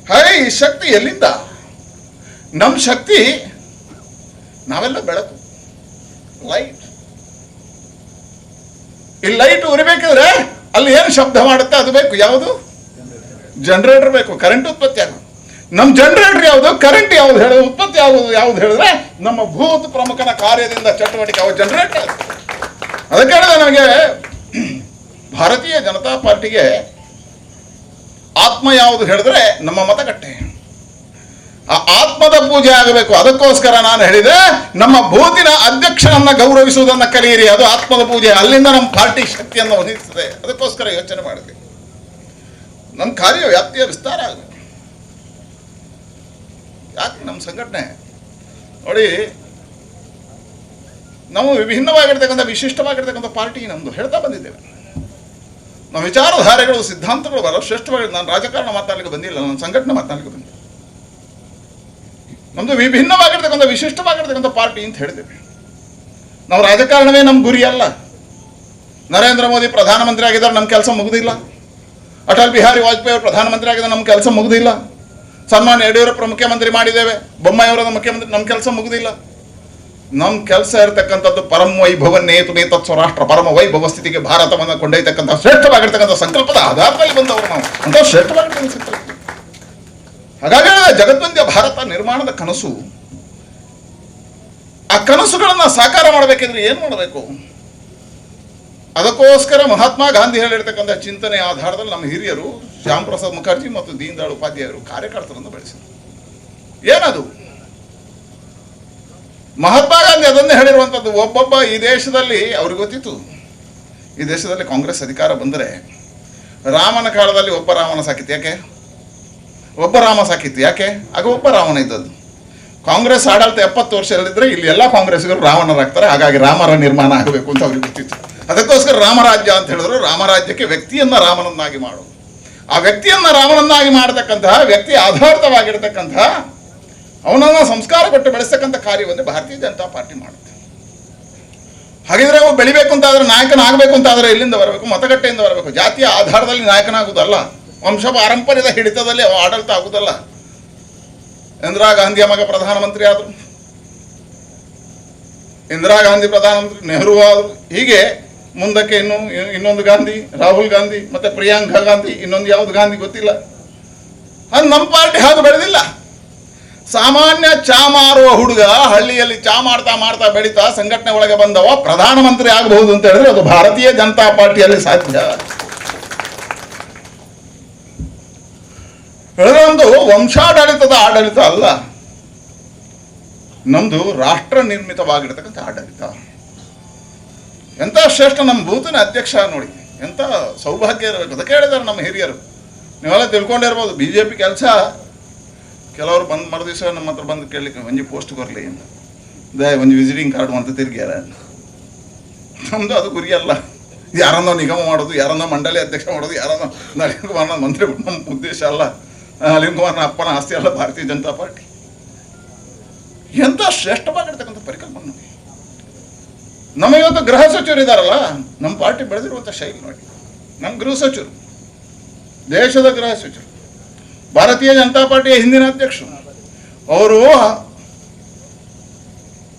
ಹಾಗೆ ಈ ಶಕ್ತಿ ಎಲ್ಲಿಂದ? ನಮ್ಮ ಶಕ್ತಿ ನಾವೆಲ್ಲ ಬೆಳಕು, ಲೈಟ್. ಈ ಲೈಟ್ ಉರಿಬೇಕಿದ್ರೆ ಅಲ್ಲಿ ಏನು ಶಬ್ದ ಮಾಡುತ್ತೆ ಅದು ಬೇಕು. ಯಾವುದು? ಜನರೇಟರ್ ಬೇಕು, ಕರೆಂಟ್ ಉತ್ಪತ್ತಿ ಆಗೋದು. ನಮ್ಮ ಜನರೇಟರ್ ಯಾವುದು, ಕರೆಂಟ್ ಯಾವುದು ಹೇಳೋದು, ಉತ್ಪತ್ತಿ ಆಗೋದು ಯಾವುದು ಹೇಳಿದ್ರೆ ನಮ್ಮ ಭೂತ ಪ್ರಮುಖನ ಕಾರ್ಯದಿಂದ ಚಟುವಟಿಕೆ ಅವು ಜನರೇಟರ್. ಅದಕ್ಕೆ ಹೇಳಿದ್ರೆ ನನಗೆ ಭಾರತೀಯ ಜನತಾ ಪಾರ್ಟಿಗೆ ಆತ್ಮ ಯಾವುದು ಹೇಳಿದ್ರೆ ನಮ್ಮ ಮತಗಟ್ಟೆ. ಆ ಆತ್ಮದ ಪೂಜೆ ಆಗಬೇಕು. ಅದಕ್ಕೋಸ್ಕರ ನಾನು ಹೇಳಿದೆ, ನಮ್ಮ ಬೂತಿನ ಅಧ್ಯಕ್ಷರನ್ನ ಗೌರವಿಸುವುದನ್ನು ಕಲಿಯಿರಿ, ಅದು ಆತ್ಮದ ಪೂಜೆ. ಅಲ್ಲಿಂದ ನಮ್ಮ ಪಾರ್ಟಿ ಶಕ್ತಿಯನ್ನು ಹೊಂದಿಸ್ತದೆ. ಅದಕ್ಕೋಸ್ಕರ ಯೋಚನೆ ಮಾಡಬೇಕು. ನಮ್ಮ ಕಾರ್ಯ ವ್ಯಾಪ್ತಿಯ ವಿಸ್ತಾರ ಆಗಬೇಕು. ಯಾಕೆ ನಮ್ಮ ಸಂಘಟನೆ ನೋಡಿ, ನಾವು ವಿಭಿನ್ನವಾಗಿರ್ತಕ್ಕಂಥ ವಿಶಿಷ್ಟವಾಗಿರ್ತಕ್ಕಂಥ ಪಾರ್ಟಿ ನಮ್ಮದು ಹೇಳ್ತಾ ಬಂದಿದ್ದೇವೆ. ನಮ್ಮ ವಿಚಾರಧಾರೆಗಳು ಸಿದ್ಧಾಂತಗಳು ಬರೋ ಶ್ರೇಷ್ಠವಾಗಿ. ನಾನು ರಾಜಕಾರಣ ಮಾತಾಡಲಿಕ್ಕೆ ಬಂದಿಲ್ಲ, ನಾನು ಸಂಘಟನೆ ಮಾತಾಡಲಿಕ್ಕೆ ಬಂದಿಲ್ಲ. ನಮ್ಮದು ವಿಭಿನ್ನವಾಗಿರ್ತಕ್ಕಂಥ ವಿಶಿಷ್ಟವಾಗಿರ್ತಕ್ಕಂಥ ಪಾರ್ಟಿ ಅಂತ ಹೇಳಿದ್ದೇವೆ. ನಾವು ರಾಜಕಾರಣವೇ ನಮ್ಮ ಗುರಿ ಅಲ್ಲ. ನರೇಂದ್ರ ಮೋದಿ ಪ್ರಧಾನಮಂತ್ರಿ ಆಗಿದ್ದಾರೆ, ನಮ್ಮ ಕೆಲಸ ಮುಗುದಿಲ್ಲ. ಅಟಲ್ ಬಿಹಾರಿ ವಾಜಪೇಯಿ ಅವರು ಪ್ರಧಾನಮಂತ್ರಿ ಆಗಿದ್ದಾರೆ, ನಮ್ಮ ಕೆಲಸ ಮುಗುದಿಲ್ಲ. ಸನ್ಮಾನ್ಯ ಯಡಿಯೂರಪ್ಪ ಮುಖ್ಯಮಂತ್ರಿ ಮಾಡಿದ್ದೇವೆ, ಬೊಮ್ಮಾಯಿಯವರ ಮುಖ್ಯಮಂತ್ರಿ, ನಮ್ಮ ಕೆಲಸ ಮುಗುದಿಲ್ಲ. ನಮ್ಮ ಕೆಲಸ ಇರತಕ್ಕಂಥದ್ದು ಪರಮ ವೈಭವನ್ನೇತು ನೇತತ್ ಸ್ವರಾಷ್ಟ್ರ, ಪರಮ ವೈಭವ ಸ್ಥಿತಿಗೆ ಭಾರತವನ್ನು ಕೊಂಡೊಯ್ತಕ್ಕಂಥ ಶ್ರೇಷ್ಠವಾಗಿರ್ತಕ್ಕಂಥ ಸಂಕಲ್ಪದ ಆಧಾರದಲ್ಲಿ ಬಂದವರು ನಾವು ಅಂತ ಶ್ರೇಷ್ಠವಾಗಿರ್ತಕ್ಕಂಥ ಸಂಕಲ್ಪ. ಹಾಗಾಗಿ ಜಗದ್ವಂದ್ಯ ಭಾರತ ನಿರ್ಮಾಣದ ಕನಸು, ಆ ಕನಸುಗಳನ್ನ ಸಾಕಾರ ಮಾಡಬೇಕಿದ್ರೆ ಏನು ಮಾಡಬೇಕು? ಅದಕ್ಕೋಸ್ಕರ ಮಹಾತ್ಮ ಗಾಂಧಿ ಹೇಳಿರ್ತಕ್ಕಂಥ ಚಿಂತನೆ ಆಧಾರದಲ್ಲಿ ನಮ್ಮ ಹಿರಿಯರು ಶ್ಯಾಮ್ ಪ್ರಸಾದ್ ಮುಖರ್ಜಿ ಮತ್ತು ದೀನ್ ದಯಾಳ್ ಉಪಾಧ್ಯಾಯರು ಕಾರ್ಯಕರ್ತರನ್ನು ಬೆಳೆಸಿದರು. ಏನದು? ಮಹಾತ್ಮ ಗಾಂಧಿ ಅದನ್ನೇ ಹೇಳಿರುವಂಥದ್ದು. ಒಬ್ಬೊಬ್ಬ ಈ ದೇಶದಲ್ಲಿ ಅವ್ರಿಗೆ ಗೊತ್ತಿತ್ತು, ಈ ದೇಶದಲ್ಲಿ ಕಾಂಗ್ರೆಸ್ ಅಧಿಕಾರ ಬಂದರೆ ರಾಮನ ಕಾಲದಲ್ಲಿ ಒಬ್ಬ ರಾಮನ ಸಾಕಿತ್ತು. ಯಾಕೆ? ಒಬ್ಬ ರಾಮ ಸಾಕಿತ್ತು. ಯಾಕೆ? ಆಗ ಒಬ್ಬ ರಾವಣ ಇದ್ದದ್ದು. ಕಾಂಗ್ರೆಸ್ ಆಡಳಿತ 70 ವರ್ಷ ಇಲ್ಲದಿದ್ರೆ ಇಲ್ಲಿ ಎಲ್ಲ ಕಾಂಗ್ರೆಸ್ಸಿಗರು ರಾವಣರಾಗ್ತಾರೆ. ಹಾಗಾಗಿ ರಾಮರ ನಿರ್ಮಾಣ ಆಗಬೇಕು ಅಂತ ಅವ್ರಿಗೆ ಗೊತ್ತಿತ್ತು. ಅದಕ್ಕೋಸ್ಕರ ರಾಮರಾಜ್ಯ ಅಂತ ಹೇಳಿದ್ರು. ರಾಮರಾಜ್ಯಕ್ಕೆ ವ್ಯಕ್ತಿಯನ್ನ ರಾಮನನ್ನಾಗಿ ಮಾಡೋದು. ಆ ವ್ಯಕ್ತಿಯನ್ನ ರಾಮನನ್ನಾಗಿ ಮಾಡತಕ್ಕಂತಹ, ವ್ಯಕ್ತಿ ಆಧಾರಿತವಾಗಿರ್ತಕ್ಕಂತಹ, ಅವನನ್ನ ಸಂಸ್ಕಾರ ಕೊಟ್ಟು ಬೆಳೆಸ್ತಕ್ಕಂಥ ಕಾರ್ಯವನ್ನೇ ಭಾರತೀಯ ಜನತಾ ಪಾರ್ಟಿ ಮಾಡುತ್ತೆ. ಹಾಗಿದ್ರೆ ಅವು ಬೆಳಿಬೇಕು ಅಂತಾದ್ರೆ, ನಾಯಕನಾಗಬೇಕು ಅಂತಾದ್ರೆ ಎಲ್ಲಿಂದ ಬರಬೇಕು? ಮತಗಟ್ಟೆಯಿಂದ ಬರಬೇಕು. ಜಾತಿಯ ಆಧಾರದಲ್ಲಿ ನಾಯಕನಾಗುವುದಲ್ಲ, ವಂಶ ಪಾರಂಪರ್ಯದ ಹಿಡಿತದಲ್ಲಿ ಆಡಳಿತ ಆಗುವುದಲ್ಲ. ಇಂದಿರಾ ಗಾಂಧಿಯ ಮಗ ಪ್ರಧಾನಮಂತ್ರಿ ಆದರು, ಇಂದಿರಾ ಗಾಂಧಿ ಪ್ರಧಾನಮಂತ್ರಿ, ನೆಹರು ಆದರು. ಹೀಗೆ ಮುಂದಕ್ಕೆ ಇನ್ನೊಂದು ಗಾಂಧಿ, ರಾಹುಲ್ ಗಾಂಧಿ, ಮತ್ತೆ ಪ್ರಿಯಾಂಕಾ ಗಾಂಧಿ, ಇನ್ನೊಂದು ಯಾವ್ದು ಗಾಂಧಿ ಗೊತ್ತಿಲ್ಲ. ಅದು ನಮ್ಮ ಪಾರ್ಟಿ ಹಾಗೆ ಬೆಳೆದಿಲ್ಲ. ಸಾಮಾನ್ಯ ಚಾ ಮಾರುವ ಹುಡುಗ ಹಳ್ಳಿಯಲ್ಲಿ ಚಾ ಮಾಡ್ತಾ ಮಾಡ್ತಾ ಬೆಳೀತಾ ಸಂಘಟನೆ ಒಳಗೆ ಬಂದವ ಪ್ರಧಾನಮಂತ್ರಿ ಆಗಬಹುದು ಅಂತ ಹೇಳಿದ್ರೆ ಅದು ಭಾರತೀಯ ಜನತಾ ಪಾರ್ಟಿಯಲ್ಲಿ ಸಾಧ್ಯ. ಹೇಳಿದ್ರೆ ನಮ್ದು ವಂಶಾಡಳಿತದ ಆಡಳಿತ ಅಲ್ಲ, ನಮ್ದು ರಾಷ್ಟ್ರ ನಿರ್ಮಿತವಾಗಿರ್ತಕ್ಕಂಥ ಆಡಳಿತ. ಎಂತ ಶ್ರೇಷ್ಠ ನಮ್ಮ ಬೂತಿನ ಅಧ್ಯಕ್ಷ ನೋಡಿ, ಎಂತ ಸೌಭಾಗ್ಯ ಇರಬೇಕು. ಅದಕ್ಕೆ ಹೇಳಿದ್ದಾರೆ ನಮ್ಮ ಹಿರಿಯರು. ನೀವೆಲ್ಲ ತಿಳ್ಕೊಂಡಿರ್ಬೋದು, BJP ಕೆಲಸ ಕೆಲವರು ಬಂದು ಮರುದಿವಸ ನಮ್ಮ ಹತ್ರ ಬಂದು ಕೇಳಲಿಕ್ಕೆ ಒಂಜಿ ಪೋಸ್ಟ್ ಕೊರಲಿ ಅಂತ, ಒಂಜಿ ವಿಸಿಟಿಂಗ್ ಕಾರ್ಡ್ ಅಂತ ತಿರುಗ್ಯಾರ. ನಮ್ದು ಅದು ಗುರಿ ಅಲ್ಲ. ಯಾರನ್ನೋ ನಿಗಮ ಮಾಡೋದು, ಯಾರನ್ನೋ ಮಂಡಳಿ ಅಧ್ಯಕ್ಷ ಮಾಡೋದು, ಯಾರನ್ನೋ ನಳಿನ್ ಕುಮಾರ್ನ ಮಂತ್ರಿ ನಮ್ಮ ಉದ್ದೇಶ ಅಲ್ಲ. ನಳಿನ್ ಕುಮಾರ್ನ ಅಪ್ಪನ ಆಸ್ತಿ ಅಲ್ಲ ಭಾರತೀಯ ಜನತಾ ಪಾರ್ಟಿ. ಎಂತ ಶ್ರೇಷ್ಠವಾಗಿರ್ತಕ್ಕಂಥ ಪರಿಕಲ್ಪನೆ ನೋಡಿ. ನಮ್ಮ ಇವತ್ತು ಗೃಹ ಸಚಿವರು ಇದ್ದಾರಲ್ಲ, ನಮ್ಮ ಪಾರ್ಟಿ ಬೆಳೆದಿರುವಂಥ ಶೈಲಿ ನೋಡಿ. ನಮ್ಮ ಗೃಹ ಸಚಿವರು, ದೇಶದ ಗೃಹ ಸಚಿವರು, ಭಾರತೀಯ ಜನತಾ ಪಾರ್ಟಿಯ ಹಿಂದಿನ ಅಧ್ಯಕ್ಷರು. ಅವರು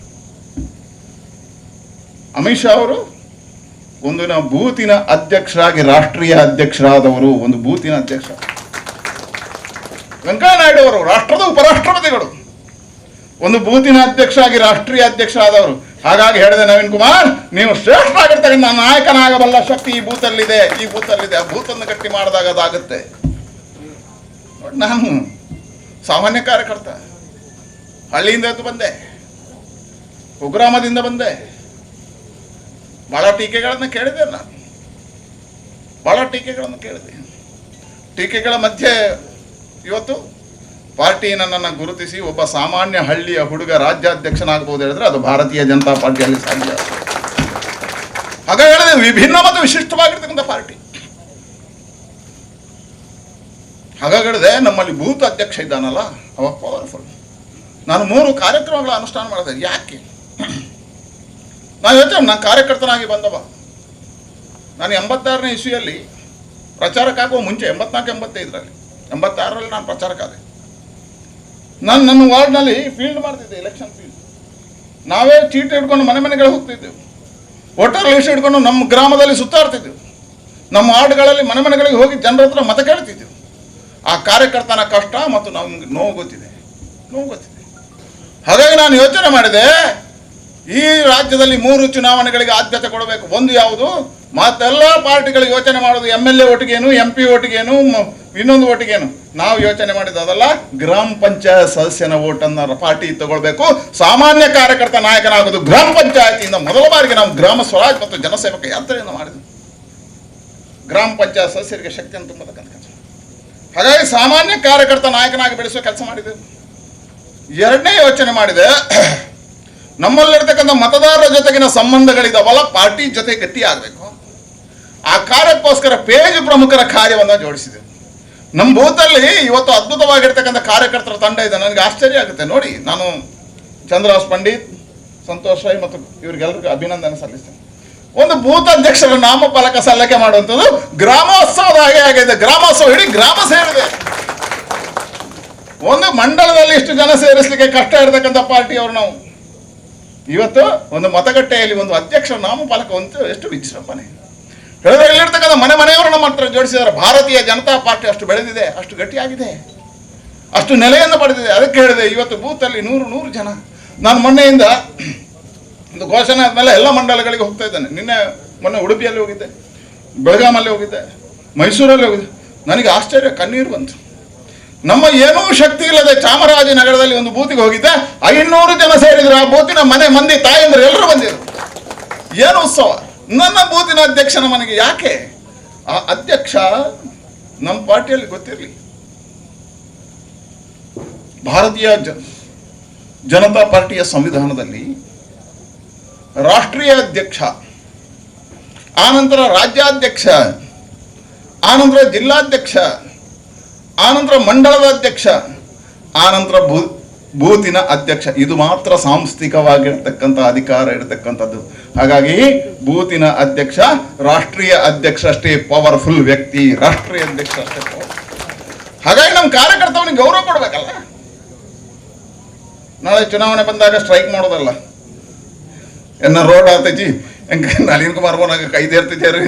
ಅಮಿತ್ ಶಾ ಅವರು ಒಂದು ಬೂತಿನ ಅಧ್ಯಕ್ಷರಾಗಿ ರಾಷ್ಟ್ರೀಯ ಅಧ್ಯಕ್ಷರಾದವರು, ಒಂದು ಬೂತಿನ ಅಧ್ಯಕ್ಷ. ವೆಂಕಯ್ಯ ನಾಯ್ಡು ಅವರು ರಾಷ್ಟ್ರದ ಉಪರಾಷ್ಟ್ರಪತಿಗಳು, ಒಂದು ಬೂತಿನ ಅಧ್ಯಕ್ಷ ಆಗಿ ರಾಷ್ಟ್ರೀಯ ಅಧ್ಯಕ್ಷ ಆದವರು. ಹಾಗಾಗಿ ಹೇಳಿದೆ ನವೀನ್ ಕುಮಾರ್, ನೀವು ಶ್ರೇಷ್ಠವಾಗಿರ್ತಕ್ಕಂಥ ನಾಯಕನಾಗಬಲ್ಲ ಶಕ್ತಿ ಈ ಬೂತಲ್ಲಿದೆ, ಈ ಬೂತಲ್ಲಿದೆ. ಆ ಬೂತನ್ನು ಗಟ್ಟಿ ಮಾಡಿದಾಗ ಅದಾಗುತ್ತೆ. ನಾನು ಸಾಮಾನ್ಯ ಕಾರ್ಯಕರ್ತ, ಹಳ್ಳಿಯಿಂದ ಬಂದೆ, ಕುಗ್ರಾಮದಿಂದ ಬಂದೆ. ಬಹಳ ಟೀಕೆಗಳನ್ನು ಕೇಳಿದೆ ನಾನು, ಬಹಳ ಟೀಕೆಗಳನ್ನು ಕೇಳಿದೆ. ಟೀಕೆಗಳ ಮಧ್ಯೆ ಇವತ್ತು ಪಾರ್ಟಿ ನನ್ನನ್ನು ಗುರುತಿಸಿ ಒಬ್ಬ ಸಾಮಾನ್ಯ ಹಳ್ಳಿಯ ಹುಡುಗ ರಾಜ್ಯಾಧ್ಯಕ್ಷನಾಗಬಹುದು ಹೇಳಿದ್ರೆ ಅದು ಭಾರತೀಯ ಜನತಾ ಪಾರ್ಟಿಯಲ್ಲಿ ಸಾಧ್ಯ. ಹಾಗಾಗಿ ಹೇಳಿದೆ, ವಿಭಿನ್ನ ಮತ್ತು ವಿಶಿಷ್ಟವಾಗಿರ್ತಕ್ಕಂಥ ಪಾರ್ಟಿ. ಹಾಗಾಗಿ ಹೇಳಿದೆ, ನಮ್ಮಲ್ಲಿ ಬೂತ್ ಅಧ್ಯಕ್ಷ ಇದ್ದಾನಲ್ಲ ಅವ ಪವರ್ಫುಲ್. ನಾನು 3 ಕಾರ್ಯಕ್ರಮಗಳ ಅನುಷ್ಠಾನ ಮಾಡಿದೆ. ಯಾಕೆ? ನಾನು ಯೋಚನೆ, ನಾನು ಕಾರ್ಯಕರ್ತನಾಗಿ ಬಂದವ. ನಾನು 86ನೇ ಇಸ್ವಿಯಲ್ಲಿ ಪ್ರಚಾರಕ್ಕಾಗುವ ಮುಂಚೆ 84-85ರಲ್ಲಿ 86ರಲ್ಲಿ ನಾನು ಪ್ರಚಾರಕ್ಕಾದೆ. ನಾನು ನನ್ನ ವಾರ್ಡ್ನಲ್ಲಿ ಫೀಲ್ಡ್ ಮಾಡ್ತಿದ್ದೆ, ಎಲೆಕ್ಷನ್ ಫೀಲ್ಡ್. ನಾವೇ ಚೀಟಿ ಹಿಡ್ಕೊಂಡು ಮನೆ ಮನೆಗಳಿಗೆ ಹೋಗ್ತಿದ್ದೆವು, ವೋಟರ್ ಲಿಸ್ಟ್ ಹಿಡ್ಕೊಂಡು ನಮ್ಮ ಗ್ರಾಮದಲ್ಲಿ ಸುತ್ತಾಡ್ತಿದ್ದೆವು, ನಮ್ಮ ವಾರ್ಡ್ಗಳಲ್ಲಿ ಮನೆ ಮನೆಗಳಿಗೆ ಹೋಗಿ ಜನರ ಹತ್ರ ಮತ ಕೇಳ್ತಿದ್ದೆವು. ಆ ಕಾರ್ಯಕರ್ತನ ಕಷ್ಟ ಮತ್ತು ನಮ್ಗೆ ನೋವು ಗೊತ್ತಿದೆ. ಹಾಗಾಗಿ ನಾನು ಯೋಚನೆ ಮಾಡಿದೆ, ಈ ರಾಜ್ಯದಲ್ಲಿ 3 ಚುನಾವಣೆಗಳಿಗೆ ಆದ್ಯತೆ ಕೊಡಬೇಕು. ಒಂದು ಯಾವುದು? ಮತ್ತೆಲ್ಲ ಪಾರ್ಟಿಗಳಿಗೆ ಯೋಚನೆ ಮಾಡೋದು MLA ಓಟಿಗೇನು, MP ಓಟಿಗೇನು, ಇನ್ನೊಂದು ಓಟಿಗೇನು. ನಾವು ಯೋಚನೆ ಮಾಡಿದ್ದು ಅದಲ್ಲ, ಗ್ರಾಮ ಪಂಚಾಯತ್ ಸದಸ್ಯನ ಓಟನ್ನು ಪಾರ್ಟಿ ತಗೊಳ್ಬೇಕು. ಸಾಮಾನ್ಯ ಕಾರ್ಯಕರ್ತ ನಾಯಕನಾಗೋದು ಗ್ರಾಮ ಪಂಚಾಯತಿಯಿಂದ. ಮೊದಲ ಬಾರಿಗೆ ನಾವು ಗ್ರಾಮ ಸ್ವರಾಜ್ ಮತ್ತು ಜನಸೇವಕ ಯಾತ್ರೆಯನ್ನು ಮಾಡಿದ್ವಿ. ಗ್ರಾಮ ಪಂಚಾಯತ್ ಸದಸ್ಯರಿಗೆ ಶಕ್ತಿಯನ್ನು ತುಂಬತಕ್ಕಂಥ ಕೆಲಸ. ಹಾಗಾಗಿ ಸಾಮಾನ್ಯ ಕಾರ್ಯಕರ್ತ ನಾಯಕನಾಗಿ ಬೆಳೆಸುವ ಕೆಲಸ ಮಾಡಿದೆವು. ಎರಡನೇ ಯೋಚನೆ ಮಾಡಿದೆ, ನಮ್ಮಲ್ಲಿರ್ತಕ್ಕಂಥ ಮತದಾರರ ಜೊತೆಗಿನ ಸಂಬಂಧಗಳಿದಾವಲ್ಲ, ಪಾರ್ಟಿ ಜೊತೆ ಗಟ್ಟಿ ಆಗಬೇಕು. ಆ ಕಾರ್ಯಕ್ಕೋಸ್ಕರ ಪೇಜ್ ಪ್ರಮುಖರ ಕಾರ್ಯವನ್ನು ಜೋಡಿಸಿದೆ. ನಮ್ಮ ಬೂತಲ್ಲಿ ಇವತ್ತು ಅದ್ಭುತವಾಗಿರ್ತಕ್ಕಂಥ ಕಾರ್ಯಕರ್ತರ ತಂಡ ಇದೆ. ನನಗೆ ಆಶ್ಚರ್ಯ ಆಗುತ್ತೆ ನೋಡಿ. ನಾನು ಚಂದ್ರಹಾಸ್ ಪಂಡಿತ್, ಸಂತೋಷ್ ರೈ ಮತ್ತು ಇವರಿಗೆಲ್ಲರಿಗೂ ಅಭಿನಂದನೆ ಸಲ್ಲಿಸ್ತೇನೆ. ಒಂದು ಬೂತ್ ಅಧ್ಯಕ್ಷರ ನಾಮಫಲಕ ಸಲ್ಲಿಕೆ ಮಾಡುವಂಥದ್ದು ಗ್ರಾಮೋತ್ಸವದ ಹಾಗೆ ಆಗಿದೆ. ಗ್ರಾಮೋತ್ಸವ ಇಡೀ ಗ್ರಾಮ ಸೇರಿದೆ. ಒಂದು ಮಂಡಲದಲ್ಲಿ ಇಷ್ಟು ಜನ ಸೇರಿಸಲಿಕ್ಕೆ ಕಷ್ಟ ಇರತಕ್ಕಂಥ ಪಾರ್ಟಿಯವರು ನಾವು. ಇವತ್ತು ಒಂದು ಮತಗಟ್ಟೆಯಲ್ಲಿ ಒಂದು ಅಧ್ಯಕ್ಷರ ನಾಮಫಲಕ ಒಂದು ಎಷ್ಟು ವಿಜೃಂಭಣೆ. ಹೇಳಿದ್ರೆ ಇಲ್ಲಿರ್ತಕ್ಕಂಥ ಮನೆಯವರು ನಮ್ಮ ಹತ್ರ ಜೋಡಿಸಿದ್ದಾರೆ. ಭಾರತೀಯ ಜನತಾ ಪಾರ್ಟಿ ಅಷ್ಟು ಬೆಳೆದಿದೆ, ಅಷ್ಟು ಗಟ್ಟಿಯಾಗಿದೆ, ಅಷ್ಟು ನೆಲೆಯನ್ನು ಪಡೆದಿದೆ. ಅದಕ್ಕೆ ಹೇಳಿದೆ, ಇವತ್ತು ಬೂತಲ್ಲಿ 100 ಜನ. ನಾನು ಮೊನ್ನೆಯಿಂದ ಒಂದು ಘೋಷಣೆ ಆದಮೇಲೆ ಎಲ್ಲ ಮಂಡಲಗಳಿಗೆ ಹೋಗ್ತಾ ಇದ್ದೇನೆ. ಮೊನ್ನೆ ಉಡುಪಿಯಲ್ಲಿ ಹೋಗಿದ್ದೆ, ಬೆಳಗಾಮಲ್ಲಿ ಹೋಗಿದ್ದೆ, ಮೈಸೂರಲ್ಲಿ ಹೋಗಿದ್ದೆ. ನನಗೆ ಆಶ್ಚರ್ಯ, ಕಣ್ಣೀರು ಬಂತು. ನಮ್ಮ ಏನೂ ಶಕ್ತಿ ಇಲ್ಲದೆ ಚಾಮರಾಜನಗರದಲ್ಲಿ ಒಂದು ಬೂತಿಗೆ ಹೋಗಿದ್ದೆ, 500 ಜನ ಸೇರಿದ್ರು. ಆ ಬೂತಿನ ಮಂದಿ ತಾಯಂದ್ರೆ ಎಲ್ಲರೂ ಬಂದಿದ್ರು. ಏನು ಉತ್ಸವ! ನನ್ನ ಬೂತಿನ ಅಧ್ಯಕ್ಷನ ಮನೆಗೆ. ಯಾಕೆ? ಆ ಅಧ್ಯಕ್ಷ ನಮ್ಮ ಪಾರ್ಟಿಯಲ್ಲಿ ಗೊತ್ತಿರಲಿ. ಭಾರತೀಯ ಜನತಾ ಪಾರ್ಟಿಯ ಸಂವಿಧಾನದಲ್ಲಿ ರಾಷ್ಟ್ರೀಯ ಅಧ್ಯಕ್ಷ, ಆನಂತರ ರಾಜ್ಯಾಧ್ಯಕ್ಷ, ಆನಂತರ ಜಿಲ್ಲಾಧ್ಯಕ್ಷ, ಆನಂತರ ಮಂಡಳದ ಅಧ್ಯಕ್ಷ, ಆನಂತರ ಬೂತಿನ ಅಧ್ಯಕ್ಷ. ಇದು ಮಾತ್ರ ಸಾಂಸ್ಥಿಕವಾಗಿರ್ತಕ್ಕಂಥ ಅಧಿಕಾರ ಇರತಕ್ಕಂಥದ್ದು. ಹಾಗಾಗಿ ಬೂತಿನ ಅಧ್ಯಕ್ಷ ರಾಷ್ಟ್ರೀಯ ಅಧ್ಯಕ್ಷ ಅಷ್ಟೇ ಪವರ್ಫುಲ್ ವ್ಯಕ್ತಿ, ರಾಷ್ಟ್ರೀಯ ಅಧ್ಯಕ್ಷ ಅಷ್ಟೇ ಪವರ್ಫುಲ್. ಹಾಗಾಗಿ ನಮ್ಮ ಕಾರ್ಯಕರ್ತವನಿಗೆ ಗೌರವ ಕೊಡ್ಬೇಕಲ್ಲ. ನಾಳೆ ಚುನಾವಣೆ ಬಂದಾಗ ಸ್ಟ್ರೈಕ್ ಮಾಡೋದಲ್ಲ, ಎನ್ನ ರೋಡ್ ಆತೈತಿ ಹೆಂಗ ನಳಿನ್ ಕುಮಾರ್ ಬೋನಾಗ ಕೈದೇರ್ತಿದ್ಯಾರು,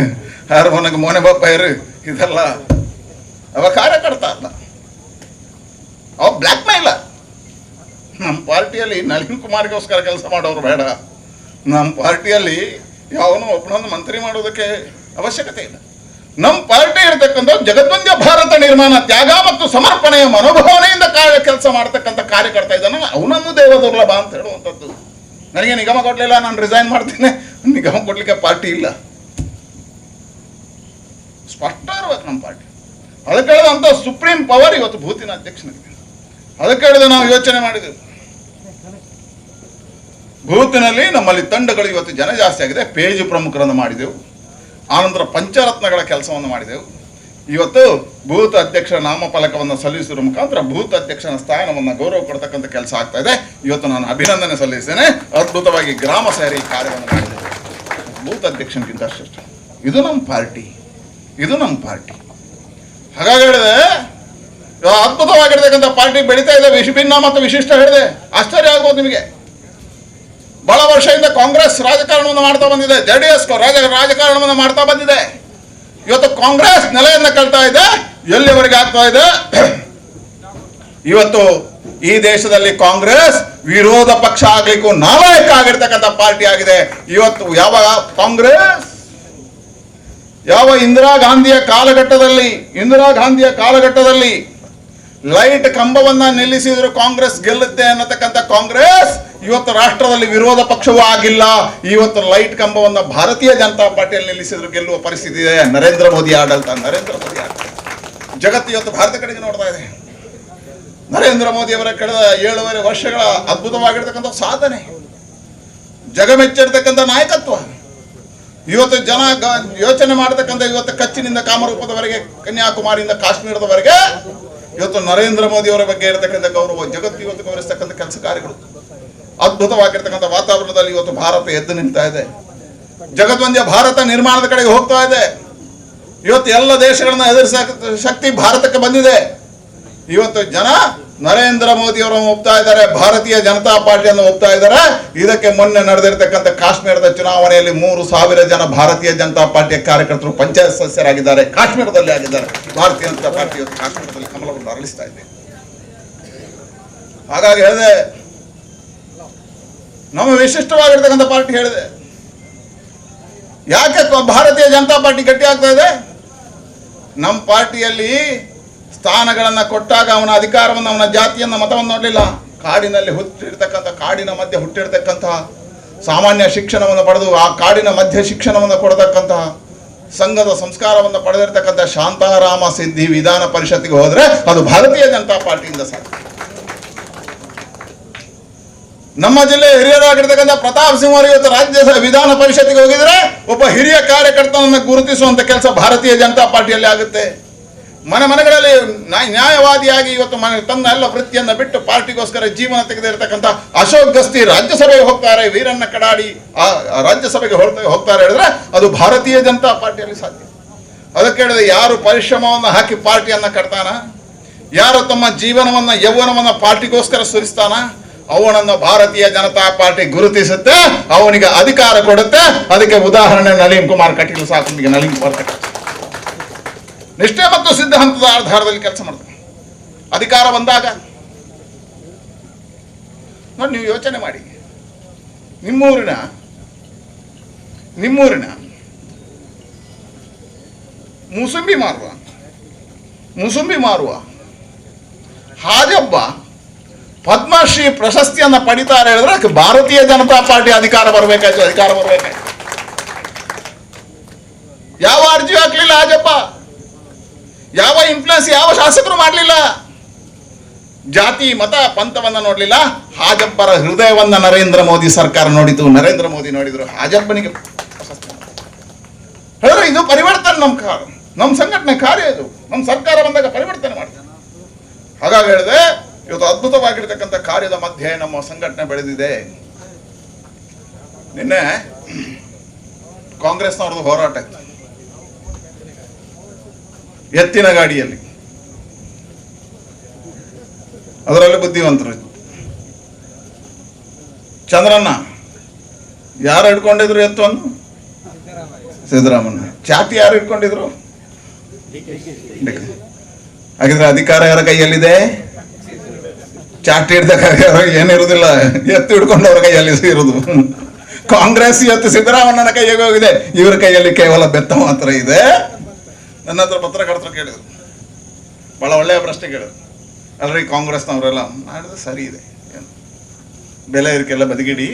ಯಾರು ಬೋನಾಗ ಮೋನೆ ಬಾಪ ಯಾರು, ಇದೆಲ್ಲ ಅವ ಕಾರ್ಯಕರ್ತ ಅಲ್ಲ, ಅವ ಬ್ಲ್ಯಾಕ್ ಮೇಲರ್. ನಮ್ಮ ಪಾರ್ಟಿಯಲ್ಲಿ ನಳಿನ್ ಕುಮಾರ್ಗೋಸ್ಕರ ಕೆಲಸ ಮಾಡೋರು ಬೇಡ. ನಮ್ಮ ಪಾರ್ಟಿಯಲ್ಲಿ ಯಾವನು ಒಬ್ಬನೊಂದು ಮಂತ್ರಿ ಮಾಡೋದಕ್ಕೆ ಅವಶ್ಯಕತೆ ಇಲ್ಲ. ನಮ್ಮ ಪಾರ್ಟಿ ಇರತಕ್ಕಂಥ ಜಗದ್ವಂದ್ಯ ಭಾರತ ನಿರ್ಮಾಣ, ತ್ಯಾಗ ಮತ್ತು ಸಮರ್ಪಣೆಯ ಮನೋಭಾವನೆಯಿಂದ ಕೆಲಸ ಮಾಡತಕ್ಕಂಥ ಕಾರ್ಯಕರ್ತ ಇದ್ದಾನೆ, ಅವನನ್ನು ದೇವ ದುರ್ಲಭ ಅಂತ ಹೇಳುವಂಥದ್ದು. ನನಗೆ ನಿಗಮ ಕೊಡ್ಲಿಲ್ಲ, ನಾನು ರಿಸೈನ್ ಮಾಡ್ತೀನಿ, ನಿಗಮ ಕೊಡ್ಲಿಕ್ಕೆ ಪಾರ್ಟಿ ಇಲ್ಲ. ಸ್ಪಷ್ಟ ಇರ್ಬೇಕು ನಮ್ಮ ಪಾರ್ಟಿ. ಅದಕ್ಕೆ ಹೇಳಿದಂಥ ಸುಪ್ರೀಂ ಪವರ್ ಇವತ್ತು ಬೂತಿನ ಅಧ್ಯಕ್ಷನಿಗೆ. ಅದಕ್ಕೆ ಹೇಳಿದ ನಾವು ಯೋಚನೆ ಮಾಡಿದೆವು, ಬೂತಿನಲ್ಲಿ ನಮ್ಮಲ್ಲಿ ತಂಡಗಳು ಇವತ್ತು ಜನ ಜಾಸ್ತಿ ಆಗಿದೆ, ಪೇಜ್ ಪ್ರಮುಖರನ್ನು ಮಾಡಿದೆವು, ಆನಂತರ ಪಂಚರತ್ನಗಳ ಕೆಲಸವನ್ನು ಮಾಡಿದೆವು. ಇವತ್ತು ಬೂತ್ ಅಧ್ಯಕ್ಷರ ನಾಮಫಲಕವನ್ನು ಸಲ್ಲಿಸುವ ಮುಖಾಂತರ ಬೂತ್ ಅಧ್ಯಕ್ಷನ ಸ್ಥಾನವನ್ನು ಗೌರವ ಕೊಡ್ತಕ್ಕಂಥ ಕೆಲಸ ಆಗ್ತಾ ಇದೆ. ಇವತ್ತು ನಾನು ಅಭಿನಂದನೆ ಸಲ್ಲಿಸ್ತೇನೆ. ಅದ್ಭುತವಾಗಿ ಗ್ರಾಮ ಸೇರಿ ಕಾರ್ಯವನ್ನು ಮಾಡಿದ್ದೇವೆ. ಬೂತ್ ಅಧ್ಯಕ್ಷನಿಗಿಂತ ಅಷ್ಟು ಇದು ನಮ್ಮ ಪಾರ್ಟಿ, ಇದು ನಮ್ಮ ಪಾರ್ಟಿ. ಹಾಗಾಗಿ ಹೇಳಿದೆ, ಅದ್ಭುತವಾಗಿರ್ತಕ್ಕಂಥ ಪಾರ್ಟಿ ಬೆಳೀತಾ ಇದೆ, ವಿಭಿನ್ನ ಮತ್ತು ವಿಶಿಷ್ಟ ಹೇಳಿದೆ. ಆಶ್ಚರ್ಯ ಆಗ್ಬೋದು ನಿಮಗೆ. ಬಹಳ ವರ್ಷದಿಂದ ಕಾಂಗ್ರೆಸ್ ರಾಜಕಾರಣವನ್ನು ಮಾಡ್ತಾ ಬಂದಿದೆ, JDS ರಾಜಕಾರಣವನ್ನು ಮಾಡ್ತಾ ಬಂದಿದೆ. ಇವತ್ತು ಕಾಂಗ್ರೆಸ್ ನೆಲೆಯನ್ನು ಕಳ್ತಾ ಇದೆ. ಎಲ್ಲಿವರೆಗೆ ಆಗ್ತಾ ಇದೆ? ಇವತ್ತು ಈ ದೇಶದಲ್ಲಿ ಕಾಂಗ್ರೆಸ್ ವಿರೋಧ ಪಕ್ಷ ಆಗ್ಲಿಕ್ಕೂ ನಾಲಾಯಕ ಆಗಿರ್ತಕ್ಕಂಥ ಪಾರ್ಟಿ ಆಗಿದೆ. ಇವತ್ತು ಯಾವ ಕಾಂಗ್ರೆಸ್ ಯಾವ ಇಂದಿರಾ ಗಾಂಧಿಯ ಕಾಲಘಟ್ಟದಲ್ಲಿ ಲೈಟ್ ಕಂಬವನ್ನ ನಿಲ್ಲಿಸಿದ್ರು ಕಾಂಗ್ರೆಸ್ ಗೆಲ್ಲುತ್ತೆ ಅನ್ನತಕ್ಕಂಥ ಕಾಂಗ್ರೆಸ್ ಇವತ್ತು ರಾಷ್ಟ್ರದಲ್ಲಿ ವಿರೋಧ ಪಕ್ಷವೂ ಆಗಿಲ್ಲ. ಇವತ್ತು ಲೈಟ್ ಕಂಬವನ್ನ ಭಾರತೀಯ ಜನತಾ ಪಾರ್ಟಿಯಲ್ಲಿ ನಿಲ್ಲಿಸಿದ್ರು ಗೆಲ್ಲುವ ಪರಿಸ್ಥಿತಿ ಇದೆ. ನರೇಂದ್ರ ಮೋದಿ ಆಡಳಿತ. ಜಗತ್ತು ಇವತ್ತು ಭಾರತ ಕಡೆಗೆ ನೋಡ್ತಾ ಇದೆ. ನರೇಂದ್ರ ಮೋದಿ ಅವರ ಕಳೆದ 7.5 ವರ್ಷಗಳ ಅದ್ಭುತವಾಗಿರ್ತಕ್ಕಂಥ ಸಾಧನೆ, ಜಗಮೆಚ್ಚಿರ್ತಕ್ಕಂಥ ನಾಯಕತ್ವ. ಇವತ್ತು ಜನ ಯೋಚನೆ ಮಾಡತಕ್ಕಂಥ ಇವತ್ತು ಕಚ್ಚಿನಿಂದ ಕಾಮರೂಪದವರೆಗೆ, ಕನ್ಯಾಕುಮಾರಿಯಿಂದ ಕಾಶ್ಮೀರದವರೆಗೆ ಇವತ್ತು ನರೇಂದ್ರ ಮೋದಿ ಅವರ ಬಗ್ಗೆ ಇರತಕ್ಕಂಥ ಗೌರವ ಜಗತ್ತು ಇವತ್ತು ಗೌರವಿಸ್ತಕ್ಕಂಥ ಕೆಲಸ ಕಾರ್ಯಗಳು. ಅದ್ಭುತವಾಗಿರ್ತಕ್ಕಂಥ ವಾತಾವರಣದಲ್ಲಿ ಇವತ್ತು ಭಾರತ ಎದ್ದು ನಿಲ್ತಾ ಇದೆ. ಜಗದ್ವಂದ್ಯ ಭಾರತ ನಿರ್ಮಾಣದ ಕಡೆಗೆ ಹೋಗ್ತಾ ಇದೆ. ಇವತ್ತು ಎಲ್ಲ ದೇಶಗಳನ್ನ ಎದುರಿಸ ಶಕ್ತಿ ಭಾರತಕ್ಕೆ ಬಂದಿದೆ. ಇವತ್ತು ಜನ ನರೇಂದ್ರ ಮೋದಿ ಅವರನ್ನು ಒಪ್ತಾ ಇದ್ದಾರೆ, ಭಾರತೀಯ ಜನತಾ ಪಾರ್ಟಿಯನ್ನು ಒಪ್ತಾ ಇದ್ದಾರೆ. ಇದಕ್ಕೆ ಮೊನ್ನೆ ನಡೆದಿರ್ತಕ್ಕಂಥ ಕಾಶ್ಮೀರದ ಚುನಾವಣೆಯಲ್ಲಿ 3,000 ಜನ ಭಾರತೀಯ ಜನತಾ ಪಾರ್ಟಿಯ ಕಾರ್ಯಕರ್ತರು ಪಂಚಾಯತ್ ಸದಸ್ಯರಾಗಿದ್ದಾರೆ, ಕಾಶ್ಮೀರದಲ್ಲಿ ಆಗಿದ್ದಾರೆ. ಭಾರತೀಯ ಜನತಾ ಪಾರ್ಟಿ ಇವತ್ತು ಕಾಶ್ಮೀರದಲ್ಲಿ ಕಮಲವನ್ನು ಅರಳಿಸ್ತಾ ಇದೆ. ಹಾಗಾಗಿ ಹೇಳಿದೆ, ನಮ್ಮ ವಿಶಿಷ್ಟವಾಗಿರ್ತಕ್ಕಂಥ ಪಾರ್ಟಿ ಹೇಳಿದೆ. ಯಾಕೆ ಭಾರತೀಯ ಜನತಾ ಪಾರ್ಟಿ ಗಟ್ಟಿ ಆಗ್ತಾ ಇದೆ? ನಮ್ಮ ಪಾರ್ಟಿಯಲ್ಲಿ ಸ್ಥಾನಗಳನ್ನು ಕೊಟ್ಟಾಗ ಅವನ ಅಧಿಕಾರವನ್ನು, ಅವನ ಜಾತಿಯನ್ನು, ಮತವನ್ನು ನೋಡಲಿಲ್ಲ. ಕಾಡಿನಲ್ಲಿ ಕಾಡಿನ ಮಧ್ಯೆ ಹುಟ್ಟಿರ್ತಕ್ಕಂತಹ ಸಾಮಾನ್ಯ ಶಿಕ್ಷಣವನ್ನು ಪಡೆದು ಆ ಕಾಡಿನ ಮಧ್ಯೆ ಶಿಕ್ಷಣವನ್ನು ಕೊಡತಕ್ಕಂತಹ ಸಂಘದ ಸಂಸ್ಕಾರವನ್ನು ಪಡೆದಿರ್ತಕ್ಕಂಥ ಶಾಂತಾರಾಮ ಸಿದ್ಧಿ ವಿಧಾನ ಪರಿಷತ್ತಿಗೆ ಹೋದ್ರೆ ಅದು ಭಾರತೀಯ ಜನತಾ ಪಾರ್ಟಿಯಿಂದ ಸಾಧ್ಯ. ನಮ್ಮ ಜಿಲ್ಲೆ ಹಿರಿಯರಾಗಿರ್ತಕ್ಕಂಥ ಪ್ರತಾಪ್ ಸಿಂಹ ಅವರು ಇವತ್ತು ರಾಜ್ಯ ವಿಧಾನ ಪರಿಷತ್ತಿಗೆ ಹೋಗಿದ್ರೆ ಒಬ್ಬ ಹಿರಿಯ ಕಾರ್ಯಕರ್ತನನ್ನು ಗುರುತಿಸುವಂತ ಕೆಲಸ ಭಾರತೀಯ ಜನತಾ ಪಾರ್ಟಿಯಲ್ಲಿ ಆಗುತ್ತೆ. ಮನೆಗಳಲ್ಲಿ ನ್ಯಾಯವಾದಿಯಾಗಿ ಇವತ್ತು ತನ್ನ ಎಲ್ಲ ವೃತ್ತಿಯನ್ನು ಬಿಟ್ಟು ಪಾರ್ಟಿಗೋಸ್ಕರ ಜೀವನ ತೆಗೆದಿರ್ತಕ್ಕಂಥ ಅಶೋಕ್ ಗಸ್ತಿ ರಾಜ್ಯಸಭೆಗೆ ಹೋಗ್ತಾರೆ, ವೀರಣ್ಣ ಕಡಾಡಿ ರಾಜ್ಯಸಭೆಗೆ ಹೋಗ್ತಾರೆ ಹೇಳಿದ್ರೆ ಅದು ಭಾರತೀಯ ಜನತಾ ಪಾರ್ಟಿಯಲ್ಲಿ ಸಾಧ್ಯ. ಅದಕ್ಕೆ ಹೇಳಿದ್ರೆ, ಯಾರು ಪರಿಶ್ರಮವನ್ನು ಹಾಕಿ ಪಾರ್ಟಿಯನ್ನ ಕಟ್ತಾನ, ಯಾರು ತಮ್ಮ ಜೀವನವನ್ನ ಯೌವನವನ್ನ ಪಾರ್ಟಿಗೋಸ್ಕರ ಸುರಿಸ್ತಾನ, ಅವನನ್ನು ಭಾರತೀಯ ಜನತಾ ಪಾರ್ಟಿ ಗುರುತಿಸುತ್ತೆ, ಅವನಿಗೆ ಅಧಿಕಾರ ಕೊಡುತ್ತೆ. ಅದಕ್ಕೆ ಉದಾಹರಣೆ ನಳಿನ್ ಕುಮಾರ್ ಕಟೀಲ್ ಸಾಕು. ನಿಮಗೆ ನಳಿನ್ ಕುಮಾರ್ ಕಟೀಲ್ ನಿಷ್ಠೆ ಮತ್ತು ಸಿದ್ಧಾಂತದ ಆಧಾರದಲ್ಲಿ ಕೆಲಸ ಮಾಡ್ತಾರೆ. ಅಧಿಕಾರ ಬಂದಾಗ ನೋಡಿ, ನೀವು ಯೋಚನೆ ಮಾಡಿ, ನಿಮ್ಮೂರಿನ ಮುಸುಂಬಿ ಮಾರುವ ಹಾಜಬ್ಬ ಪದ್ಮಶ್ರೀ ಪ್ರಶಸ್ತಿಯನ್ನ ಪಡಿತಾರೆ ಹೇಳಿದ್ರೆ ಭಾರತೀಯ ಜನತಾ ಪಾರ್ಟಿ ಅಧಿಕಾರ ಬರಬೇಕಾಯ್ತು. ಯಾವ ಅರ್ಜಿ ಹಾಕ್ಲಿಲ್ಲ ಹಾಜಪ್ಪ, ಯಾವ ಇನ್ಫ್ಲುಯೆನ್ಸ್ ಯಾವ ಶಾಸಕರು ಮಾಡಲಿಲ್ಲ. ಜಾತಿ ಮತ ಪಂಥವನ್ನ ನೋಡ್ಲಿಲ್ಲ, ಹಾಜಬ್ಬರ ಹೃದಯವನ್ನ ನರೇಂದ್ರ ಮೋದಿ ಸರ್ಕಾರ ನೋಡಿತು. ನರೇಂದ್ರ ಮೋದಿ ನೋಡಿದ್ರು, ಹಾಜಬ್ಬನಿಗೆ ಪ್ರಶಸ್ತಿ ಹೇಳಿದ್ರೆ ಇದು ಪರಿವರ್ತನೆ. ನಮ್ಮ ಸಂಘಟನೆ ಕಾರ್ಯ ಇದು. ನಮ್ಮ ಸರ್ಕಾರ ಬಂದಾಗ ಪರಿವರ್ತನೆ ಮಾಡ್ತೇವೆ. ಹಾಗಾಗಿ ಹೇಳಿದೆ, ಇವತ್ತು ಅದ್ಭುತವಾಗಿರ್ತಕ್ಕಂಥ ಕಾರ್ಯದ ಮಧ್ಯೆ ನಮ್ಮ ಸಂಘಟನೆ ಬೆಳೆದಿದೆ. ನಿನ್ನೆ ಕಾಂಗ್ರೆಸ್ನವ್ರದ್ದು ಹೋರಾಟ ಇತ್ತು, ಎತ್ತಿನ ಗಾಡಿಯಲ್ಲಿ. ಅದರಲ್ಲಿ ಬುದ್ಧಿವಂತರು ಚಂದ್ರಣ್ಣ ಯಾರು ಹಿಡ್ಕೊಂಡಿದ್ರು ಎತ್ತುವನ್ನು? ಸಿದ್ದರಾಮಣ್ಣ. ಚಾಟಿ ಯಾರು ಹಿಡ್ಕೊಂಡಿದ್ರು? ಹಾಗಿದ್ರೆ ಅಧಿಕಾರ ಯಾರ ಕೈಯಲ್ಲಿದೆ? ಚಾಟಿ ಹಿಡ್ದ ಏನಿರುವುದಿಲ್ಲ, ಎತ್ತು ಹಿಡ್ಕೊಂಡವ್ರ ಕೈಯಲ್ಲಿ ಇರುವುದು. ಕಾಂಗ್ರೆಸ್ ಇವತ್ತು ಸಿದ್ದರಾಮಣ್ಣನ ಕೈಗೆ ಹೋಗಿದೆ, ಇವರ ಕೈಯಲ್ಲಿ ಕೇವಲ ಬೆತ್ತ ಮಾತ್ರ ಇದೆ. ನನ್ನ ಹತ್ರ ಪತ್ರಕರ್ತರು ಕೇಳಿದ್ರು, ಬಹಳ ಒಳ್ಳೆಯ ಪ್ರಶ್ನೆ ಕೇಳಿದ್ರು. ಅಲ್ರಿ ಕಾಂಗ್ರೆಸ್ನವರೆಲ್ಲ ಮಾಡಿದ್ರೆ ಸರಿ ಇದೆ, ಬೆಲೆ ಇದಕ್ಕೆಲ್ಲ ಬದಿಗಿಡಿ.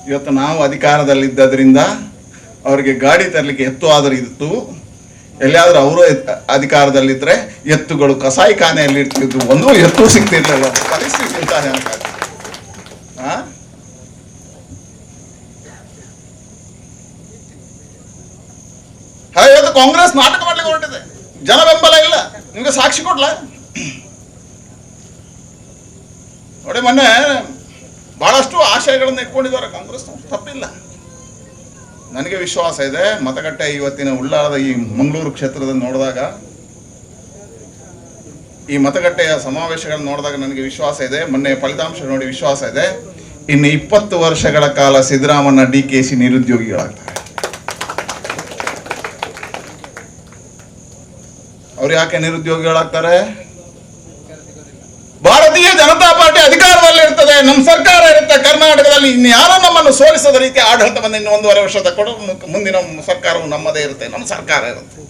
ಇವತ್ತು ನಾವು ಅಧಿಕಾರದಲ್ಲಿದ್ದರಿಂದ ಅವರಿಗೆ ಗಾಡಿ ತರಲಿಕ್ಕೆ ಎತ್ತು ಆದರೂ ಇತ್ತು, ಎಲ್ಲಿಯಾದ್ರೂ ಅವರು ಅಧಿಕಾರದಲ್ಲಿದ್ರೆ ಎತ್ತುಗಳು ಕಸಾಯಿ ಖಾನೆಯಲ್ಲಿ ಇರ್ತಿದ್ವು, ಒಂದು ಎತ್ತು ಸಿಗ್ತಿರ್ಲಿಲ್ಲ. ಪರಿಸ್ಥಿತಿ ಅಂತಾನೆ ಅಂತ. ಇವತ್ತು ಕಾಂಗ್ರೆಸ್ ನಾಟಕ ಮಾಡ್ಲಿಕ್ಕೆ ಹೊರಟಿದೆ, ಜನ ಬೆಂಬಲ ಇಲ್ಲ. ನಿಮ್ಗೆ ಸಾಕ್ಷಿ ಕೊಡ್ಲ ನೋಡಿ, ಮೊನ್ನೆ ಬಹಳಷ್ಟು ಆಶಯಗಳನ್ನು ಇಟ್ಕೊಂಡಿದ್ದಾರೆ ಕಾಂಗ್ರೆಸ್, ತಪ್ಪಿಲ್ಲ. ನನಗೆ ವಿಶ್ವಾಸ ಇದೆ, ಮತಗಟ್ಟೆ ಇವತ್ತಿನ ಉಳ್ಳಾಳದ ಈ ಮಂಗಳೂರು ಕ್ಷೇತ್ರದಲ್ಲಿ ನೋಡಿದಾಗ, ಈ ಮತಗಟ್ಟೆಯ ಸಮಾವೇಶಗಳನ್ನು ನೋಡಿದಾಗ ನನಗೆ ವಿಶ್ವಾಸ ಇದೆ, ಮೊನ್ನೆ ಫಲಿತಾಂಶ ನೋಡಿ ವಿಶ್ವಾಸ ಇದೆ, ಇನ್ನು 20 ವರ್ಷಗಳ ಕಾಲ ಸಿದ್ದರಾಮಣ್ಣ DKC ನಿರುದ್ಯೋಗಿಗಳಾಗ್ತಾರೆ. ಅವ್ರು ಯಾಕೆ ನಿರುದ್ಯೋಗಿಗಳಾಗ್ತಾರೆ? ಭಾರತೀಯ ಜನತಾ ಪಾರ್ಟಿ ಅಧಿಕಾರದಲ್ಲಿ ಇರ್ತದೆ, ನಮ್ಮ ಸರ್ಕಾರ ಇರುತ್ತೆ ಕರ್ನಾಟಕದಲ್ಲಿ. ಇನ್ನು ಯಾರೋ ನಮ್ಮನ್ನು ಸೋಲಿಸದ ರೀತಿ ಆಡಳಿತವನ್ನು ಇನ್ನು 1.5 ವರ್ಷದ ಕೊಡು, ಮುಂದಿನ ಸರ್ಕಾರವು ನಮ್ಮದೇ ಇರುತ್ತೆ, ನಮ್ಮ ಸರ್ಕಾರ ಇರುತ್ತೆ.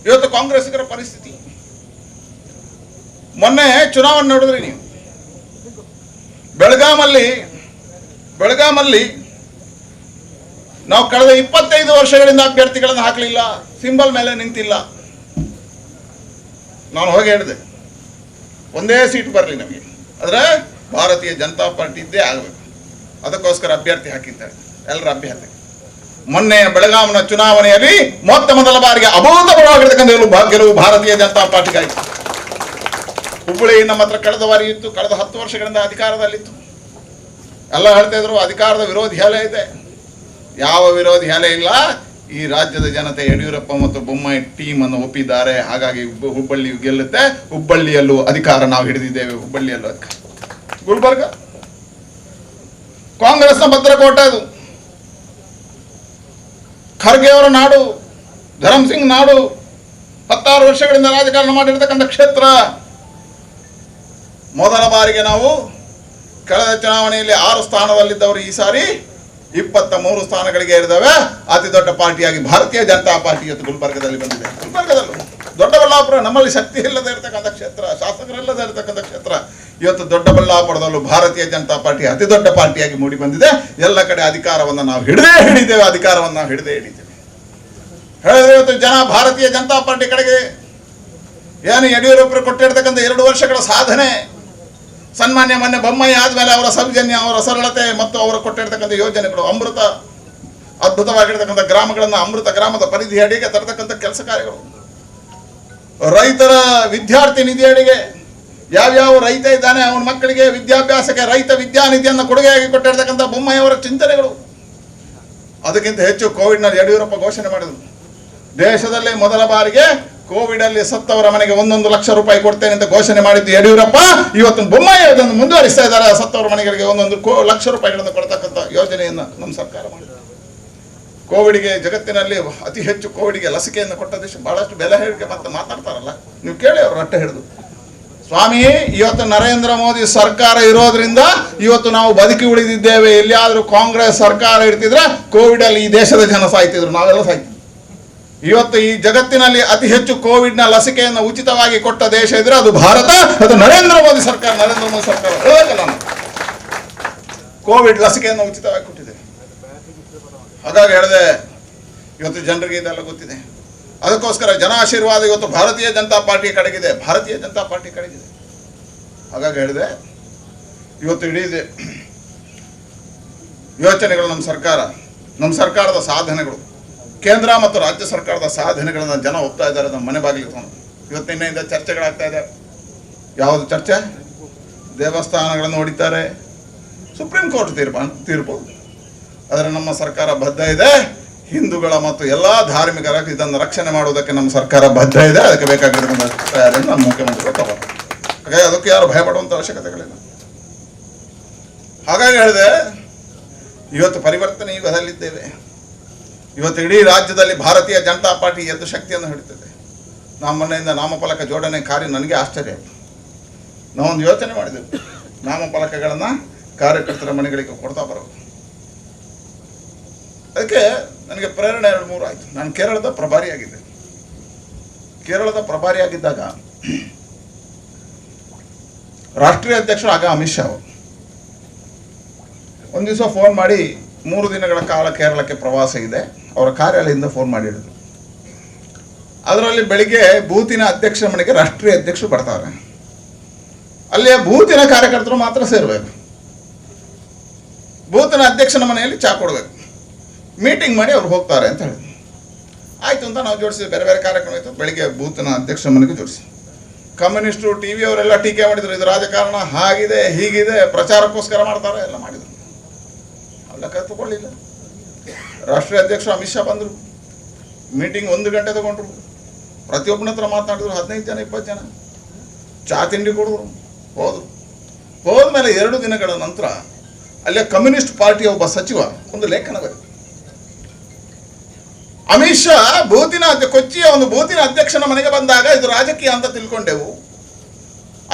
ಇವತ್ತು ಕಾಂಗ್ರೆಸ್ಸಿಗರ ಪರಿಸ್ಥಿತಿ, ಮೊನ್ನೆ ಚುನಾವಣೆ ನೋಡಿದ್ರಿ ನೀವು, ಬೆಳಗಾಮಲ್ಲಿ ನಾವು ಕಳೆದ 25 ವರ್ಷಗಳಿಂದ ಅಭ್ಯರ್ಥಿಗಳನ್ನು ಹಾಕಲಿಲ್ಲ, ಸಿಂಬಲ್ ಮೇಲೆ ನಿಂತಿಲ್ಲ. ನಾನು ಹೋಗಿ ಹೇಳಿದೆ, ಒಂದೇ ಸೀಟ್ ಬರಲಿ ನಮಗೆ, ಆದರೆ ಭಾರತೀಯ ಜನತಾ ಪಾರ್ಟಿ ಇದ್ದೇ ಆಗಬೇಕು, ಅದಕ್ಕೋಸ್ಕರ ಅಭ್ಯರ್ಥಿ ಹಾಕಿದ್ದಾರೆ, ಎಲ್ಲರ ಅಭ್ಯರ್ಥಿ. ಮೊನ್ನೆ ಬೆಳಗಾವಿನ ಚುನಾವಣೆಯಲ್ಲಿ ಮೊದಲ ಬಾರಿಗೆ ಅಭೂತಪೂರ್ವವಾಗಿರ್ತಕ್ಕಂಥ ಗೆಲುವು ಭಾರತೀಯ ಜನತಾ ಪಾರ್ಟಿಗಾಯಿತು. ಹುಬ್ಬಳ್ಳಿ ನಮ್ಮ ಹತ್ರ ಕಳೆದ ಬಾರಿ ಇತ್ತು, ಕಳೆದ 10 ವರ್ಷಗಳಿಂದ ಅಧಿಕಾರದಲ್ಲಿತ್ತು. ಎಲ್ಲ ಹೇಳ್ತಾ ಇದ್ರು ಅಧಿಕಾರದ ವಿರೋಧಿ ಅಲೆ ಇದೆ. ಯಾವ ವಿರೋಧಿ ಅಲೆ ಇಲ್ಲ. ಈ ರಾಜ್ಯದ ಜನತೆ ಯಡಿಯೂರಪ್ಪ ಮತ್ತು ಬೊಮ್ಮಾಯಿ ಟೀಮ್ ಅನ್ನು ಒಪ್ಪಿದ್ದಾರೆ. ಹಾಗಾಗಿ ಹುಬ್ಬಳ್ಳಿ ಗೆಲ್ಲುತ್ತೆ. ಹುಬ್ಬಳ್ಳಿಯಲ್ಲೂ ಅಧಿಕಾರ ನಾವು ಹಿಡಿದಿದ್ದೇವೆ. ಹುಬ್ಬಳ್ಳಿಯಲ್ಲೂ ಅಧಿಕಾರ. ಗುಲ್ಬರ್ಗ ಕಾಂಗ್ರೆಸ್ನ ಭದ್ರಕೋಟೆ, ಅದು ಖರ್ಗೆ ಅವರ ನಾಡು, ಧರಮ್ ಸಿಂಗ್ ನಾಡು, 16 ವರ್ಷಗಳಿಂದ ರಾಜಕಾರಣ ಮಾಡಿರ್ತಕ್ಕಂಥ ಕ್ಷೇತ್ರ. ಮೊದಲ ಬಾರಿಗೆ ನಾವು ಕಳೆದ ಚುನಾವಣೆಯಲ್ಲಿ 6 ಸ್ಥಾನದಲ್ಲಿದ್ದವರು ಈ ಸಾರಿ 23 ಸ್ಥಾನಗಳಿಗೆ ಏರಿದವೆ. ಅತಿ ದೊಡ್ಡ ಪಾರ್ಟಿಯಾಗಿ ಭಾರತೀಯ ಜನತಾ ಪಾರ್ಟಿ ಇವತ್ತು ಗುಲ್ಬರ್ಗದಲ್ಲಿ ಬಂದಿದೆ. ಗುಲ್ಬರ್ಗದಲ್ಲೂ ದೊಡ್ಡಬಳ್ಳಾಪುರ, ನಮ್ಮಲ್ಲಿ ಶಕ್ತಿ ಇಲ್ಲದೆ ಇರತಕ್ಕಂಥ ಕ್ಷೇತ್ರ, ಶಾಸಕರಿಲ್ಲದೆ ಇರತಕ್ಕಂಥ ಕ್ಷೇತ್ರ. ಇವತ್ತು ದೊಡ್ಡಬಳ್ಳಾಪುರದಲ್ಲೂ ಭಾರತೀಯ ಜನತಾ ಪಾರ್ಟಿ ಅತಿ ದೊಡ್ಡ ಪಾರ್ಟಿಯಾಗಿ ಮೂಡಿ ಬಂದಿದೆ. ಎಲ್ಲ ಕಡೆ ಅಧಿಕಾರವನ್ನು ನಾವು ಹಿಡಿದೇ ಹಿಡಿದ್ದೇವೆ. ಹೇಳಿದ್ರೆ ಇವತ್ತು ಜನ ಭಾರತೀಯ ಜನತಾ ಪಾರ್ಟಿ ಕಡೆಗೆ ಏನು ಯಡಿಯೂರಪ್ಪರು ಕೊಟ್ಟಿರ್ತಕ್ಕಂಥ 2 ವರ್ಷಗಳ ಸಾಧನೆ, ಸನ್ಮಾನ್ಯ ಮೊನ್ನೆ ಬೊಮ್ಮಾಯಿ ಆದ್ಮೇಲೆ ಅವರ ಸೌಜನ್ಯ, ಅವರ ಸರಳತೆ ಮತ್ತು ಅವರು ಕೊಟ್ಟಿರ್ತಕ್ಕಂಥ ಯೋಜನೆಗಳು, ಅಮೃತ, ಅದ್ಭುತವಾಗಿರ್ತಕ್ಕಂಥ ಗ್ರಾಮಗಳನ್ನು ಅಮೃತ ಗ್ರಾಮದ ಪರಿಧಿ ಅಡಿಗೆ ತರತಕ್ಕಂಥ ಕೆಲಸ ಕಾರ್ಯಗಳು, ರೈತರ ವಿದ್ಯಾರ್ಥಿ ನಿಧಿ ಅಡಿಗೆ ಯಾವ್ಯಾವ ರೈತ ಇದ್ದಾನೆ ಅವನ ಮಕ್ಕಳಿಗೆ ವಿದ್ಯಾಭ್ಯಾಸಕ್ಕೆ ರೈತ ವಿದ್ಯಾನಿಧಿಯನ್ನು ಕೊಡುಗೆಯಾಗಿ ಕೊಟ್ಟಿರ್ತಕ್ಕಂಥ ಬೊಮ್ಮಾಯಿ ಅವರ ಚಿಂತನೆಗಳು. ಅದಕ್ಕಿಂತ ಹೆಚ್ಚು ಕೋವಿಡ್ನಲ್ಲಿ ಯಡಿಯೂರಪ್ಪ ಘೋಷಣೆ ಮಾಡಿದರು. ದೇಶದಲ್ಲೇ ಮೊದಲ ಬಾರಿಗೆ ಕೋವಿಡ್ ಅಲ್ಲಿ ಸತ್ತವರ ಮನೆಗೆ 1 ಲಕ್ಷ ರೂಪಾಯಿ ಕೊಡ್ತೇನೆ ಅಂತ ಘೋಷಣೆ ಮಾಡಿದ್ದು ಯಡಿಯೂರಪ್ಪ. ಇವತ್ತು ಬೊಮ್ಮಾಯಿ ಅದನ್ನು ಮುಂದುವರಿಸ್ತಾ ಇದ್ದಾರೆ. ಸತ್ತವರ ಮನೆಗಳಿಗೆ 1 ಲಕ್ಷ ರೂಪಾಯಿಗಳನ್ನು ಕೊಡ್ತಕ್ಕಂಥ ಯೋಜನೆಯನ್ನು ನಮ್ಮ ಸರ್ಕಾರ ಮಾಡಿದೆ. ಕೋವಿಡ್ಗೆ ಜಗತ್ತಿನಲ್ಲಿ ಅತಿ ಹೆಚ್ಚು ಕೋವಿಡ್ಗೆ ಲಸಿಕೆಯನ್ನು ಕೊಟ್ಟ ದೇಶ. ಬಹಳಷ್ಟು ಬೆಲೆ ಹೇಳಿಕೆ ಮತ್ತೆ ಮಾತಾಡ್ತಾರಲ್ಲ, ನೀವು ಕೇಳಿ ಅವರು ರಟ್ಟೆ ಹಿಡಿದು. ಸ್ವಾಮಿ, ಇವತ್ತು ನರೇಂದ್ರ ಮೋದಿ ಸರ್ಕಾರ ಇರೋದ್ರಿಂದ ಇವತ್ತು ನಾವು ಬದುಕಿ ಉಳಿದಿದ್ದೇವೆ. ಎಲ್ಲಿಯಾದ್ರೂ ಕಾಂಗ್ರೆಸ್ ಸರ್ಕಾರ ಇರ್ತಿದ್ರೆ ಕೋವಿಡ್ ಅಲ್ಲಿ ಈ ದೇಶದ ಜನ ಸಾಯ್ತಿದ್ರು, ನಾವೆಲ್ಲ ಸಾಯ್ತಿದ್ವಿ. ಇವತ್ತು ಈ ಜಗತ್ತಿನಲ್ಲಿ ಅತಿ ಹೆಚ್ಚು ಕೋವಿಡ್ನ ಲಸಿಕೆಯನ್ನು ಉಚಿತವಾಗಿ ಕೊಟ್ಟ ದೇಶ ಇದ್ರೆ ಅದು ಭಾರತ, ಅದು ನರೇಂದ್ರ ಮೋದಿ ಸರ್ಕಾರ. ನರೇಂದ್ರ ಮೋದಿ ಸರ್ಕಾರ ಹೇಳೋದಲ್ಲ, ಕೋವಿಡ್ ಲಸಿಕೆಯನ್ನು ಉಚಿತವಾಗಿ ಕೊಟ್ಟಿದೆ. ಹಾಗಾಗಿ ಹೇಳಿದೆ, ಇವತ್ತು ಜನರಿಗೆ ಇದೆಲ್ಲ ಗೊತ್ತಿದೆ. ಅದಕ್ಕೋಸ್ಕರ ಜನ ಆಶೀರ್ವಾದ ಇವತ್ತು ಭಾರತೀಯ ಜನತಾ ಪಾರ್ಟಿ ಕಡೆಗಿದೆ, ಭಾರತೀಯ ಜನತಾ ಪಾರ್ಟಿ ಕಡೆಗಿದೆ. ಹಾಗಾಗಿ ಹೇಳಿದೆ, ಇವತ್ತು ಇಡೀ ಯೋಚನೆಗಳು ನಮ್ಮ ಸರ್ಕಾರದ ಸಾಧನೆಗಳು, ಕೇಂದ್ರ ಮತ್ತು ರಾಜ್ಯ ಸರ್ಕಾರದ ಸಾಧನೆಗಳನ್ನ ಜನ ಒಪ್ತಾ ಇದ್ದಾರೆ. ನಮ್ಮ ಮನೆ ಬಾಗಿಲಿಗೆ ತಗೊಂಡು ಇವತ್ತು ನಿನ್ನೆಯಿಂದ ಚರ್ಚೆಗಳಾಗ್ತಾ ಇದೆ. ಯಾವುದು ಚರ್ಚೆ? ದೇವಸ್ಥಾನಗಳನ್ನು ಹೊಡಿತಾರೆ, ಸುಪ್ರೀಂ ಕೋರ್ಟ್ ತೀರ್ಪು. ಆದರೆ ನಮ್ಮ ಸರ್ಕಾರ ಬದ್ಧ ಇದೆ, ಹಿಂದೂಗಳ ಮತ್ತು ಎಲ್ಲ ಧಾರ್ಮಿಕರ ಇದನ್ನು ರಕ್ಷಣೆ ಮಾಡುವುದಕ್ಕೆ ನಮ್ಮ ಸರ್ಕಾರ ಬದ್ಧ ಇದೆ. ಅದಕ್ಕೆ ಬೇಕಾಗಿರ್ತಕ್ಕಂಥ ತಯಾರಿಯನ್ನು ನಮ್ಮ ಮುಖ್ಯಮಂತ್ರಿಗಳು ತಗೊಂಡು, ಹಾಗಾಗಿ ಅದಕ್ಕೆ ಯಾರು ಭಯಪಡುವಂಥ ಅವಶ್ಯಕತೆಗಳಿಲ್ಲ. ಹಾಗಾಗಿ ಹೇಳಿದೆ, ಇವತ್ತು ಪರಿವರ್ತನೆ ಯುಗದಲ್ಲಿದ್ದೇವೆ. ಇವತ್ತು ಇಡೀ ರಾಜ್ಯದಲ್ಲಿ ಭಾರತೀಯ ಜನತಾ ಪಾರ್ಟಿ ಎದ್ದು ಶಕ್ತಿಯನ್ನು ಹಿಡಿತಿದೆ. ಮನೆಯಿಂದ ನಾಮಫಲಕ ಜೋಡಣೆ ಕಾರ್ಯ ನನಗೆ ಆಶ್ಚರ್ಯ ಆಯಿತು. ನಾವೊಂದು ಯೋಚನೆ ಮಾಡಿದೆವು, ನಾಮಫಲಕಗಳನ್ನು ಕಾರ್ಯಕರ್ತರ ಮನೆಗಳಿಗೆ ಕೊಡ್ತಾ ಬರೋದು. ಅದಕ್ಕೆ ನನಗೆ ಪ್ರೇರಣೆ 2-3 ಆಯಿತು. ನಾನು ಕೇರಳದ ಪ್ರಭಾರಿಯಾಗಿದ್ದೆ. ಕೇರಳದ ಪ್ರಭಾರಿಯಾಗಿದ್ದಾಗ ರಾಷ್ಟ್ರೀಯ ಅಧ್ಯಕ್ಷರು ಆಗ ಅಮಿತ್ ಶಾ ಅವರು ಒಂದು ದಿವಸ ಫೋನ್ ಮಾಡಿ, 3 ದಿನಗಳ ಕಾಲ ಕೇರಳಕ್ಕೆ ಪ್ರವಾಸ ಇದೆ, ಅವರ ಕಾರ್ಯಾಲಯದಿಂದ ಫೋನ್ ಮಾಡಿ ಹೇಳಿದ್ರು. ಅದರಲ್ಲಿ ಬೆಳಿಗ್ಗೆ ಬೂತಿನ ಅಧ್ಯಕ್ಷರ ಮನೆಗೆ ರಾಷ್ಟ್ರೀಯ ಅಧ್ಯಕ್ಷರು ಬರ್ತಾರೆ. ಅಲ್ಲಿಯ ಬೂತಿನ ಕಾರ್ಯಕರ್ತರು ಮಾತ್ರ ಸೇರಬೇಕು. ಬೂತಿನ ಅಧ್ಯಕ್ಷನ ಮನೆಯಲ್ಲಿ ಚಾ ಕೊಡಬೇಕು, ಮೀಟಿಂಗ್ ಮಾಡಿ ಅವ್ರು ಹೋಗ್ತಾರೆ ಅಂತ ಹೇಳಿದ್ರು. ಆಯಿತು ಅಂತ ನಾವು ಜೋಡಿಸಿದ್ವಿ. ಬೇರೆ ಬೇರೆ ಕಾರ್ಯಕ್ರಮ ಇತ್ತು. ಬೆಳಿಗ್ಗೆ ಬೂತಿನ ಅಧ್ಯಕ್ಷರ ಮನೆಗೆ ಜೋಡಿಸಿ ಕಮ್ಯುನಿಸ್ಟರು ಟಿವಿ ಅವರೆಲ್ಲ ಟೀಕೆ ಮಾಡಿದ್ರು. ಇದು ರಾಜಕಾರಣ ಹಾಗಿದೆ ಹೀಗಿದೆ, ಪ್ರಚಾರಕ್ಕೋಸ್ಕರ ಮಾಡ್ತಾರೆ, ಎಲ್ಲ ಮಾಡಿದ್ರು. ಅಲ್ಲ ತಗೊಳ್ಳಿಲ್ಲ. ರಾಷ್ಟ್ರೀಯ ಅಧ್ಯಕ್ಷರು ಅಮಿತ್ ಶಾ ಬಂದರು. ಮೀಟಿಂಗ್ 1 ಗಂಟೆ ತಗೊಂಡ್ರು. ಪ್ರತಿಯೊಬ್ಬನ ಹತ್ರ ಮಾತನಾಡಿದ್ರು. 15 ಜನ 20 ಜನ ಚಾ ತಿಂಡಿ ಕೊಡಿದ್ರು. ಹೋದ್ಮೇಲೆ 2 ದಿನಗಳ ನಂತರ ಅಲ್ಲೇ ಕಮ್ಯುನಿಸ್ಟ್ ಪಾರ್ಟಿಯ ಒಬ್ಬ ಸಚಿವ ಒಂದು ಲೇಖನ ಬರೆದ. ಅಮಿತ್ ಶಾ ಕೊಚ್ಚಿಯ ಒಂದು ಬೂತಿನ ಅಧ್ಯಕ್ಷನ ಮನೆಗೆ ಬಂದಾಗ ಇದು ರಾಜಕೀಯ ಅಂತ ತಿಳ್ಕೊಂಡೆವು.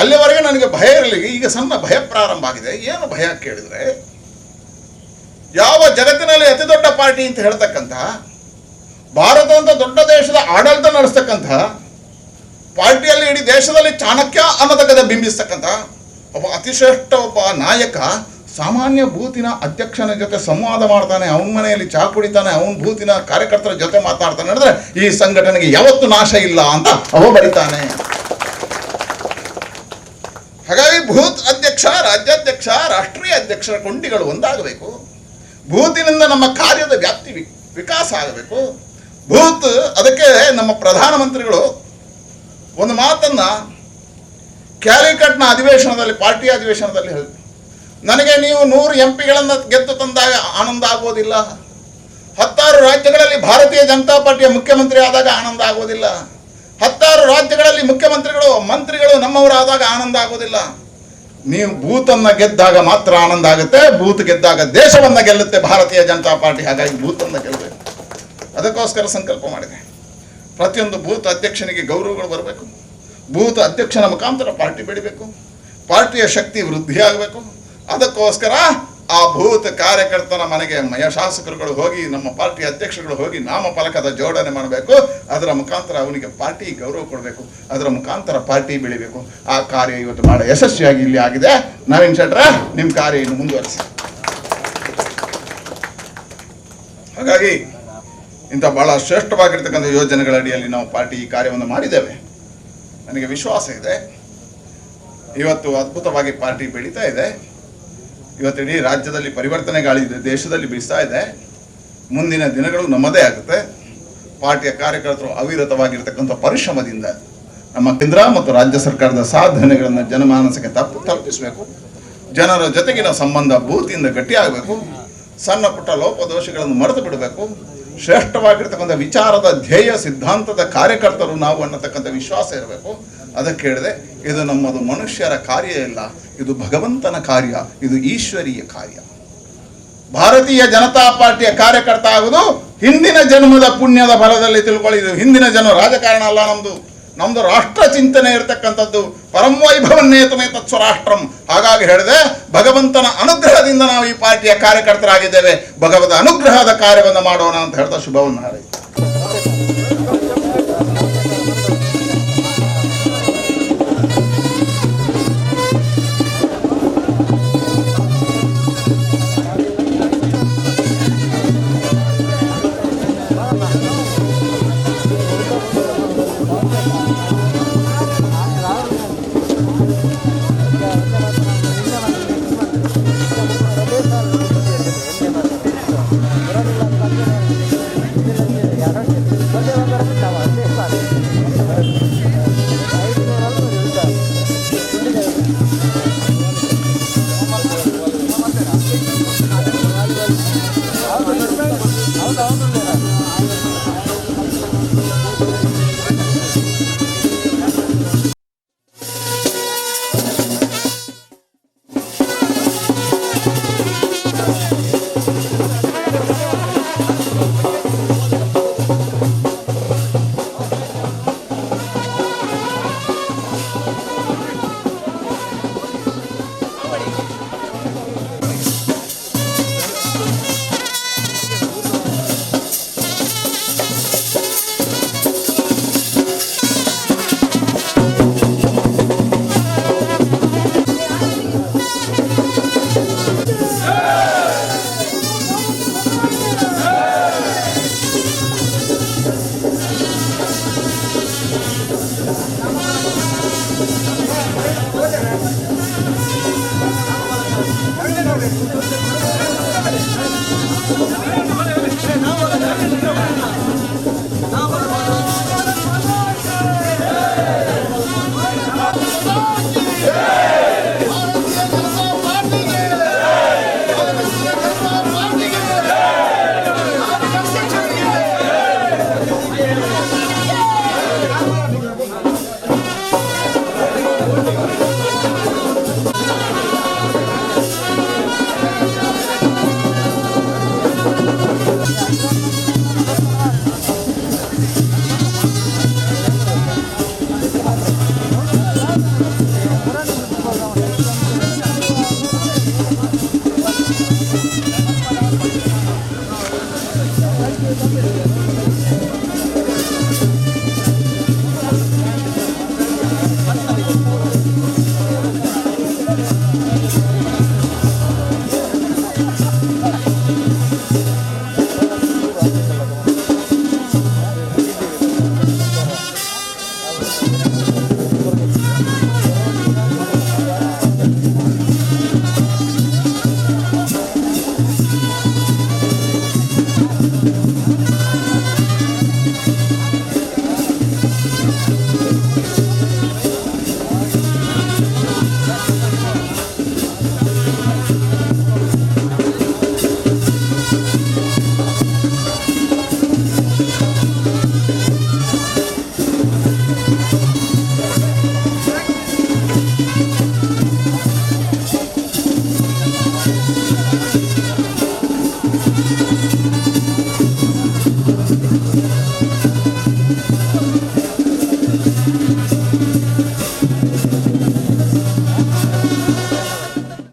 ಅಲ್ಲಿವರೆಗೆ ನನಗೆ ಭಯ ಇರಲಿ, ಈಗ ಸಣ್ಣ ಭಯ ಪ್ರಾರಂಭ ಆಗಿದೆ. ಏನು ಭಯ ಕೇಳಿದ್ರೆ, ಯಾವ ಜಗತ್ತಿನಲ್ಲಿ ಅತಿ ದೊಡ್ಡ ಪಾರ್ಟಿ ಅಂತ ಹೇಳ್ತಕ್ಕಂಥ, ಭಾರತ ಅಂತ ದೊಡ್ಡ ದೇಶದ ಆಡಳಿತ ನಡೆಸ್ತಕ್ಕಂಥ ಪಾರ್ಟಿಯಲ್ಲಿ ಇಡೀ ದೇಶದಲ್ಲಿ ಚಾಣಕ್ಯ ಅನ್ನತಕ್ಕಂಥ ಬಿಂಬಿಸ್ತಕ್ಕಂಥ ಒಬ್ಬ ಅತಿಶ್ರೇಷ್ಠ ಒಬ್ಬ ನಾಯಕ ಸಾಮಾನ್ಯ ಬೂತಿನ ಅಧ್ಯಕ್ಷನ ಜೊತೆ ಸಂವಾದ ಮಾಡ್ತಾನೆ, ಅವನ ಮನೆಯಲ್ಲಿ ಚಾ ಕುಡಿತಾನೆ, ಅವನ ಬೂತಿನ ಕಾರ್ಯಕರ್ತರ ಜೊತೆ ಮಾತನಾಡ್ತಾನೆ ಅಂದ್ರೆ ಈ ಸಂಘಟನೆಗೆ ಯಾವತ್ತೂ ನಾಶ ಇಲ್ಲ ಅಂತ ಅವ ಬರೀತಾನೆ. ಹಾಗಾಗಿ ಬೂತ್ ಅಧ್ಯಕ್ಷ, ರಾಜ್ಯಾಧ್ಯಕ್ಷ, ರಾಷ್ಟ್ರೀಯ ಅಧ್ಯಕ್ಷರ ಕೊಂಡಿಗಳು ಒಂದಾಗಬೇಕು. ಬೂತಿನಿಂದ ನಮ್ಮ ಕಾರ್ಯದ ವ್ಯಾಪ್ತಿ ವಿಕಾಸ ಆಗಬೇಕು. ಅದಕ್ಕೆ ನಮ್ಮ ಪ್ರಧಾನಮಂತ್ರಿಗಳು ಒಂದು ಮಾತನ್ನ ಕ್ಯಾಲಿಕಟ್ನ ಅಧಿವೇಶನದಲ್ಲಿ, ಪಾರ್ಟಿ ಅಧಿವೇಶನದಲ್ಲಿ ಹೇಳಿದ್ರು. ನನಗೆ ನೀವು 100 MP ಗೆದ್ದು ತಂದಾಗ ಆನಂದ ಆಗೋದಿಲ್ಲ, 16 ರಾಜ್ಯಗಳಲ್ಲಿ ಭಾರತೀಯ ಜನತಾ ಪಾರ್ಟಿಯ ಮುಖ್ಯಮಂತ್ರಿ ಆದಾಗ ಆನಂದ ಆಗೋದಿಲ್ಲ, 16 ರಾಜ್ಯಗಳಲ್ಲಿ ಮಂತ್ರಿಗಳು ನಮ್ಮವರಾದಾಗ ಆನಂದ ಆಗೋದಿಲ್ಲ. ನೀವು ಬೂತನ್ನ ಗೆದ್ದಾಗ ಮಾತ್ರ ಆನಂದ ಆಗುತ್ತೆ. ಬೂತ್ ಗೆದ್ದಾಗ ದೇಶವನ್ನ ಗೆಲ್ಲುತ್ತೆ ಭಾರತೀಯ ಜನತಾ ಪಾರ್ಟಿ. ಹಾಗಾಗಿ ಬೂತನ್ನ ಗೆಲ್ಲಬೇಕು. ಅದಕ್ಕೋಸ್ಕರ ಸಂಕಲ್ಪ ಮಾಡಿದೆ. ಪ್ರತಿಯೊಂದು ಬೂತ್ ಅಧ್ಯಕ್ಷನಿಗೆ ಗೌರವಗಳು ಬರಬೇಕು. ಬೂತ್ ಅಧ್ಯಕ್ಷನ ಮುಖಾಂತರ ಪಾರ್ಟಿ ಬೆಳಿಬೇಕು, ಪಾರ್ಟಿಯ ಶಕ್ತಿ ವೃದ್ಧಿ ಆಗಬೇಕು. ಅದಕ್ಕೋಸ್ಕರ ಆ ಬೂತ್ ಕಾರ್ಯಕರ್ತನ ಮನೆಗೆ ಶಾಸಕರುಗಳು ಹೋಗಿ, ನಮ್ಮ ಪಾರ್ಟಿ ಅಧ್ಯಕ್ಷರುಗಳು ಹೋಗಿ ನಾಮಫಲಕದ ಜೋಡಣೆ ಮಾಡಬೇಕು. ಅದರ ಮುಖಾಂತರ ಅವನಿಗೆ ಪಾರ್ಟಿ ಗೌರವ ಕೊಡಬೇಕು, ಅದರ ಮುಖಾಂತರ ಪಾರ್ಟಿ ಬೆಳಿಬೇಕು. ಆ ಕಾರ್ಯ ಇವತ್ತು ಬಹಳ ಯಶಸ್ವಿಯಾಗಿ ಇಲ್ಲಿ ಆಗಿದೆ. ನವೀನ್ ಶೆಟ್ರ, ನಿಮ್ಮ ಕಾರ್ಯ ಇನ್ನು ಮುಂದುವರಿಸಿ. ಹಾಗಾಗಿ ಇಂಥ ಬಹಳ ಶ್ರೇಷ್ಠವಾಗಿರ್ತಕ್ಕಂಥ ಯೋಜನೆಗಳ ಅಡಿಯಲ್ಲಿ ನಾವು ಪಾರ್ಟಿ ಈ ಕಾರ್ಯವನ್ನು ಮಾಡಿದ್ದೇವೆ. ನನಗೆ ವಿಶ್ವಾಸ ಇದೆ, ಇವತ್ತು ಅದ್ಭುತವಾಗಿ ಪಾರ್ಟಿ ಬೆಳೀತಾ ಇದೆ. ಇವತ್ತು ಇಡೀ ರಾಜ್ಯದಲ್ಲಿ ಪರಿವರ್ತನೆ ಗಾಳಿ ದೇಶದಲ್ಲಿ ಬೀಸ್ತಾ ಇದೆ. ಮುಂದಿನ ದಿನಗಳು ನಮ್ಮದೇ ಆಗುತ್ತೆ. ಪಾರ್ಟಿಯ ಕಾರ್ಯಕರ್ತರು ಅವಿರತವಾಗಿರ್ತಕ್ಕಂಥ ಪರಿಶ್ರಮದಿಂದ ನಮ್ಮ ಕೇಂದ್ರ ಮತ್ತು ರಾಜ್ಯ ಸರ್ಕಾರದ ಸಾಧನೆಗಳನ್ನು ಜನಮಾನಸಕ್ಕೆ ತಲುಪಿಸಬೇಕು. ಜನರ ಜೊತೆಗಿನ ಸಂಬಂಧ ಬೂತಿಯಿಂದ ಗಟ್ಟಿಯಾಗಬೇಕು. ಸಣ್ಣ ಪುಟ್ಟ ಲೋಪದೋಷಗಳನ್ನು ಮರೆತು ಬಿಡಬೇಕು. ಶ್ರೇಷ್ಠವಾಗಿರ್ತಕ್ಕಂಥ ವಿಚಾರದ ಧ್ಯೇಯ ಸಿದ್ಧಾಂತದ ಕಾರ್ಯಕರ್ತರು ನಾವು ಅನ್ನತಕ್ಕಂಥ ವಿಶ್ವಾಸ ಇರಬೇಕು. ಅದಕ್ಕೆ ಹೇಳಿದೆ, ಇದು ನಮ್ಮದು ಮನುಷ್ಯರ ಕಾರ್ಯ ಇಲ್ಲ, ಇದು ಭಗವಂತನ ಕಾರ್ಯ, ಇದು ಈಶ್ವರೀಯ ಕಾರ್ಯ. ಭಾರತೀಯ ಜನತಾ ಪಾರ್ಟಿಯ ಕಾರ್ಯಕರ್ತ ಆಗುವುದು ಹಿಂದಿನ ಜನ್ಮದ ಪುಣ್ಯದ ಫಲದಲ್ಲಿ ತಿಳ್ಕೊಳ್ಳಿ. ಇದು ಹಿಂದಿನ ಜನ್ಮ ರಾಜಕಾರಣ ಅಲ್ಲ. ನಮ್ದು ರಾಷ್ಟ್ರ ಚಿಂತನೆ ಇರತಕ್ಕಂಥದ್ದು. ಪರಂ ವೈಭವನ್ನೇತಮೇ ತತ್ಸ್ವರಾಷ್ಟ್ರಂ. ಹಾಗಾಗಿ ಹೇಳಿದೆ, ಭಗವಂತನ ಅನುಗ್ರಹದಿಂದ ನಾವು ಈ ಪಾರ್ಟಿಯ ಕಾರ್ಯಕರ್ತರಾಗಿದ್ದೇವೆ. ಭಗವಂತ ಅನುಗ್ರಹದ ಕಾರ್ಯವನ್ನು ಮಾಡೋಣ ಅಂತ ಹೇಳ್ತಾ ಶುಭವನ್ನು ಹಾರೈಸಿ.